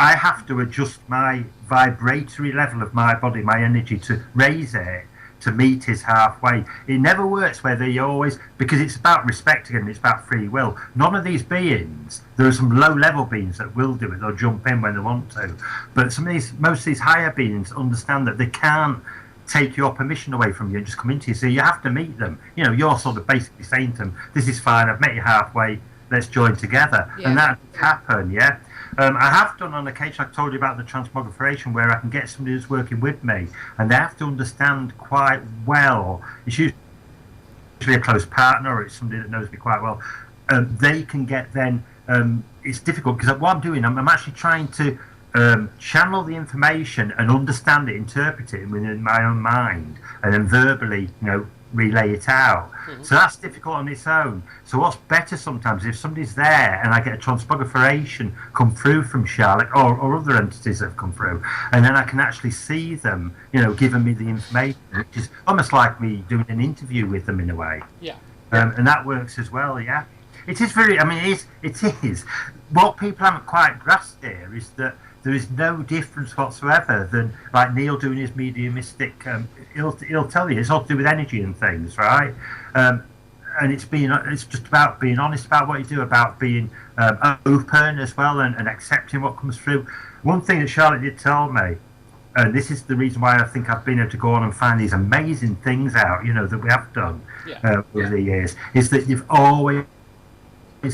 I have to adjust my vibratory level of my body, my energy, to raise it to meet his halfway. It never works where they always, because it's about respect again, it's about free will. None of these beings, there are some low-level beings that will do it, they'll jump in when they want to. But most of these higher beings understand that they can't take your permission away from you and just come into you, so you have to meet them. You know, you're sort of basically saying to them, this is fine, I've met you halfway, let's join together. Yeah. And that can happen, yeah? I have done on occasion, I told you about the transmogrification, where I can get somebody who's working with me, and they have to understand quite well. It's usually a close partner, or it's somebody that knows me quite well. They can get then, it's difficult, because what I'm doing, I'm actually trying to channel the information and understand it, interpret it within my own mind, and then verbally, you know, relay it out. So that's difficult on its own. So what's better sometimes, if somebody's there and I get a transmogrification come through from Charlotte or other entities that have come through, and then I can actually see them, you know, giving me the information, which is almost like me doing an interview with them in a way. Yeah. And that works as well, yeah. It is very. I mean, it is. What people haven't quite grasped here is that there is no difference whatsoever than like Neil doing his mediumistic. He'll tell you it's all to do with energy and things, right? And it's just about being honest about what you do, about being open as well, and accepting what comes through. One thing that Charlotte did tell me, and this is the reason why I think I've been able to go on and find these amazing things out, that we have done over the years, is that you've always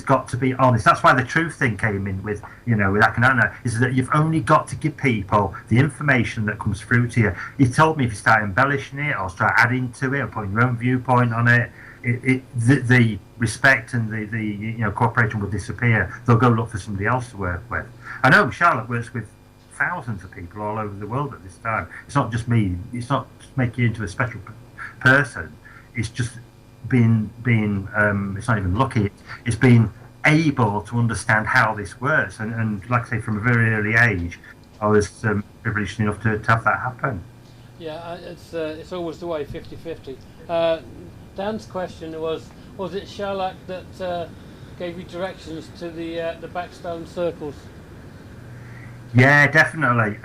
got to be honest. That's why the truth thing came in with Akanana, is that you've only got to give people the information that comes through to you. He told me if you start embellishing it or start adding to it or putting your own viewpoint on it, the respect and the cooperation will disappear. They'll go look for somebody else to work with. I know Charlotte works with thousands of people all over the world at this time. It's not just me. It's not just making you into a special person. It's just being it's not even lucky. It's being able to understand how this works. And like I say, from a very early age, I was privileged enough to have that happen. Yeah, it's always the way, 50-50. Dan's question was it Sherlock that gave you directions to the backstone circles? Yeah, definitely.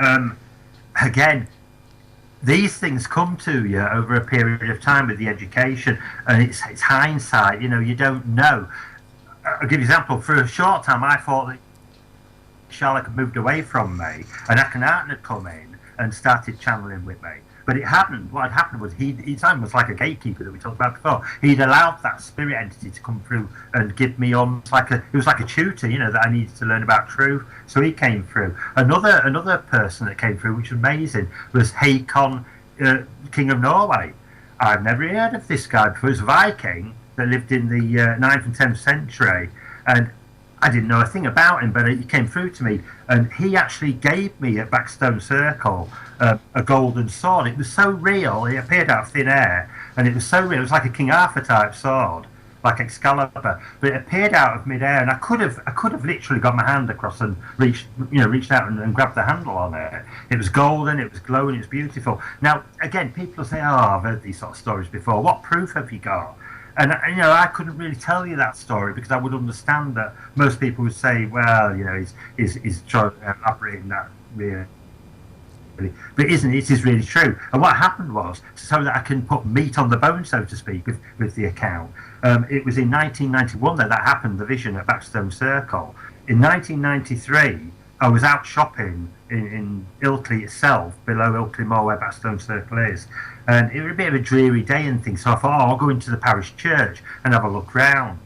Again, these things come to you over a period of time with the education, and it's hindsight. You don't know. I'll give you an example. For a short time, I thought that Sherlock had moved away from me, and Akhenaten had come in and started channeling with me. But it hadn't. What had happened was Simon was like a gatekeeper that we talked about before. He'd allowed that spirit entity to come through and give me on. It was like a tutor, that I needed to learn about truth. So he came through. Another person that came through, which was amazing, was Haakon, King of Norway. I've never heard of this guy before. He was a Viking that lived in the 9th and 10th century, and I didn't know a thing about him, but he came through to me, and he actually gave me at Backstone Circle a golden sword. It was so real. It appeared out of thin air, and it was so real. It was like a King Arthur type sword, like Excalibur, but it appeared out of midair, and I could have literally got my hand across and reached out and grabbed the handle on it. It was golden. It was glowing. It was beautiful. Now, again, people say, "Oh, I've heard these sort of stories before. What proof have you got?" And I couldn't really tell you that story because I would understand that most people would say, well, he's trying to elaborate that really. But it isn't. It is really true. And what happened was, so that I can put meat on the bone, so to speak, with the account, it was in 1991 that happened, the vision at Backstone Circle. In 1993, I was out shopping in Ilkley itself, below Ilkley Moor where Backstone Circle is. And it was a bit of a dreary day and things, so I thought, I'll go into the parish church and have a look round.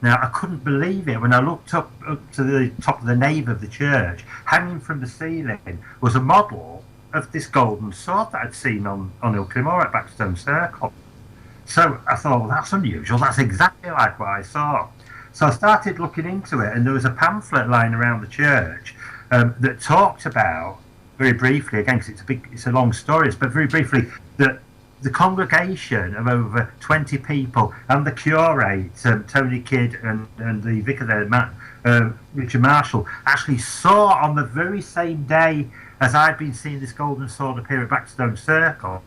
Now, I couldn't believe it when I looked up to the top of the nave of the church. Hanging from the ceiling was a model of this golden sword that I'd seen on Ilkley Moor at Backstone Circle. So I thought, well, that's unusual. That's exactly like what I saw. So I started looking into it, and there was a pamphlet lying around the church that talked about, very briefly, again, because it's a long story, but very briefly, that the congregation of over 20 people and the curate, Tony Kidd, and the vicar there, Richard Marshall, actually saw on the very same day as I'd been seeing this golden sword appear at Backstone Circle,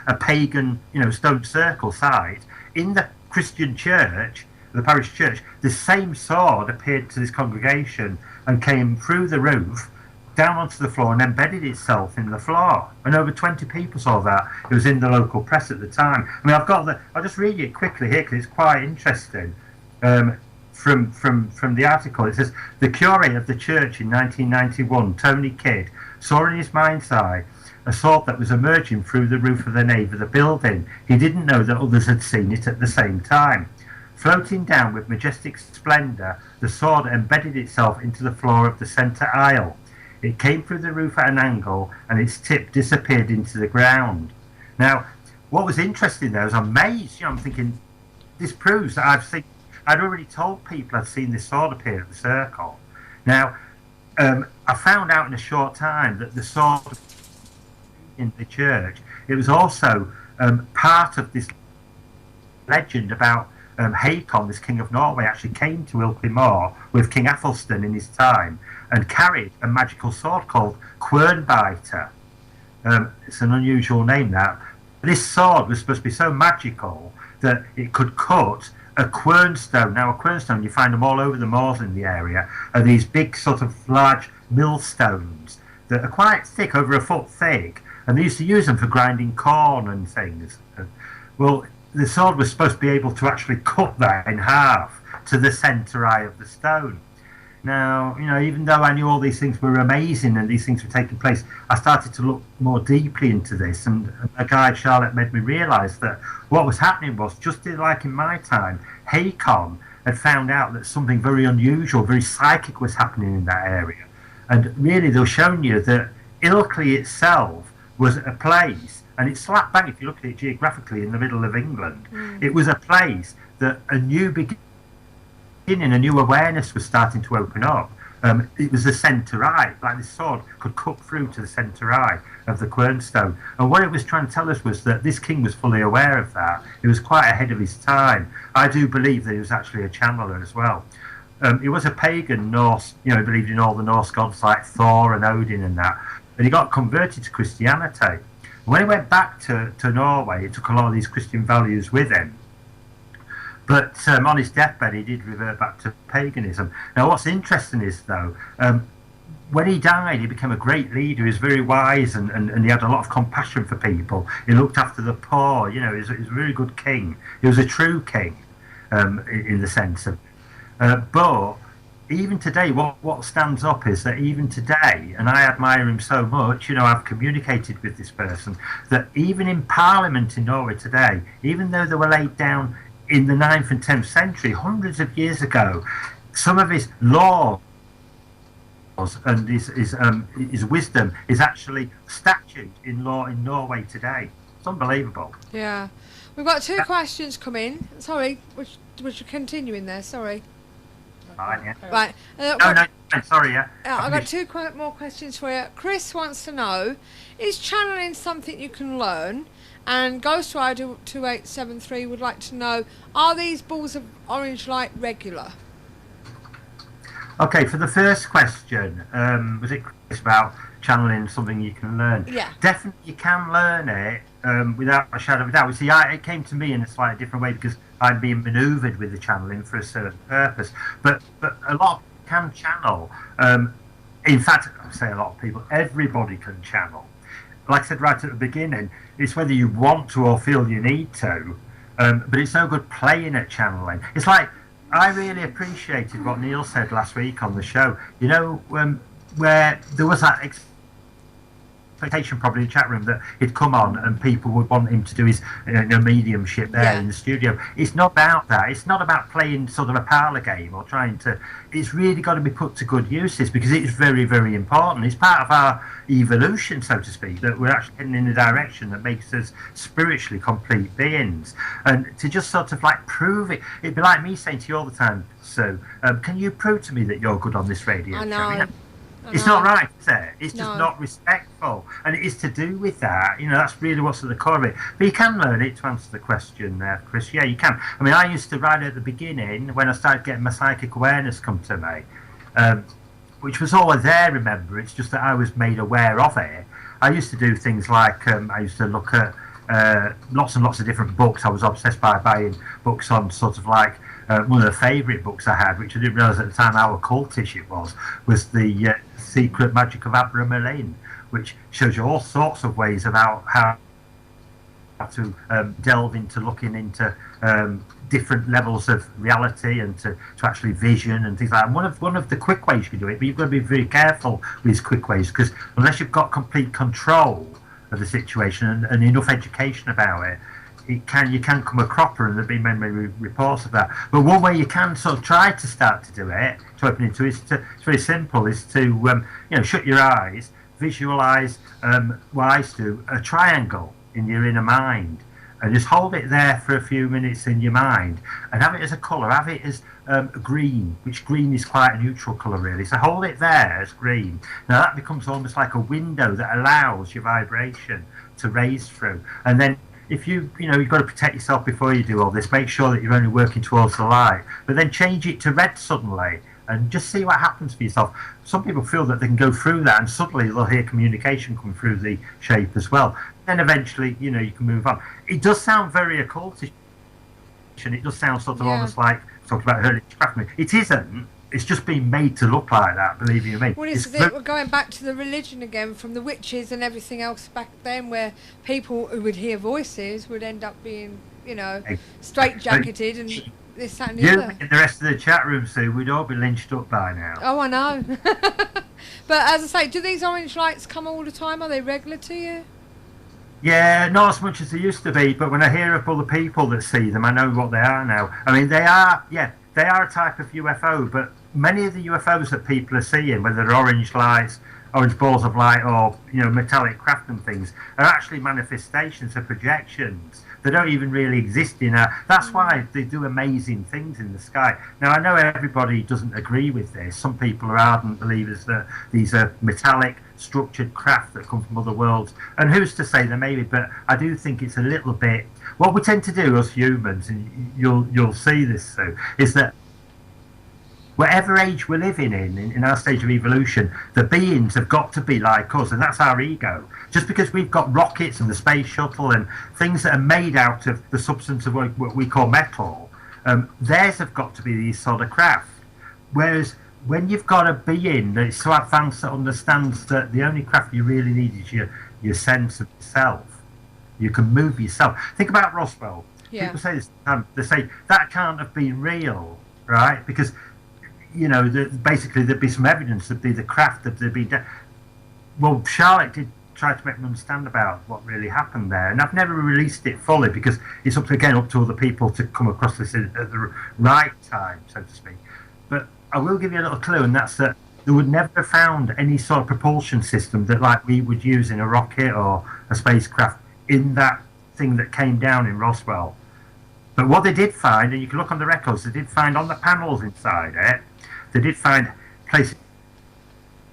a pagan, stone circle site, in the Christian church, the parish church, the same sword appeared to this congregation and came through the roof, down onto the floor, and embedded itself in the floor. And over 20 people saw that. It was in the local press at the time. I mean, I'll just read it quickly here because it's quite interesting. From the article, it says, the curate of the church in 1991, Tony Kidd, saw in his mind's eye a sword that was emerging through the roof of the nave of the building. He didn't know that others had seen it at the same time. Floating down with majestic splendour, the sword embedded itself into the floor of the centre aisle. It came through the roof at an angle, and its tip disappeared into the ground. Now, what was interesting there, I was amazed. I'm thinking, this proves that I'd already told people I'd seen this sword appear at the circle. Now, I found out in a short time that the sword in the church, it was also part of this legend about Haakon, this king of Norway, actually came to Ilkley Moor with King Athelstan in his time and carried a magical sword called Quernbiter. It's an unusual name, that. This sword was supposed to be so magical that it could cut a quernstone. Now, a quernstone, you find them all over the moors in the area, are these big sort of large millstones that are quite thick, over a foot thick, and they used to use them for grinding corn and things. Well, the sword was supposed to be able to actually cut that in half to the centre eye of the stone. Now, even though I knew all these things were amazing and these things were taking place, I started to look more deeply into this, and a guide, Charlotte, made me realise that what was happening was, just like in my time, Hakon had found out that something very unusual, very psychic was happening in that area. And really, they were showing you that Ilkley itself was a place, and it's slap bang, if you look at it geographically, in the middle of England. It was a place that a new beginning, a new awareness was starting to open up. It was the centre eye, like this sword could cut through to the centre eye of the quernstone. And what it was trying to tell us was that this king was fully aware of that. He was quite ahead of his time. I do believe that he was actually a channeler as well. He was a pagan Norse, he believed in all the Norse gods like Thor and Odin and that. But he got converted to Christianity. When he went back to Norway, he took a lot of these Christian values with him. But on his deathbed, he did revert back to paganism. Now, what's interesting is, though, when he died, he became a great leader. He was very wise, and he had a lot of compassion for people. He looked after the poor. He was a very good king. He was a true king, in the sense of. But even today, what stands up is that even today, and I admire him so much, I've communicated with this person, that even in Parliament in Norway today, even though they were laid down in the 9th and 10th century, hundreds of years ago, some of his laws and his wisdom is actually statute in law in Norway today. It's unbelievable. Yeah. We've got two questions come in. Sorry, which are continuing there, sorry. Right, yeah. Right. No, sorry, yeah. I've got two more questions for you. Chris wants to know, is channeling something you can learn? And Ghost Rider 2873 would like to know, are these balls of orange light regular? Okay, for the first question, was it Chris about channeling something you can learn? Yeah. Definitely you can learn it without a shadow of a doubt. See, it came to me in a slightly different way because I'm being manoeuvred with the channeling for a certain purpose. But a lot of people can channel. In fact, I say a lot of people, everybody can channel. Like I said right at the beginning, it's whether you want to or feel you need to, but it's no good playing at channeling. It's like, I really appreciated what Neil said last week on the show, where there was that expectation probably in the chat room that he'd come on and people would want him to do his mediumship there in the studio. It's not about that. It's not about playing sort of a parlour game or trying to. It's really got to be put to good uses because it's very, very important. It's part of our evolution, so to speak, that we're actually heading in a direction that makes us spiritually complete beings. And to just sort of like prove it, it'd be like me saying to you all the time, so can you prove to me that you're good on this radio show? I know. It's not right, is it? It's just No. not respectful. And it is to do with that. That's really what's at the core of it. But you can learn it, to answer the question there, Chris. Yeah, you can. I mean, I used to, right at the beginning, when I started getting my psychic awareness come to me, which was always there, remember, it's just that I was made aware of it. I used to do things like, I used to look at lots and lots of different books. I was obsessed by buying books on sort of like, one of the favourite books I had, which I didn't realise at the time how occultish it was the Secret Magic of Abramelin, which shows you all sorts of ways about how to delve into looking into different levels of reality and to actually vision and things like that. One of the quick ways you can do it, but you've got to be very careful with these quick ways because unless you've got complete control of the situation and enough education about it, you can come a cropper, and there have been many reports of that. But one way you can sort of try to start to do it, to open into it, it's very simple, is to shut your eyes, visualise what I used to do, a triangle in your inner mind, and just hold it there for a few minutes in your mind, and have it as a colour, have it as green, which green is quite a neutral colour really. So hold it there as green. Now that becomes almost like a window that allows your vibration to raise through, and then if you've got to protect yourself before you do all this, make sure that you're only working towards the light, but then change it to red suddenly and just see what happens for yourself. Some people feel that they can go through that and suddenly they'll hear communication come through the shape as well. Then eventually, you can move on. It does sound very occultish, and it does sound sort of almost like talking about early craftsmen. It isn't. It's just been made to look like that, believe you me. Well, we're going back to the religion again, from the witches and everything else back then, where people who would hear voices would end up being, straight-jacketed and this, that and the other. And the rest of the chat room, Sue, we'd all be lynched up by now. Oh, I know. But as I say, do these orange lights come all the time? Are they regular to you? Yeah, not as much as they used to be, but when I hear of other people that see them, I know what they are now. I mean, they are a type of UFO, but many of the UFOs that people are seeing, whether they're orange lights, orange balls of light, or metallic craft and things, are actually manifestations of projections. They don't even really exist in our. That's why they do amazing things in the sky. Now, I know everybody doesn't agree with this. Some people are ardent believers that these are metallic, structured craft that come from other worlds. And who's to say they may be? But I do think it's a little bit. What we tend to do as humans, and you'll see this, Sue, is that whatever age we're living in our stage of evolution, the beings have got to be like us, and that's our ego. Just because we've got rockets and the space shuttle and things that are made out of the substance of what we call metal, theirs have got to be these sort of craft. Whereas when you've got a being that is so advanced that understands that the only craft you really need is your sense of yourself. You can move yourself. Think about Roswell. Yeah. People say this, they say that can't have been real, right? Because basically there'd be some evidence that the craft that they'd been. Well, Charlotte did try to make them understand about what really happened there, and I've never released it fully because it's up to other people to come across this at the right time, so to speak. But I will give you a little clue, and that's that they would never have found any sort of propulsion system that like we would use in a rocket or a spacecraft in that thing that came down in Roswell. But what they did find, and you can look on the records, they did find on the panels inside it, they did find places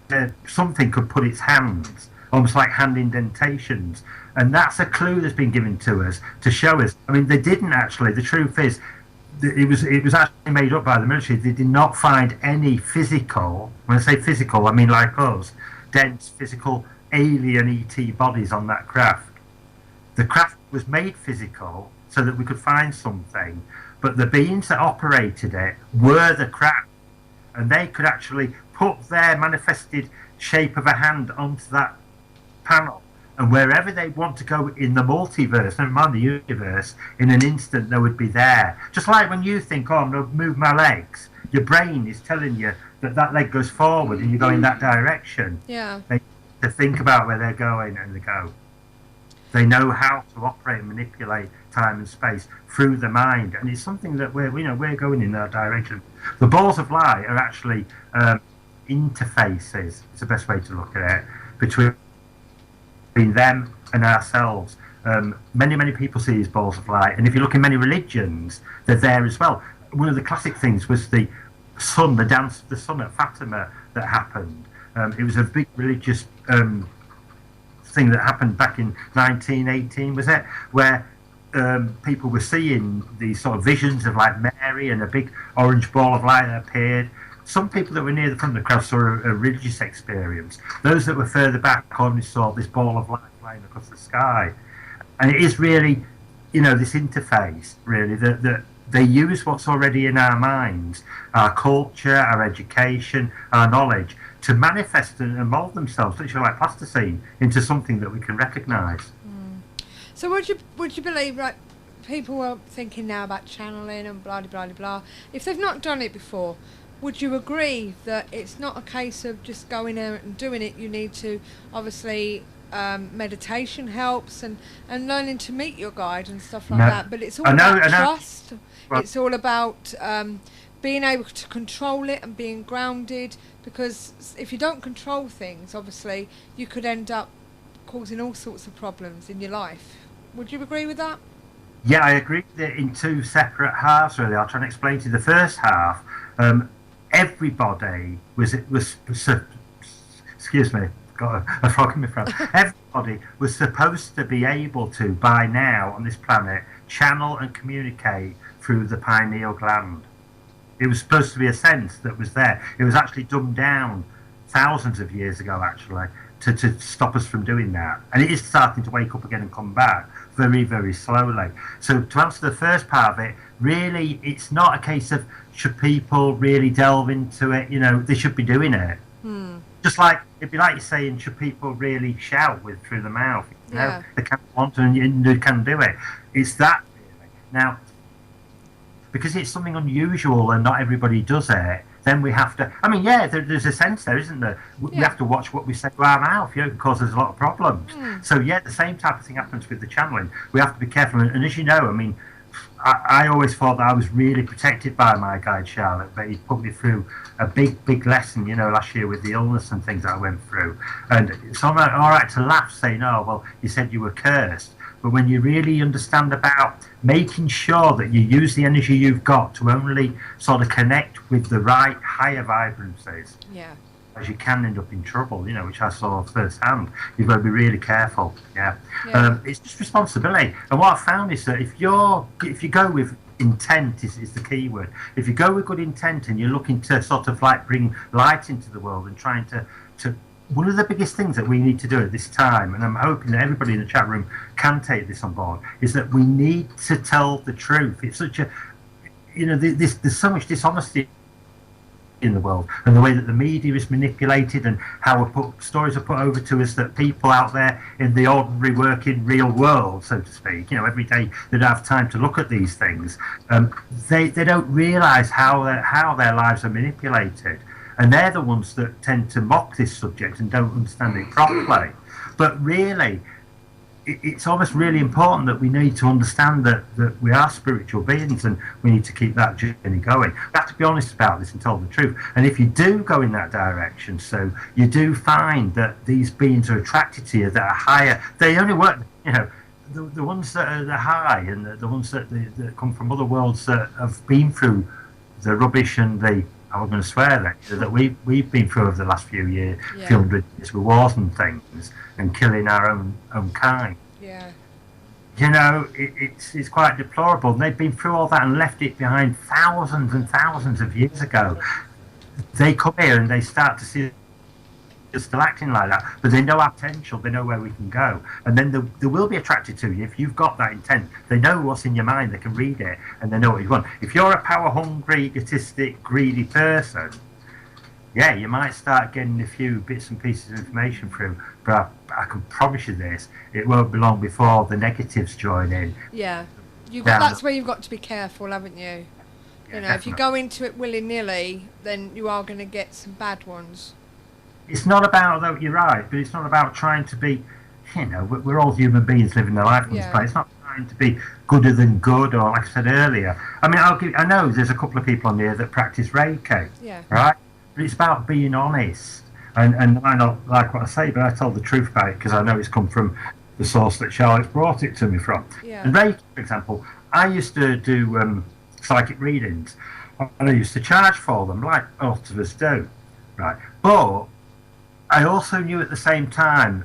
where something could put its hands, almost like hand indentations. And that's a clue that's been given to us to show us. I mean, they didn't actually. The truth is, it was actually made up by the military. They did not find any physical, when I say physical, I mean like us, dense, physical, alien ET bodies on that craft. The craft was made physical so that we could find something, but the beings that operated it were the craft, and they could actually put their manifested shape of a hand onto that panel, and wherever they want to go in the multiverse, never mind the universe, in an instant they would be there. Just like when you think, I'm going to move my legs, your brain is telling you that leg goes forward and you go in that direction. Yeah. They to think about where they're going, and they go. They know how to operate and manipulate time and space through the mind, and it's something that we're going in that direction. The balls of light are actually interfaces. It's the best way to look at it between them and ourselves. Many people see these balls of light, and if you look in many religions, they're there as well. One of the classic things was the sun, the dance of the sun at Fatima that happened. It was a big religious thing that happened back in 1918, was it? Where people were seeing these sort of visions of like Mary and a big orange ball of light that appeared. Some people that were near the front of the crowd saw a religious experience. Those that were further back only saw this ball of light flying across the sky. And it is really, this interface, really, that they use what's already in our minds, our culture, our education, our knowledge, to manifest and mould themselves, literally like plasticine, into something that we can recognise. So would you believe, right, people are thinking now about channeling and blah, blah, blah, blah. If they've not done it before, would you agree that it's not a case of just going out and doing it? You need to, obviously, meditation helps and learning to meet your guide and stuff like that. But it's all about trust. Well, it's all about being able to control it and being grounded, because if you don't control things, obviously, you could end up causing all sorts of problems in your life. Would you agree with that? Yeah, I agree with it in two separate halves, really. I'll try and explain to you. The first half, everybody was excuse me, got a frog in my throat. Everybody was supposed to be able to, by now on this planet, channel and communicate through the pineal gland. It was supposed to be a sense that was there. It was actually dumbed down thousands of years ago, actually. to stop us from doing that. And it is starting to wake up again and come back very, very slowly. So to answer the first part of it, really, it's not a case of should people really delve into it. They should be doing it. Just like it'd be like you're saying, should people really shout through the mouth? They can want to and they can do it. It's that really. Now, because it's something unusual and not everybody does it, then we have to. I mean, there's a sense there, isn't there? We have to watch what we say to our mouth, because there's a lot of problems. So the same type of thing happens with the channeling. We have to be careful, and as you know, I mean, I always thought that I was really protected by my guide Charlotte, but he put me through a big lesson, last year with the illness and things that I went through. And it's all right to laugh, saying, "Oh, well, you said you were cursed." But when you really understand about making sure that you use the energy you've got to only sort of connect with the right higher vibrancies, as you can end up in trouble, which I saw firsthand. You've got to be really careful. It's just responsibility. And what I found is that if you go with intent is the key word. If you go with good intent and you're looking to sort of like bring light into the world and trying to one of the biggest things that we need to do at this time, and I'm hoping that everybody in the chat room can take this on board, is that we need to tell the truth. It's such a, there's so much dishonesty in the world, and the way that the media is manipulated, and how stories are put over to us that people out there in the ordinary working real world, so to speak, every day they don't have time to look at these things. They don't realise how their lives are manipulated. And they're the ones that tend to mock this subject and don't understand it properly. But really, it's almost really important that we need to understand that we are spiritual beings, and we need to keep that journey going. We have to be honest about this and tell the truth. And if you do go in that direction, so you do find that these beings are attracted to you that are higher. They only work, the ones that are high, and the ones that come from other worlds that have been through the rubbish and I'm going to swear that we've been through over the last few years, few hundred years with wars and things, and killing our own kind. It's quite deplorable. And they've been through all that and left it behind thousands and thousands of years ago. They come here and they start to see us still acting like that, but they know our potential, they know where we can go, and then they will be attracted to you if you've got that intent. They know what's in your mind, they can read it, and they know what you want. If you're a power hungry, egotistic, greedy person, you might start getting a few bits and pieces of information through, but I can promise you this, it won't be long before the negatives join in. That's where you've got to be careful, haven't you? If you go into it willy-nilly, then you are going to get some bad ones. It's not about, though, you're right, but it's not about trying to be, we're all human beings living their life on this planet. It's not trying to be gooder than good, or like I said earlier. I mean, I know there's a couple of people on here that practice Reiki, right? But it's about being honest. And I not like what I say, but I tell the truth about it because I know it's come from the source that Charlotte's brought it to me from. And Reiki, for example, I used to do psychic readings, and I used to charge for them, like a lot of us do, right? But I also knew at the same time,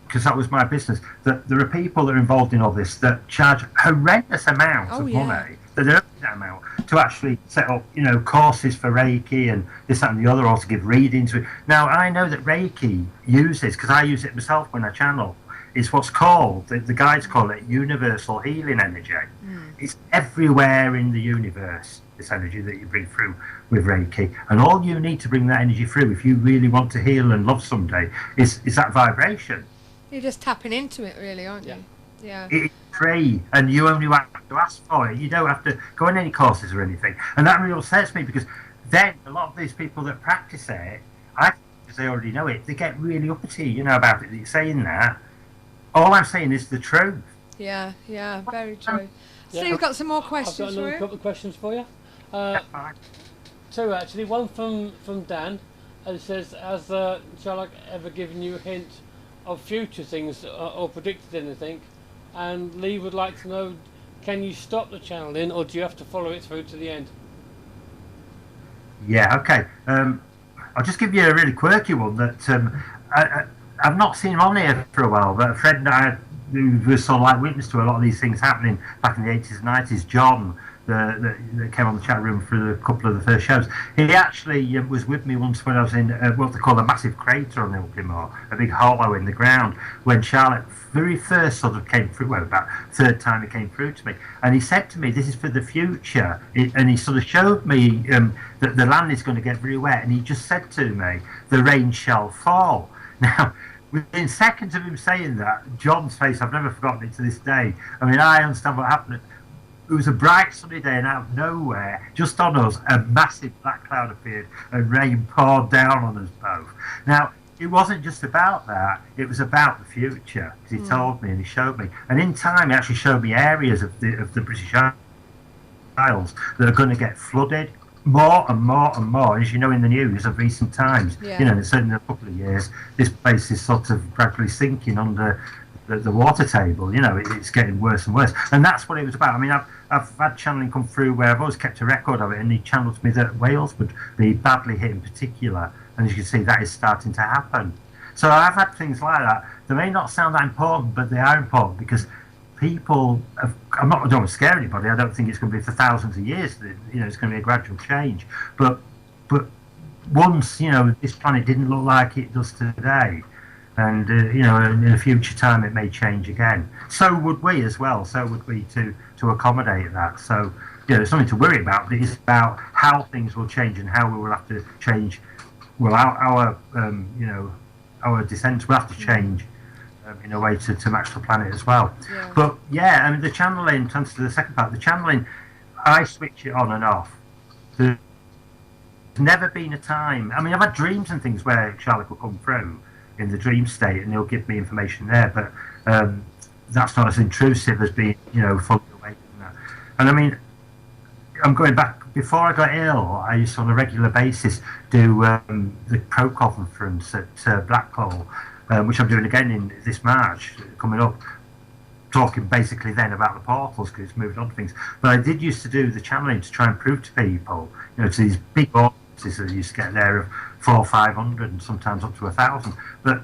because that was my business, that there are people that are involved in all this that charge horrendous amounts of money, that they don't need that amount, to actually set up, courses for Reiki and this, that and the other, or to give readings. Now, I know that Reiki uses, because I use it myself when I channel, is what's called, the guides call it universal healing energy. It's everywhere in the universe, this energy that you bring through with Reiki, and all you need to bring that energy through if you really want to heal and love someday is that vibration. You're just tapping into it, really, aren't you? It's free, and you only have to ask for it. You don't have to go on any courses or anything, and that really upsets me, because then a lot of these people that practice it, I think because they already know it, they get really uppity about it. You're saying that. All I'm saying is the truth. Yeah, very true. Steve's got some more questions. I've got another couple of questions for you. Two actually. One from Dan, and it says, "Has Charlotte ever given you a hint of future things or predicted anything?" And Lee would like to know, can you stop the channeling, or do you have to follow it through to the end? Yeah. Okay. I'll just give you a really quirky one that I've not seen him on here for a while, but a friend who was sort of like witness to a lot of these things happening back in the 80s and 90s, John, that came on the chat room for a couple of the first shows. He actually was with me once when I was in what they call a massive crater on Ilkley, a big hollow in the ground, when Charlotte very first sort of came through, well, about third time he came through to me, and he said to me, this is for the future, and he sort of showed me that the land is going to get very wet, and he just said to me, the rain shall fall. Now, within seconds of him saying that, John's face, I've never forgotten it to this day. I mean, I understand what happened. It was a bright sunny day, and out of nowhere, just on us, a massive black cloud appeared and rain poured down on us both. Now, it wasn't just about that, it was about the future, because he told me and he showed me. And in time, he actually showed me areas of the British Isles that are going to get flooded more and more and more. As you know, in the news of recent times, certainly in a couple of years, this place is sort of gradually sinking under the water table. It's getting worse and worse, and that's what it was about. I mean, I've had channeling come through where I've always kept a record of it, and he channeled to me that Wales would be badly hit in particular, and as you can see, that is starting to happen. So I've had things like that. They may not sound that important, but they are important, because people I don't want to scare anybody. I don't think it's going to be for thousands of years. It's going to be a gradual change, but once this planet didn't look like it does today, and in a future time it may change again. So would we as well. So would we to accommodate that. So it's something to worry about, but it's about how things will change and how we will have to change. Well, our descent will have to change in a way to match the planet as well. Yeah. But I mean, the channeling, to answer the second part, the channeling, I switch it on and off. There's never been a time. I mean, I've had dreams and things where Charlotte will come through in the dream state, and he'll give me information there, but that's not as intrusive as being, fully awake from that. And I mean, I'm going back, before I got ill, I used to on a regular basis do the Pro Conference at Blackpool, which I'm doing again in this March, coming up, talking basically then about the portals, because it's moved on to things. But I did used to do the channeling to try and prove to people, to these big audiences that used to get there of 400 or 500 and sometimes up to 1,000. But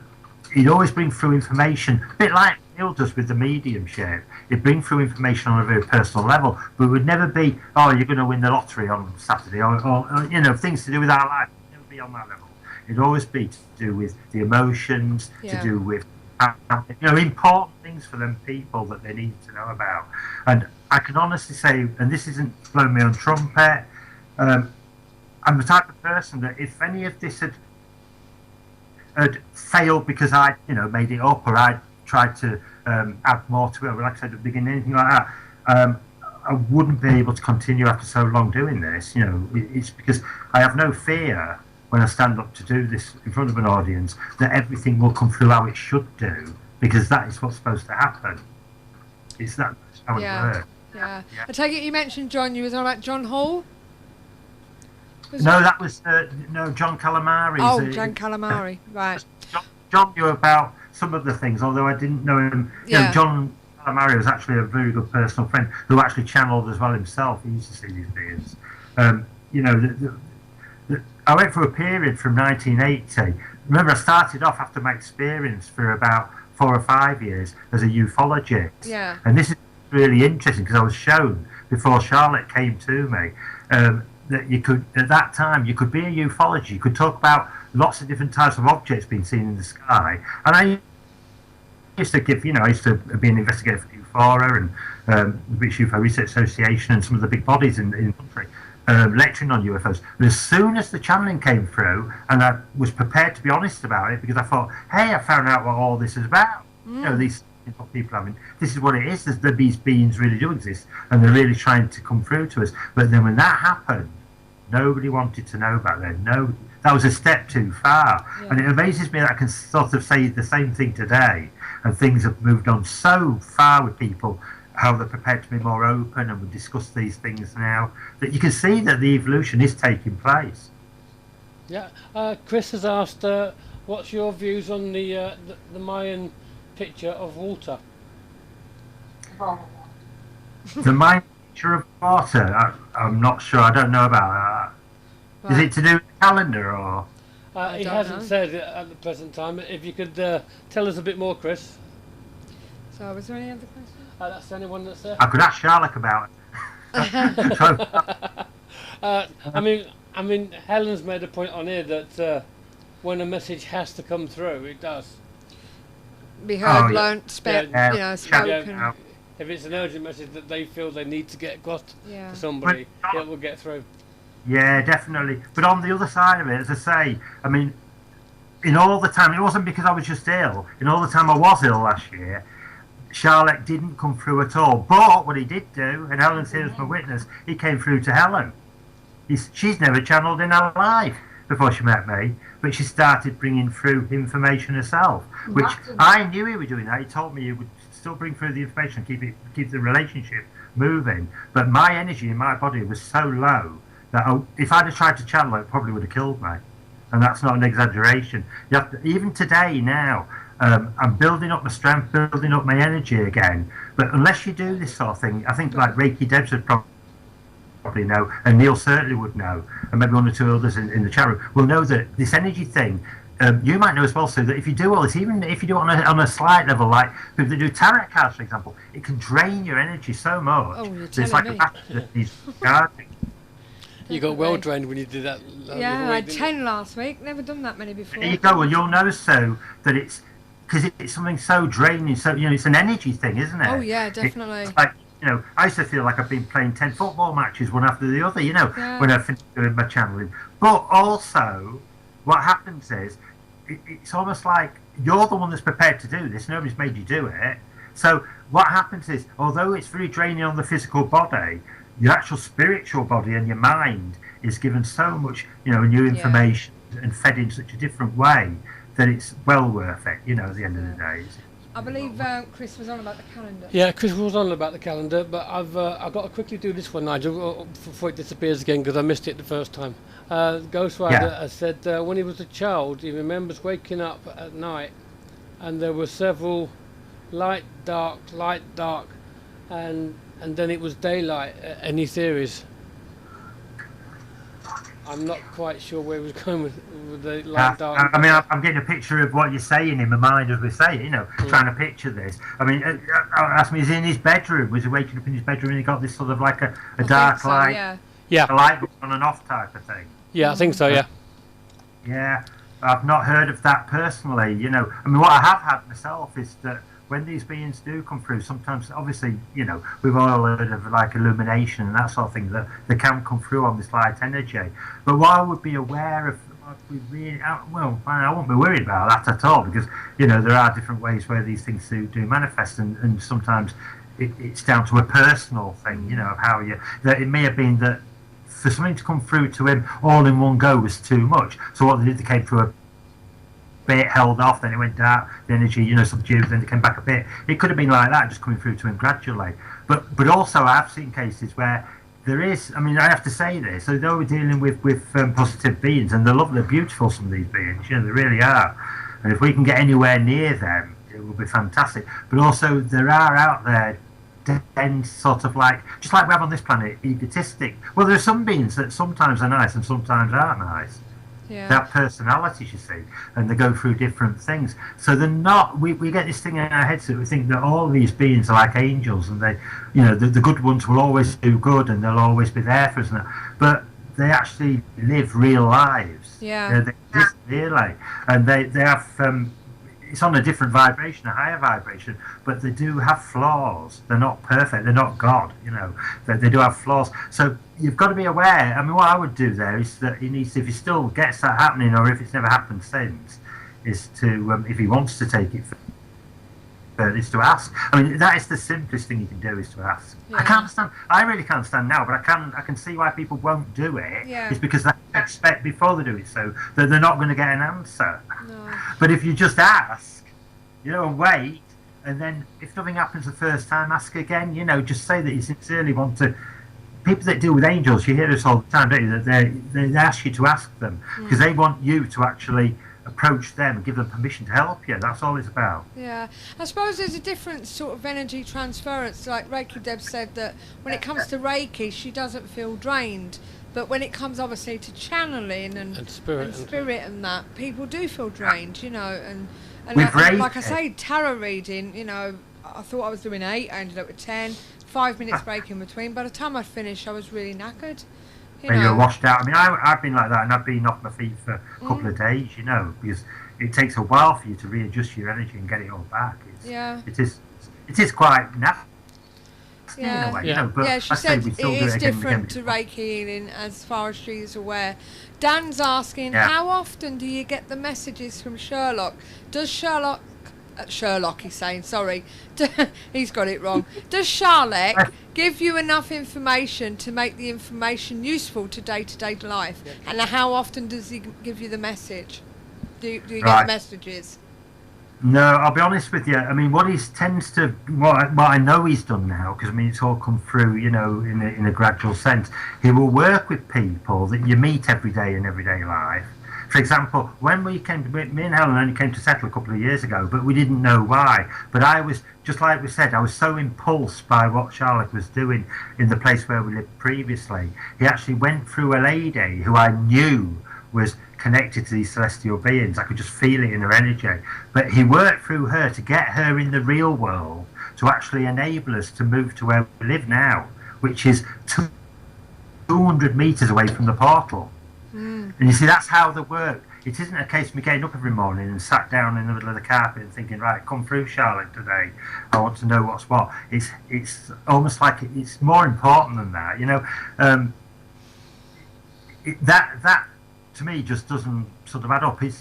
he'd always bring through information, a bit like Neil does with the mediumship. He'd bring through information on a very personal level, but it would never be, oh, you're going to win the lottery on Saturday, or things to do with our life. It would never be on that level. It'd always be to do with the emotions, to do with important things for them people that they need to know about. And I can honestly say, and this isn't blowing me on trumpet, I'm the type of person that if any of this had failed because I made it up, or I tried to add more to it, or like I said at the beginning, anything like that, I wouldn't be able to continue after so long doing this. It's because I have no fear when I stand up to do this in front of an audience that everything will come through how it should do, because that is what's supposed to happen. It's that's how it works. Yeah. I take it you mentioned John. You was on about John Hall. That was John Calamari. Oh, John Calamari, right. John knew about some of the things, although I didn't know him. John Calamari was actually a very good personal friend who actually channeled as well himself. He used to see these beings. I went through a period from 1980. Remember, I started off after my experience for about 4 or 5 years as a ufologist. Yeah. And this is really interesting, because I was shown before Charlotte came to me that you could, at that time, you could be a ufologist. You could talk about lots of different types of objects being seen in the sky. And I used to give, I used to be an investigator for UFORA and the British UFO Research Association and some of the big bodies in the country. Lecturing on UFOs. But as soon as the channeling came through, and I was prepared to be honest about it, because I thought, hey, I found out what all this is about. These people having, this is what it is. These beings really do exist, and they're really trying to come through to us. But then when that happened, nobody wanted to know back then. No, that was a step too far. Yeah. And it amazes me that I can sort of say the same thing today, and things have moved on so far with people, how they're prepared to be more open, and we discuss these things now, that you can see that the evolution is taking place. Yeah, Chris has asked, what's your views on the Mayan picture of water? The Mayan picture of water? I'm not sure. I don't know about that. Right. Is it to do with the calendar, or? He hasn't said it at the present time. If you could tell us a bit more, Chris. So, was there any other questions? That's the only one that's there. I could ask Charlotte about it. I mean, Helen's made a point on here that when a message has to come through, it does. Be heard, Oh, yeah. learnt, spoken. Yeah, if it's an urgent message that they feel they need to get across Yeah. to somebody, it will get through. Yeah, definitely. But on the other side of it, as I say, I mean, in all the time, it wasn't because I was just ill. In all the time I was ill last year, Charlotte didn't come through at all. But what he did do, and Helen's here as my witness, he came through to Helen. She's never channeled in her life before she met me, but she started bringing through information herself, which I knew he was doing that. He told me he would still bring through the information, keep the relationship moving. But my energy in my body was so low that if I'd have tried to channel it, probably would have killed me. And that's not an exaggeration. You have to, even today now, I'm building up my strength, building up my energy again. But unless you do this sort of thing, I think like Reiki Debs would probably know, and Neil certainly would know, and maybe one or two others in the chat room will know that this energy thing, you might know as well, so that if you do all this, even if you do it on a slight level, like people that do tarot cards, for example, it can drain your energy so much. Oh, you're that it's like telling a me. battery that needs charging. You got well drained when you did that. Yeah, I had 10 last week. Never done that many before. There you go. Well, you'll know so that it's because it's something so draining. So it's an energy thing, isn't it? Oh yeah, definitely. It's like I used to feel like I've been playing 10 football matches one after the other. When I finished doing my channeling. But also, what happens is it's almost like you're the one that's prepared to do this. Nobody's made you do it. So what happens is, although it's very draining on the physical body, your actual spiritual body and your mind is given so much, new information and fed in such a different way that it's well worth it, at the end of the day. I believe Chris was on about the calendar. Yeah, Chris was on about the calendar, but I've got to quickly do this one, Nigel, before it disappears again, because I missed it the first time. Ghost Rider has said when he was a child, he remembers waking up at night, and there were several light, dark, and then it was daylight. Any theories? I'm not quite sure where he was going with the light, dark. I mean, I'm getting a picture of what you're saying in my mind as we say it, trying to picture this. I mean, ask me, is he in his bedroom? Was he waking up in his bedroom and he got this sort of like a dark light? Yeah. A light on and off type of thing? Yeah, I think so, yeah. Yeah, I've not heard of that personally, I mean, what I have had myself is that when these beings do come through, sometimes, obviously, we've all heard of like illumination and that sort of thing, that they can come through on this light energy. But what I would be aware of, I won't be worried about that at all, because, there are different ways where these things do manifest, and sometimes it's down to a personal thing, of how that it may have been that for something to come through to him all in one go was too much. So what they did, they came through a bit, held off, then it went dark, the energy, subdued, then it came back a bit. It could have been like that, just coming through to him gradually. But also I have seen cases where there is, I mean, I have to say this, although we're dealing with positive beings, and they're lovely, they're beautiful, some of these beings, they really are. And if we can get anywhere near them, it will be fantastic. But also there are out there dense, sort of like, just like we have on this planet, egotistic. Well, there are some beings that sometimes are nice and sometimes aren't nice. Yeah. They have personalities, you see, and they go through different things. So they're not. We get this thing in our heads that we think that all these beings are like angels, and they, the good ones will always do good, and they'll always be there for us. But they actually live real lives. Yeah. They exist really, and they have. It's on a different vibration, a higher vibration, but they do have flaws. They're not perfect. They're not God, They do have flaws. So you've got to be aware. I mean, what I would do there is that he needs, if he still gets that happening, or if it's never happened since, is to, if he wants to take it further, is to ask. I mean, that is the simplest thing you can do, is to ask. Yeah. I can't understand. I really can't understand now, but I can see why people won't do it. Yeah. It's because they expect before they do it, so that they're not going to get an answer. No. But if you just ask, and wait, and then if nothing happens the first time, ask again, just say that you sincerely want to. People that deal with angels, you hear this all the time, don't you, that they ask you to ask them, because they want you to actually approach them and give them permission to help you. That's all it's about. Yeah, I suppose there's a different sort of energy transference. Like Reiki Deb said that when it comes to Reiki, she doesn't feel drained. But when it comes obviously to channeling and spirit and that, people do feel drained, and With like I say, tarot reading, I thought I was doing 8, I ended up with 10. 5 minutes break in between. By the time I'd finished, I was really knackered. When you're washed out. I mean, I've been like that, and I've been off my feet for a couple of days, because it takes a while for you to readjust your energy and get it all back. It is quite nasty in a way, but she said it is different to Reiki healing as far as she's aware. Dan's asking, how often do you get the messages from Sherlock? Does Sherlock, he's saying, sorry, he's got it wrong. Does Charlotte give you enough information to make the information useful to day-to-day life? Yeah. And how often does he give you the message? Do you get the messages? No, I'll be honest with you. I mean, what I know he's done now, because I mean it's all come through, in a gradual sense. He will work with people that you meet every day in everyday life. For example, when me and Helen only came to settle a couple of years ago, but we didn't know why. But I was, just like we said, I was so impulsed by what Charlotte was doing in the place where we lived previously. He actually went through a lady who I knew was connected to these celestial beings. I could just feel it in her energy. But he worked through her to get her in the real world to actually enable us to move to where we live now, which is 200 metres away from the portal. And you see, that's how they work. It isn't a case of me getting up every morning and sat down in the middle of the carpet and thinking, right, come through, Charlotte, today. I want to know what's what. It's almost like it's more important than that, that to me just doesn't sort of add up. It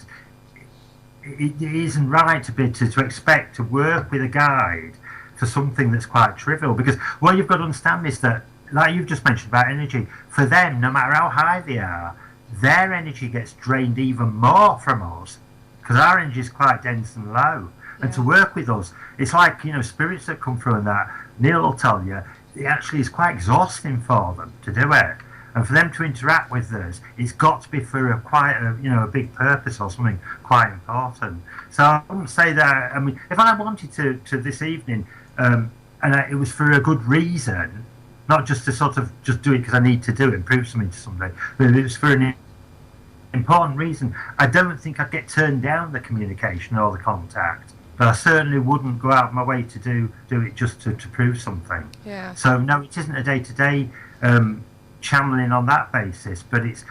isn't right to expect to work with a guide for something that's quite trivial, because what you've got to understand is that, like you've just mentioned about energy, for them, no matter how high they are, their energy gets drained even more from us, because our energy is quite dense and low. And to work with us, it's like, spirits that come through and that, Neil will tell you, it actually is quite exhausting for them to do it. And for them to interact with us, it's got to be for a big purpose or something quite important. So I wouldn't say that. I mean, if I wanted to this evening, it was for a good reason, not just to sort of just do it because I need to do it and prove something to somebody, but it was for an important reason, I don't think I'd get turned down the communication or the contact. But I certainly wouldn't go out of my way to do it just to prove something. Yeah. So no, it isn't a day-to-day channeling on that basis, but it's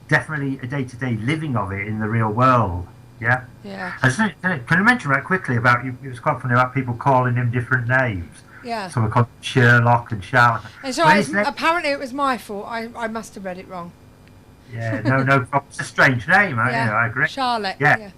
definitely a day-to-day living of it in the real world. Yeah. Yeah. Can I mention right quickly about you? It was quite funny about people calling him different names. Yeah. So we called Sherlock and Charlotte. And so apparently it was my fault. I must have read it wrong. Yeah. No problem. It's a strange name. I agree. Charlotte. Yeah.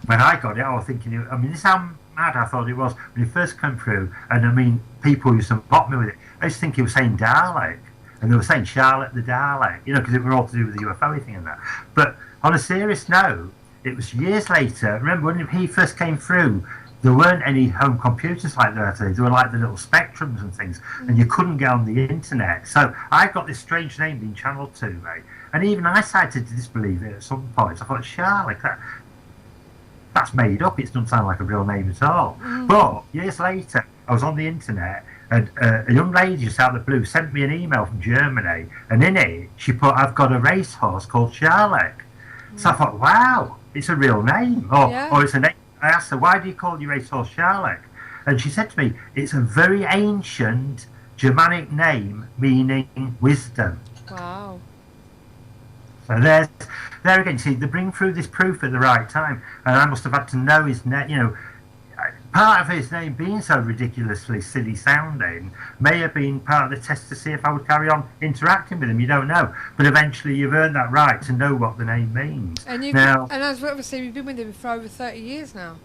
When I got it, I was thinking. I mean, this is how mad I thought it was when it first came through. And I mean, people used to mock me with it. I used to think he was saying Dalek. And they were saying Charlotte the Dalek, because it were all to do with the UFO thing and that. But on a serious note, it was years later. Remember when he first came through, there weren't any home computers like there are today. There were like the little Spectrums and things, and you couldn't get on the internet. So I got this strange name being channeled to me, and even I started to disbelieve it at some point. I thought, Charlotte, that's made up. It doesn't sound like a real name at all. But years later, I was on the internet. And a young lady just out of the blue sent me an email from Germany, and in it she put, "I've got a racehorse called Charlotte." So I thought, wow, it's a real name, or it's a name. I asked her, "Why do you call your racehorse Charlotte?" And she said to me, "It's a very ancient Germanic name meaning wisdom." Wow. So there again. See, they bring through this proof at the right time, and I must have had to know his name. Part of his name being so ridiculously silly sounding may have been part of the test to see if I would carry on interacting with him. You don't know, but eventually you've earned that right to know what the name means. And as obviously we've been with him for over 30 years now.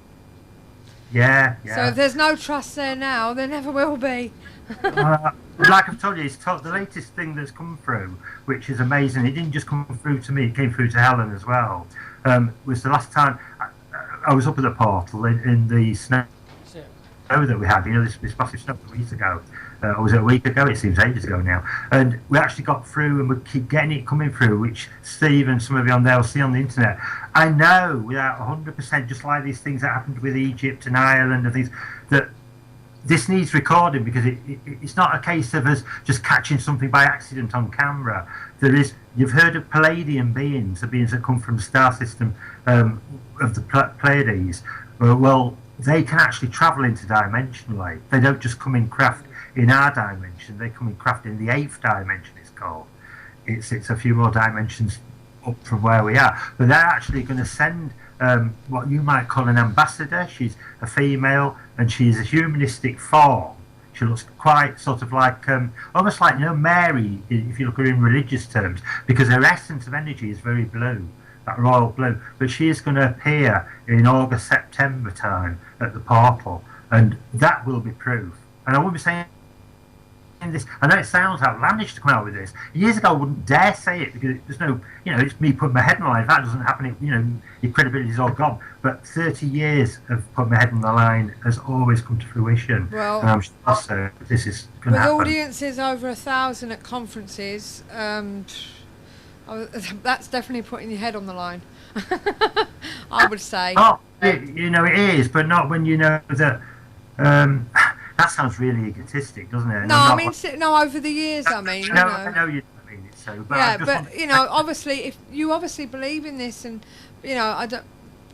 Yeah. So if there's no trust there now, there never will be. Like I've told you, the latest thing that's come through, which is amazing. It didn't just come through to me; it came through to Helen as well. Was the last time I was up at the portal in the snow that we had, this massive snow a week ago, or was it a week ago? It seems ages ago now. And we actually got through, and we keep getting it coming through, which Steve and some of you on there will see on the internet. I know without 100%, just like these things that happened with Egypt and Ireland and things, that this needs recording, because it's not a case of us just catching something by accident on camera. You've heard of Palladian beings, the beings that come from the star system of the Pleiades. Well, they can actually travel interdimensionally. They don't just come in craft in our dimension, they come in crafting the 8th dimension, it's called. It's a few more dimensions up from where we are. But they're actually going to send what you might call an ambassador. She's a female, and she's a humanistic form. She looks quite sort of like, almost like, Mary, if you look at her in religious terms, because her essence of energy is very blue, that royal blue. But she is going to appear in August, September time at the portal, and that will be proof. And I wouldn't be saying this, I know it sounds outlandish to come out with this. Years ago I wouldn't dare say it, because there's no, it's me putting my head on the line. If that doesn't happen, your credibility is all gone. But 30 years of putting my head on the line has always come to fruition. Well, and I'm sure this is going to happen. With audiences over 1,000 at conferences, that's definitely putting your head on the line. I would say. Oh, it is, but not when you know that. That sounds really egotistic, doesn't it? No, I mean, over the years, I mean. I know you don't mean it so. But yeah, but, obviously, if you obviously believe in this, and,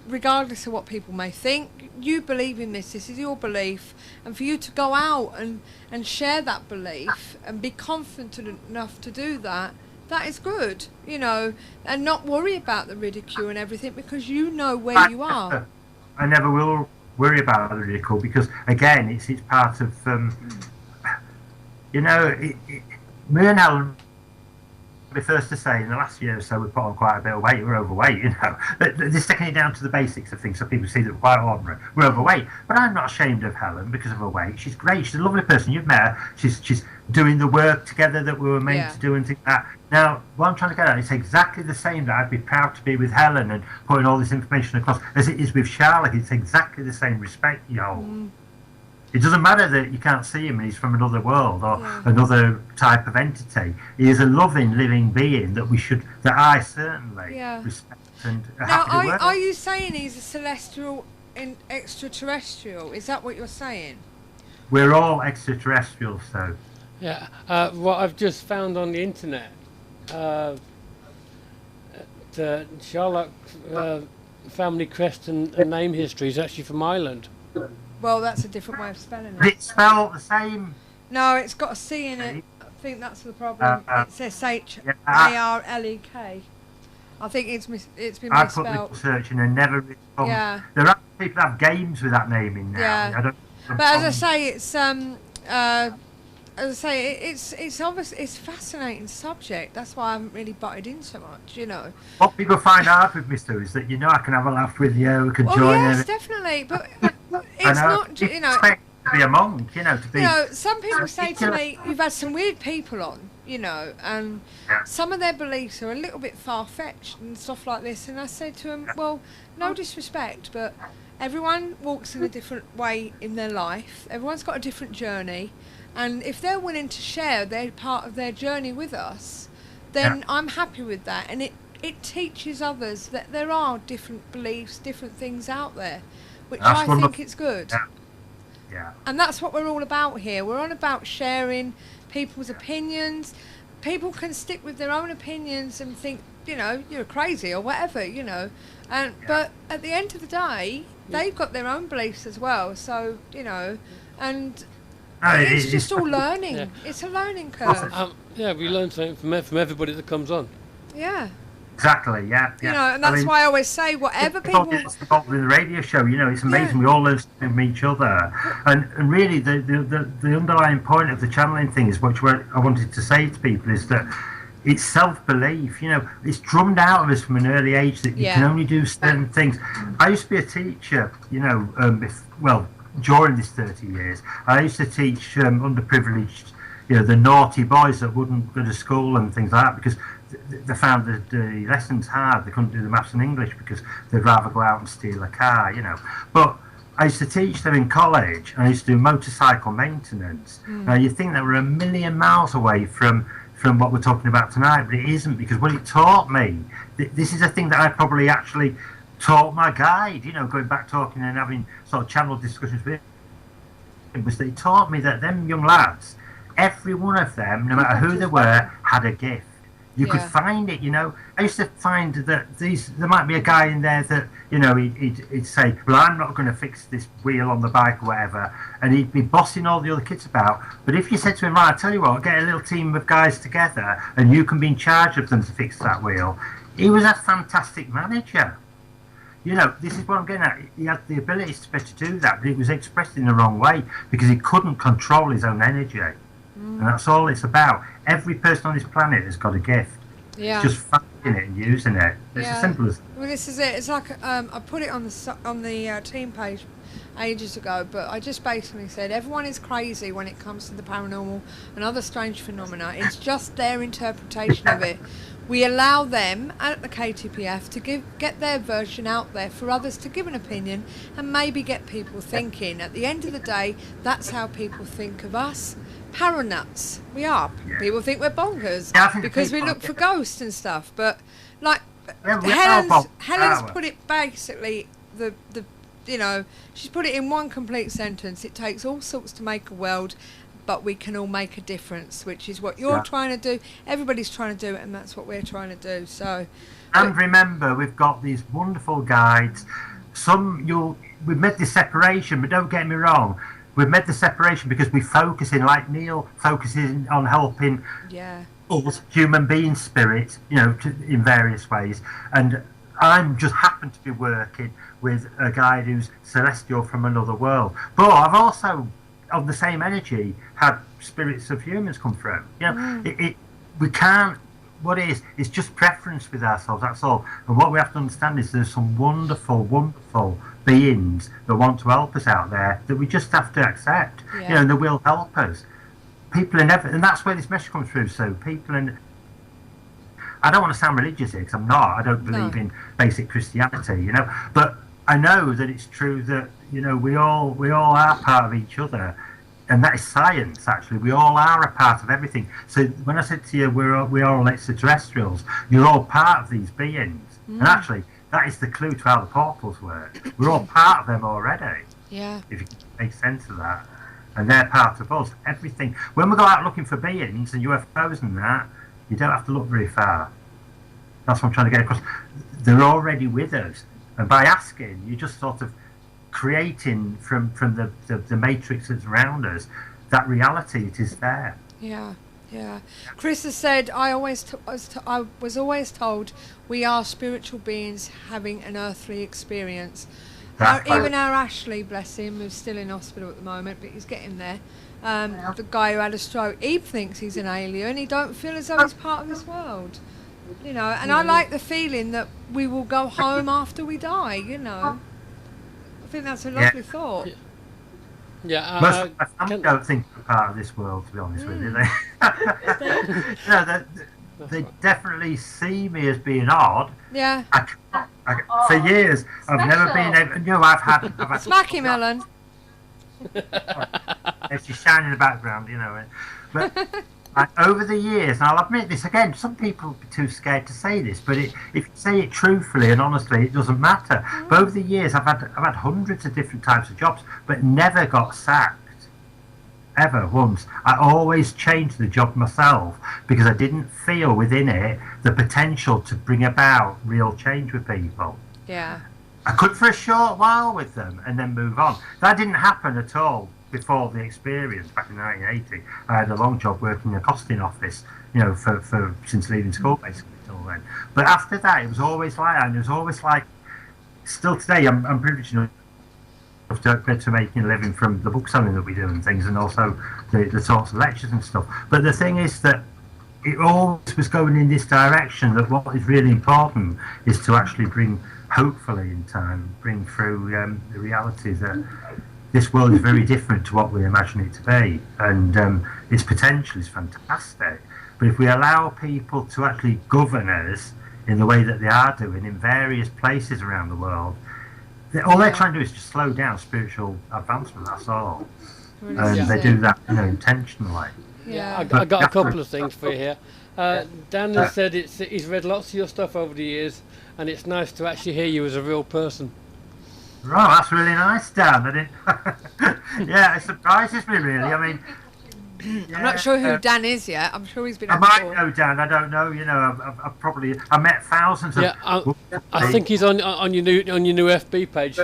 regardless of what people may think, you believe in this is your belief, and for you to go out and share that belief and be confident enough to do that, that is good, and not worry about the ridicule and everything, because you know where you are. I never will worry about the ridicule, because again it's part of me and Helen will be first to say, in the last year or so we've put on quite a bit of weight. We're overweight, but they're sticking it down to the basics of things, so people see that we're quite ordinary. We're overweight, but I'm not ashamed of Helen because of her weight. She's great, she's a lovely person, you've met her, she's doing the work together that we were meant to do and things like that. Now, what I'm trying to get at is exactly the same that I'd be proud to be with Helen and putting all this information across as it is with Charlotte. It's exactly the same respect you hold. It doesn't matter that you can't see him and he's from another world or another type of entity. He is a loving, living being that I certainly respect and now, are you saying he's a celestial and extraterrestrial? Is that what you're saying? We're all extraterrestrials, so. Yeah, what I've just found on the internet, the Charlotte family crest and name history is actually from Ireland. Well, that's a different way of spelling it. It's spelled the same. No, it's got a C in it. I think that's the problem. It says H-A-R-L-E-K. I think it's been misspelled. I put little search in and never respond. Yeah. There are people that have games with that name in now. Yeah. But as I say, it's it's obvious, it's a fascinating subject. That's why I haven't really butted in so much, What people find hard with me, Stu, is that I can have a laugh with you, we can join in. Yes, definitely, but it's not, expect to be a monk, to be. Some people say to me, "You've had some weird people on, and some of their beliefs are a little bit far-fetched and stuff like this." And I say to them, "Well, no disrespect, but everyone walks in a different way in their life. Everyone's got a different journey." And if they're willing to share their part of their journey with us, then I'm happy with that. And it teaches others that there are different beliefs, different things out there, which I think is good. Yeah. And that's what we're all about here. We're all about sharing people's opinions. People can stick with their own opinions and think, you're crazy or whatever, And but at the end of the day, they've got their own beliefs as well. So, and it's just all learning. Yeah. It's a learning curve. We learn something from everybody that comes on. Yeah. Exactly, yeah. And that's why I always say, whatever people. It's the problem with the radio show. It's amazing. We all learn something from each other, and really the underlying point of the channeling thing is what I wanted to say to people is that it's self-belief. It's drummed out of us from an early age that you can only do certain things. I used to be a teacher. During this 30 years, I used to teach underprivileged, the naughty boys that wouldn't go to school and things like that because they found the lessons hard. They couldn't do the maths and English because they'd rather go out and steal a car, But I used to teach them in college, and I used to do motorcycle maintenance. Now, you think that we're a million miles away from what we're talking about tonight, but it isn't, because what it taught me, this is a thing that I probably actually taught my guide, going back talking and having sort of channel discussions with him, was that he taught me that them young lads, every one of them, no matter who they were, had a gift. You could find it, I used to find that there might be a guy in there that, he'd say, well, I'm not going to fix this wheel on the bike or whatever, and he'd be bossing all the other kids about. But if you said to him, right, I tell you what, get a little team of guys together and you can be in charge of them to fix that wheel, he was a fantastic manager. This is what I'm getting at. He had the ability to be able to do that, but he was expressed in the wrong way because he couldn't control his own energy. And that's all it's about. Every person on this planet has got a gift. Yeah. It's just finding it and using it. It's as simple as. Well, this is it. It's like I put it on the team page ages ago, but I just basically said everyone is crazy when it comes to the paranormal and other strange phenomena. It's just their interpretation of it. We allow them at the KTPF to get their version out there for others to give an opinion and maybe get people thinking. At the end of the day, that's how people think of us. Paranuts. We are. Yeah. People think we're bonkers because we look for ghosts and stuff. But like Helen's put it basically she's put it in one complete sentence. It takes all sorts to make a world, but we can all make a difference, which is what you're trying to do. Everybody's trying to do it, and that's what we're trying to do. So, and remember, we've got these wonderful guides. We've made this separation, but don't get me wrong. We've made the separation because we focus in, like Neil focuses on helping us, human being spirit, in various ways. And I'm just happen to be working with a guide who's celestial from another world. But I've also, of the same energy, had spirits of humans come through. We can't. What it is, it's just preference with ourselves, that's all. And what we have to understand is there's some wonderful, wonderful beings that want to help us out there that we just have to accept. And they will help us. People are never, and that's where this message comes through. So people I don't want to sound religious here because I'm not. I don't believe in basic Christianity, But I know that it's true that we all are part of each other. And that is science, actually. We all are a part of everything. So when I said to you, we are all extraterrestrials, you're all part of these beings. And actually, that is the clue to how the portals work. We're all part of them already. Yeah. If you can make sense of that. And they're part of us. Everything. When we go out looking for beings and UFOs and that, you don't have to look very far. That's what I'm trying to get across. They're already with us. And by asking, you just sort of creating from the matrix that's around us that reality. It is there. Yeah. Chris has said, I was always told we are spiritual beings having an earthly experience. Even our Ashley, bless him, who's still in hospital at the moment, but he's getting there. The guy who had a stroke, he thinks he's an alien. He don't feel as though he's part of this world. And I like the feeling that we will go home after we die. I think that's a lovely thought. Most of my family don't think we're part of this world, to be honest with you. They definitely see me as being odd. Yeah. For years, I've never been able. I've had. Smack him, Ellen. She's shining in the background, But over the years, and I'll admit this again, some people are too scared to say this, but if you say it truthfully and honestly, it doesn't matter. But over the years, I've had hundreds of different types of jobs, but never got sacked. Ever once. I always changed the job myself because I didn't feel within it the potential to bring about real change with people. Yeah. I could for a short while with them and then move on. That didn't happen at all before the experience back in 1980. I had a long job working in a costing office, for since leaving school basically till then. But after that, it was always like that, and it was always like. Still today, I'm privileged enough to making a living from the book selling that we do and things, and also the sorts of lectures and stuff. But the thing is that it always was going in this direction. That what is really important is to actually hopefully in time, bring through the reality that. This world is very different to what we imagine it to be, and its potential is fantastic. But if we allow people to actually govern us in the way that they are doing in various places around the world, all they're trying to do is just slow down spiritual advancement, that's all. And they do that intentionally. Yeah, I got a couple of things for you here. Dan has said he's read lots of your stuff over the years, and it's nice to actually hear you as a real person. Right, that's really nice, Dan. Yeah, it surprises me really. I mean, I'm not sure who Dan is yet. I'm sure he's been I on might before. know Dan. I don't know. You know, I met thousands of. Yeah, I think he's on your new FB page.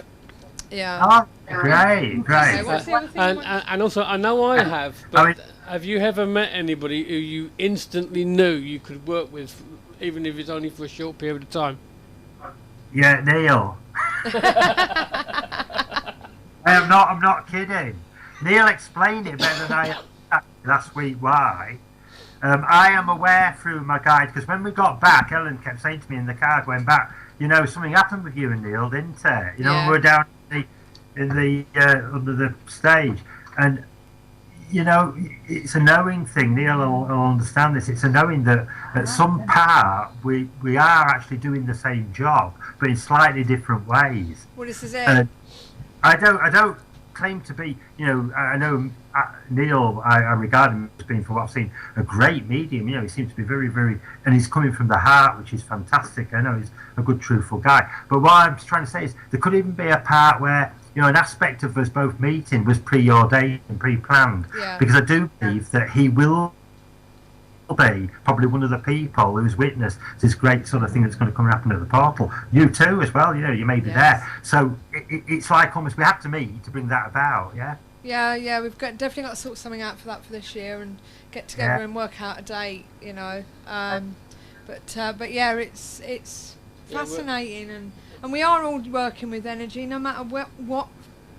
Yeah. Oh, great. Okay, what's the other thing you want? And also, I know I have, but have you ever met anybody who you instantly knew you could work with, even if it's only for a short period of time? Yeah, Neil. I'm not kidding. Neil explained it better than I last week. Why? I am aware through my guide, because when we got back, Ellen kept saying to me in the car going back, you know, something happened with you and Neil, didn't it? You know, when we were down in the under the stage, and you know, it's a knowing thing. Neil will understand this. It's a knowing that at some part we are actually doing the same job, but in slightly different ways. Well, this is it. I don't claim to be, you know, I know Neil, I regard him as being, from what I've seen, a great medium. You know, he seems to be very, very, and he's coming from the heart, which is fantastic. I know he's a good, truthful guy. But what I'm trying to say is there could even be a part where, you know, an aspect of us both meeting was preordained and pre-planned. Yeah. Because I do believe that he will be probably one of the people who's witnessed this great sort of thing that's going to come and happen at the portal. You too, as well. You know, you may be there. So it's like almost we have to meet to bring that about. Yeah. Yeah, we've definitely got to sort something out for that for this year and get together and work out a date. You know, but yeah, it's fascinating and we are all working with energy, no matter what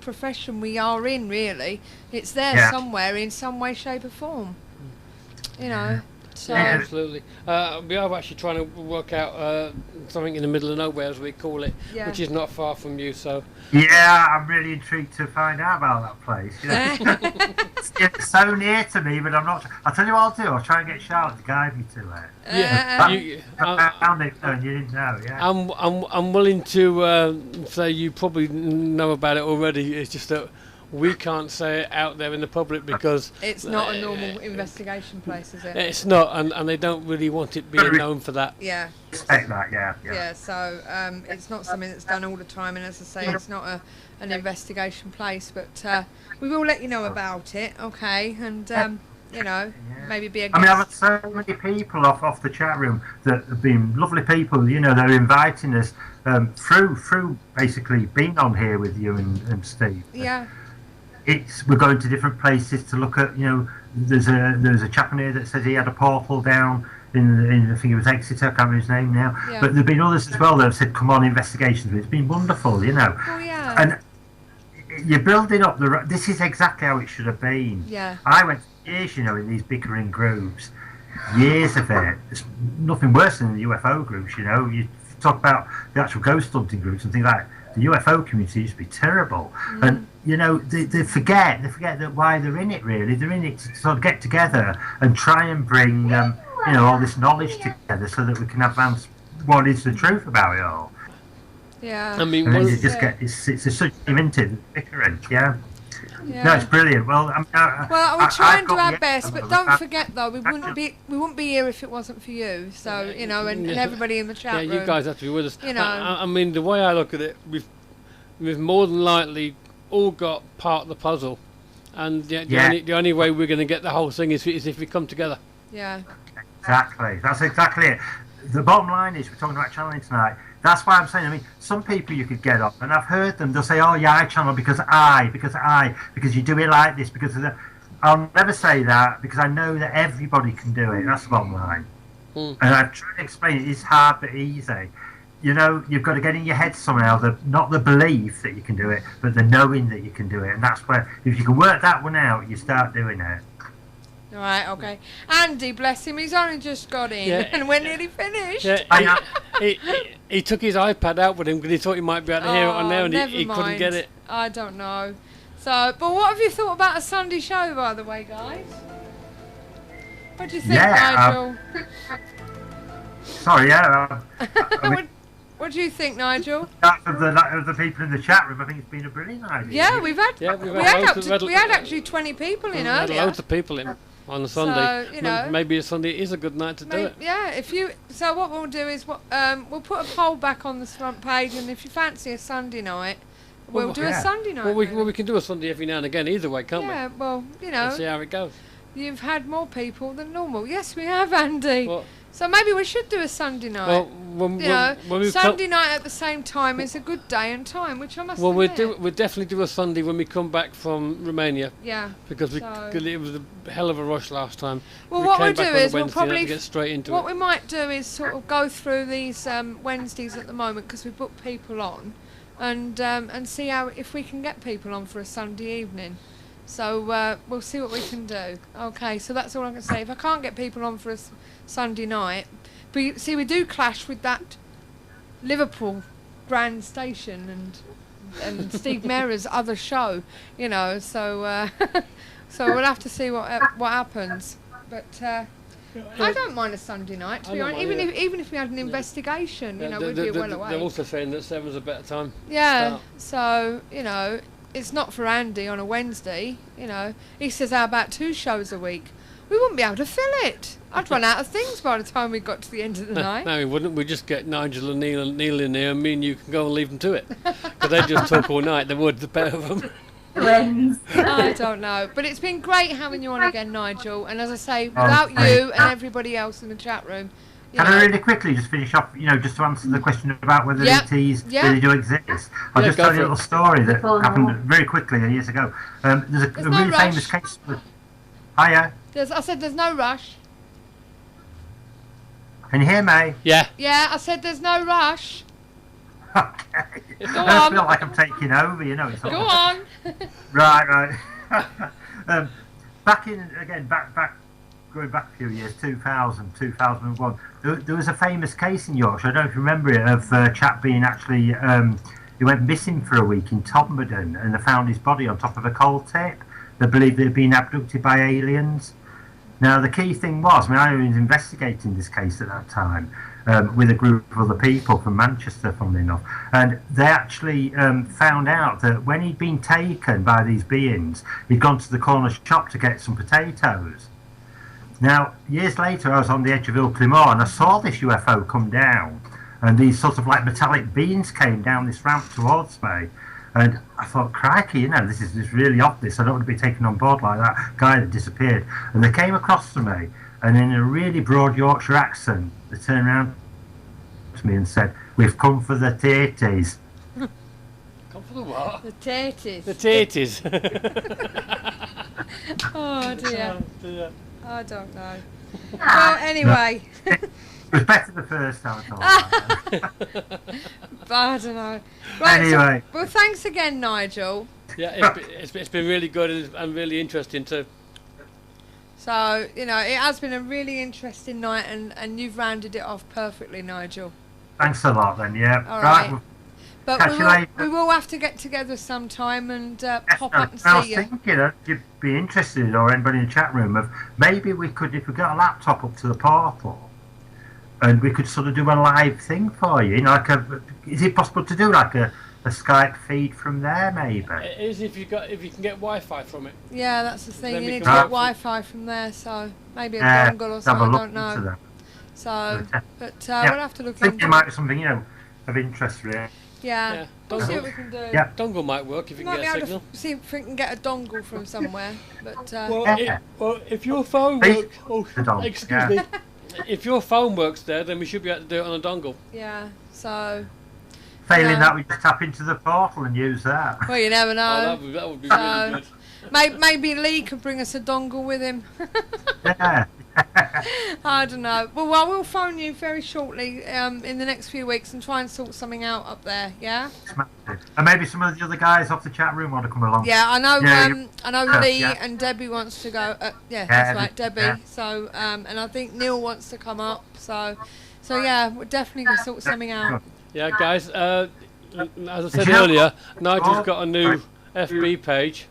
profession we are in. Really, it's there somewhere in some way, shape, or form. You know. So. Yeah, absolutely. We are actually trying to work out something in the middle of nowhere, as we call it, which is not far from you. So. Yeah, I'm really intrigued to find out about that place. You know? It's so near to me, but I'm not. I'll tell you what I'll do. I'll try and get Charlotte to guide me to it. Yeah, I found it and you didn't know. Yeah. I'm willing to say you probably know about it already. It's just that we can't say it out there in the public because it's not a normal investigation place, is it? It's not, and they don't really want it being known for that. Yeah. Respect that, yeah. Yeah, so it's not something that's done all the time, and as I say, it's not an investigation place, but we will let you know about it, okay? And you know, maybe be a guest. I mean, I've had so many people off the chat room that have been lovely people. You know, they're inviting us through basically being on here with you and Steve. Yeah. We're going to different places to look at. You know, there's a chap in here that said he had a portal down in I think it was Exeter. I can't remember his name now. Yeah. But there've been others as well that have said, "Come on, investigations." It's been wonderful, you know. Oh yeah. And you're building up this is exactly how it should have been. Yeah. I went years, you know, in these bickering groups, years of it. It's nothing worse than the UFO groups, you know. You talk about the actual ghost hunting groups and things like that. The UFO community used to be terrible, and you know they forget that why they're in it. Really, they're in it to sort of get together and try and bring you know, all this knowledge together so that we can advance what is the truth about it all. Yeah. I mean, and you just get it's a such limited bickering. Yeah. No, it's brilliant. Well, well, we'll try and do our best, but don't forget though, we wouldn't be here if it wasn't for you. So you know, and everybody in the chat room. Yeah, you guys have to be with us. You know, I mean, the way I look at it, we've more than likely all got part of the puzzle, and the only way we're going to get the whole thing is if we come together. Yeah. Exactly. That's exactly it. The bottom line is we're talking about channeling tonight. That's why I'm saying, I mean, some people you could get up, and I've heard them, they'll say, oh yeah, I channel because you do it like this, because of the... I'll never say that, because I know that everybody can do it. That's the bottom line. And I've tried to explain it. It's hard but easy. You know, you've got to get in your head somehow, not the belief that you can do it, but the knowing that you can do it. And that's where, if you can work that one out, you start doing it. Right, okay. Andy, bless him, he's only just got in and we're nearly finished. Yeah, he took his iPad out with him because he thought he might be able to hear it on there, and he couldn't get it. I don't know. So, but what have you thought about a Sunday show, by the way, guys? What do you think, Nigel? Sorry, what do you think, Nigel? Of the people in the chat room, I think it's been a brilliant idea. Yeah, we had actually 20 people in earlier. Loads of people in on a Sunday. So, you know, maybe a Sunday is a good night to do it. Yeah, so what we'll do is we'll put a poll back on the front page, and if you fancy a Sunday night, we'll do a Sunday night. Well, we can do a Sunday every now and again either way, can't we? Yeah, well, you know. Let's see how it goes. you've had more people than normal. Yes, we have, Andy. Well, So maybe we should do a Sunday night. well, when we Sunday night at the same time is a good day and time, which I must Well, admit. we'll definitely do a Sunday when we come back from Romania, Yeah. because So- it was a hell of a rush last time. Well, we what came we'll back do on a is we'll Wednesday and had probably to get straight into what it. we might do is sort of go through these Wednesdays at the moment because we book people on, and see how if we can get people on for a Sunday evening. So we'll see what we can do. Okay, so that's all I can say. If I can't get people on for a Sunday night, but we do clash with that Liverpool Grand Station and Steve Merrer's other show, you know. So so we'll have to see what happens. But I don't mind a Sunday night, to be honest. Even if we had an investigation, you know, we'd be well away. They're also saying that 7's a better time. Yeah. So you know, it's not for Andy on a Wednesday. You know, he says, "How about 2 shows a week?" We wouldn't be able to fill it. I'd run out of things by the time we got to the end of the night. No, we wouldn't. We'd just get Nigel and Neil in there, and me and you can go and leave them to it. Because they just talk all night. They would, the pair of them. Friends. I don't know. But it's been great having you on again, Nigel. And as I say, without you and everybody else in the chat room, you Can know, I really quickly just finish off, just to answer the question about whether Yeah. ETs Yeah. really do exist? I'll Yeah, just go tell you for a little story that Before happened now. very quickly years ago. There's a no really rush. famous case. Hiya, I said there's no rush. can you hear me? Yeah. Yeah, I said there's no rush. Okay. Go I on. feel like I'm taking over, It's Go on. Right. Going back a few years, 2000, 2001, there was a famous case in Yorkshire, I don't know if you remember it, of a chap being actually, he went missing for a week in Todmorden, and they found his body on top of a coal tip. They believed he'd been abducted by aliens. Now, the key thing was, I was investigating this case at that time with a group of other people from Manchester, funnily enough, and they actually found out that when he'd been taken by these beings, he'd gone to the corner shop to get some potatoes. Now, years later, I was on the edge of Ilkley Moor, and I saw this UFO come down, and these sort of like metallic beings came down this ramp towards me. And I thought, crikey, this is really obvious. I don't want to be taken on board like that guy that disappeared. And they came across to me, and in a really broad Yorkshire accent, they turned around to me and said, "We've come for the taties." Come for the what? The taties. The taties. Oh dear. Yeah. I don't know. Well, anyway. It was better the first time I thought. I don't know. Right, Anyway. well, thanks again, Nigel. Yeah, it's been really good and really interesting too. So, it has been a really interesting night, and you've rounded it off perfectly, Nigel. Thanks a lot then, yeah. All right. Well, But catch you later. we will have to get together sometime and pop up and I was see you. thinking if you'd be interested, or anybody in the chat room, of maybe we could, if we got a laptop up to the portal, and we could sort of do a live thing for you. Is it possible to do like a Skype feed from there, maybe? It is if you can get Wi-Fi from it. Yeah, that's the thing. Then You we need to can- get Wi-Fi from there, so maybe a dongle or have a something. I look don't know. into that. So, but Yeah. we'll have to look I think into it might be something of interest, really. Yeah, Yeah, we'll see dongle. what we can do. Yeah. Dongle might work if you Might can be get a able signal. to see if we can get a dongle from somewhere. But Yeah. If your phone Please, works, the dongle, excuse yeah. me. If your phone works there, then we should be able to do it on a dongle. yeah, so Failing Yeah. that, we just tap into the portal and use that. well, you never Oh, know. that would be So- really good. Maybe Lee could bring us a dongle with him. Yeah. I don't know. Well, I will phone you very shortly in the next few weeks and try and sort something out up there. Yeah. And maybe some of the other guys off the chat room want to come along. Yeah, I know. Yeah, I know yeah, Lee yeah. and Debbie wants to go. Yeah, Yeah, that's right, Debbie. yeah. So, and I think Neil wants to come up. So yeah, we're definitely gonna sort something out. Yeah, guys. As I said you know- earlier, Nigel's Oh, got a new sorry. FB page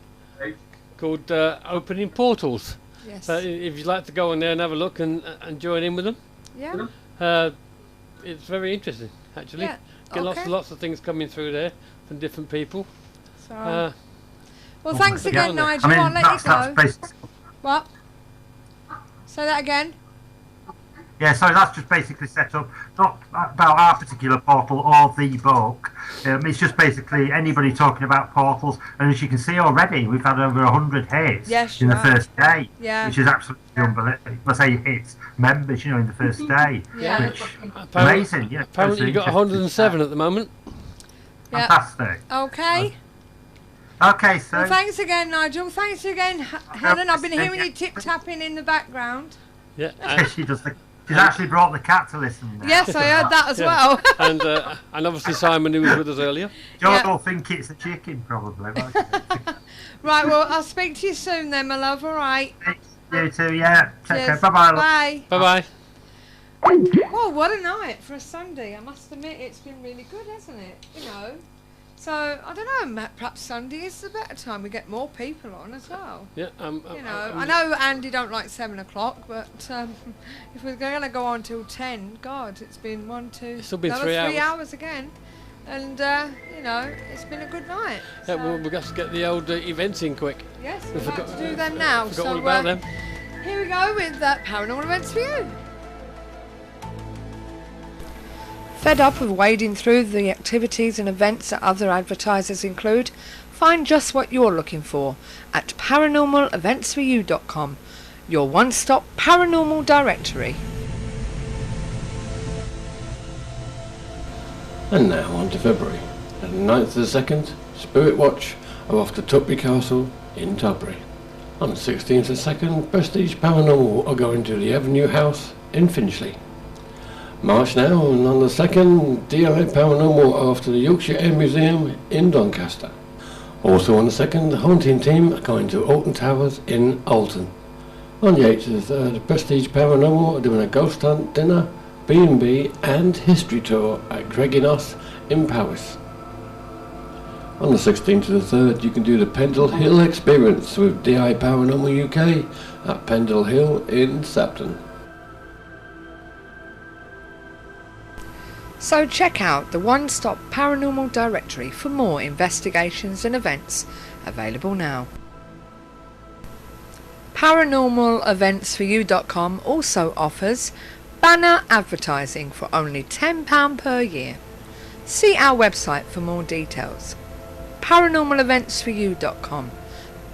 called Opening Portals. Yes. So if you'd like to go on there and have a look and join in with them, Yeah. it's very interesting actually. Yeah. Get Okay. lots of things coming through there from different people. So, Uh, well, thanks my again, God. Nigel. I'll let you that's go. basically What? Say that again. Yeah, so that's just basically set up, not about our particular portal or the book. It's just basically anybody talking about portals. And as you can see already, we've had over 100 hits in the first day, which is absolutely unbelievable. I say hits, members, in the first day. Which amazing. Yeah, apparently you've got 107 at the moment. Fantastic. Okay. Okay, so... Well, thanks again, Nigel. Thanks again, Helen. I've been hearing you tip-tapping in the background. Yeah. She does. She's actually brought the cat to listen now. Yes, I heard that as well. And obviously Simon, who was with us earlier. John will think it's a chicken, probably. Right, well, I'll speak to you soon then, my love, all right? You too, yeah. Take care. Bye-bye. Bye. Bye-bye. Well, what a night for a Sunday. I must admit, it's been really good, hasn't it? So, I don't know, perhaps Sunday is the better time. We get more people on as well. Yeah. I know Andy don't like 7 o'clock, but if we're going to go on till 10, God, it's been Still been 3 hours. 3 hours again. And, it's been a good night. Yeah, well, we've got to get the old events in quick. Yes, we're about to do them now. Forgot all about them. Here we go with Paranormal Events for You. Fed up of wading through the activities and events that other advertisers include? Find just what you're looking for at paranormaleventsforyou.com, your one-stop paranormal directory. And now on to February. On the 9th of the 2nd, Spirit Watch are off to Tutbury Castle in Tutbury. On the 16th of the 2nd, Prestige Paranormal are going to the Avenue House in Finchley. March now, and on the 2nd, DI Paranormal are off to the Yorkshire Air Museum in Doncaster. Also on the 2nd, the Haunting Team are going to Alton Towers in Alton. On the 8th of the 3rd, Prestige Paranormal are doing a ghost hunt, dinner, B&B and history tour at Craiginos in Powys. On the 16th of the 3rd, you can do the Pendle Hill experience with DI Paranormal UK at Pendle Hill in Sapton. So check out the one-stop paranormal directory for more investigations and events available now. Paranormaleventsforyou.com also offers banner advertising for only £10 per year. See our website for more details. Paranormaleventsforyou.com,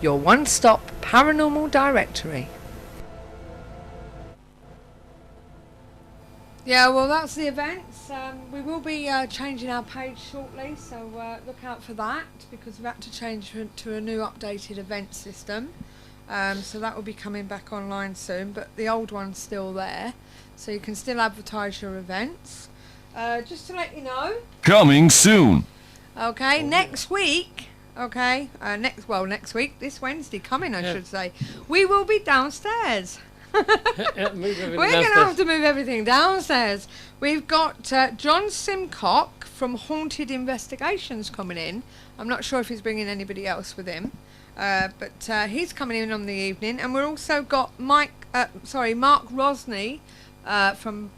your one-stop paranormal directory. Yeah, well, that's the events. We will be changing our page shortly, so look out for that, because we've had to change to a new updated event system. So that will be coming back online soon, but the old one's still there, so you can still advertise your events. Just to let you know. Coming soon. Okay, next week. Okay, next week, this Wednesday coming, I should say, we will be downstairs. We're going to have to move everything downstairs. We've got John Simcock from Haunted Investigations coming in. I'm not sure if he's bringing anybody else with him, but he's coming in on the evening. And we've also got Mark Rosney from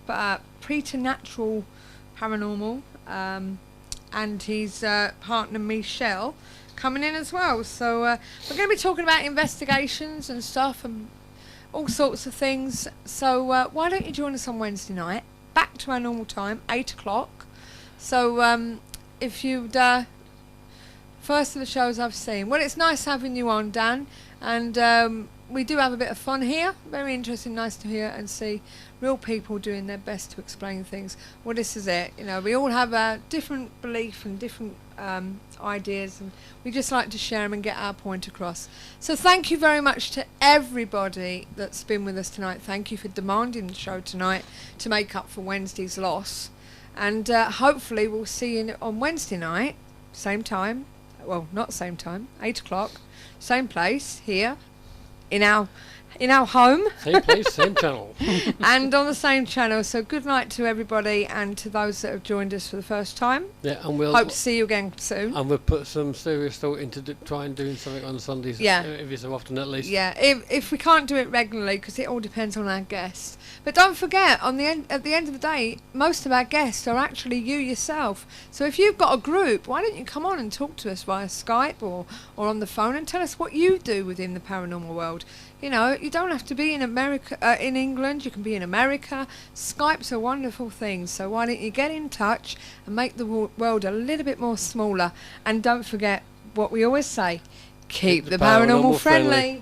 Preternatural Paranormal, and his partner Michelle coming in as well. So we're going to be talking about investigations and stuff and all sorts of things. So why don't you join us on Wednesday night, back to our normal time, 8 o'clock. So if you'd first of the shows I've seen, well, it's nice having you on, Dan, and we do have a bit of fun here. Very interesting, nice to hear and see real people doing their best to explain things. Well, this is it. We all have a different belief and different ideas, and we just like to share them and get our point across. So thank you very much to everybody that's been with us tonight. Thank you for demanding the show tonight to make up for Wednesday's loss, and hopefully we'll see you on Wednesday night, same time, well, not same time, 8 o'clock, same place here in our home. Same place, same channel. And on the same channel. So good night to everybody, and to those that have joined us for the first time. Yeah, and we'll hope to see you again soon. And we'll put some serious thought into try and doing something on Sundays. Yeah. Every so often at least. Yeah, if we can't do it regularly, because it all depends on our guests. But don't forget, at the end of the day, most of our guests are actually you yourself. So if you've got a group, why don't you come on and talk to us via Skype or on the phone and tell us what you do within the paranormal world. you don't have to be in America, in England. You can be in America. Skype's a wonderful thing. So why don't you get in touch and make the world a little bit more smaller? And don't forget what we always say: keep the paranormal friendly.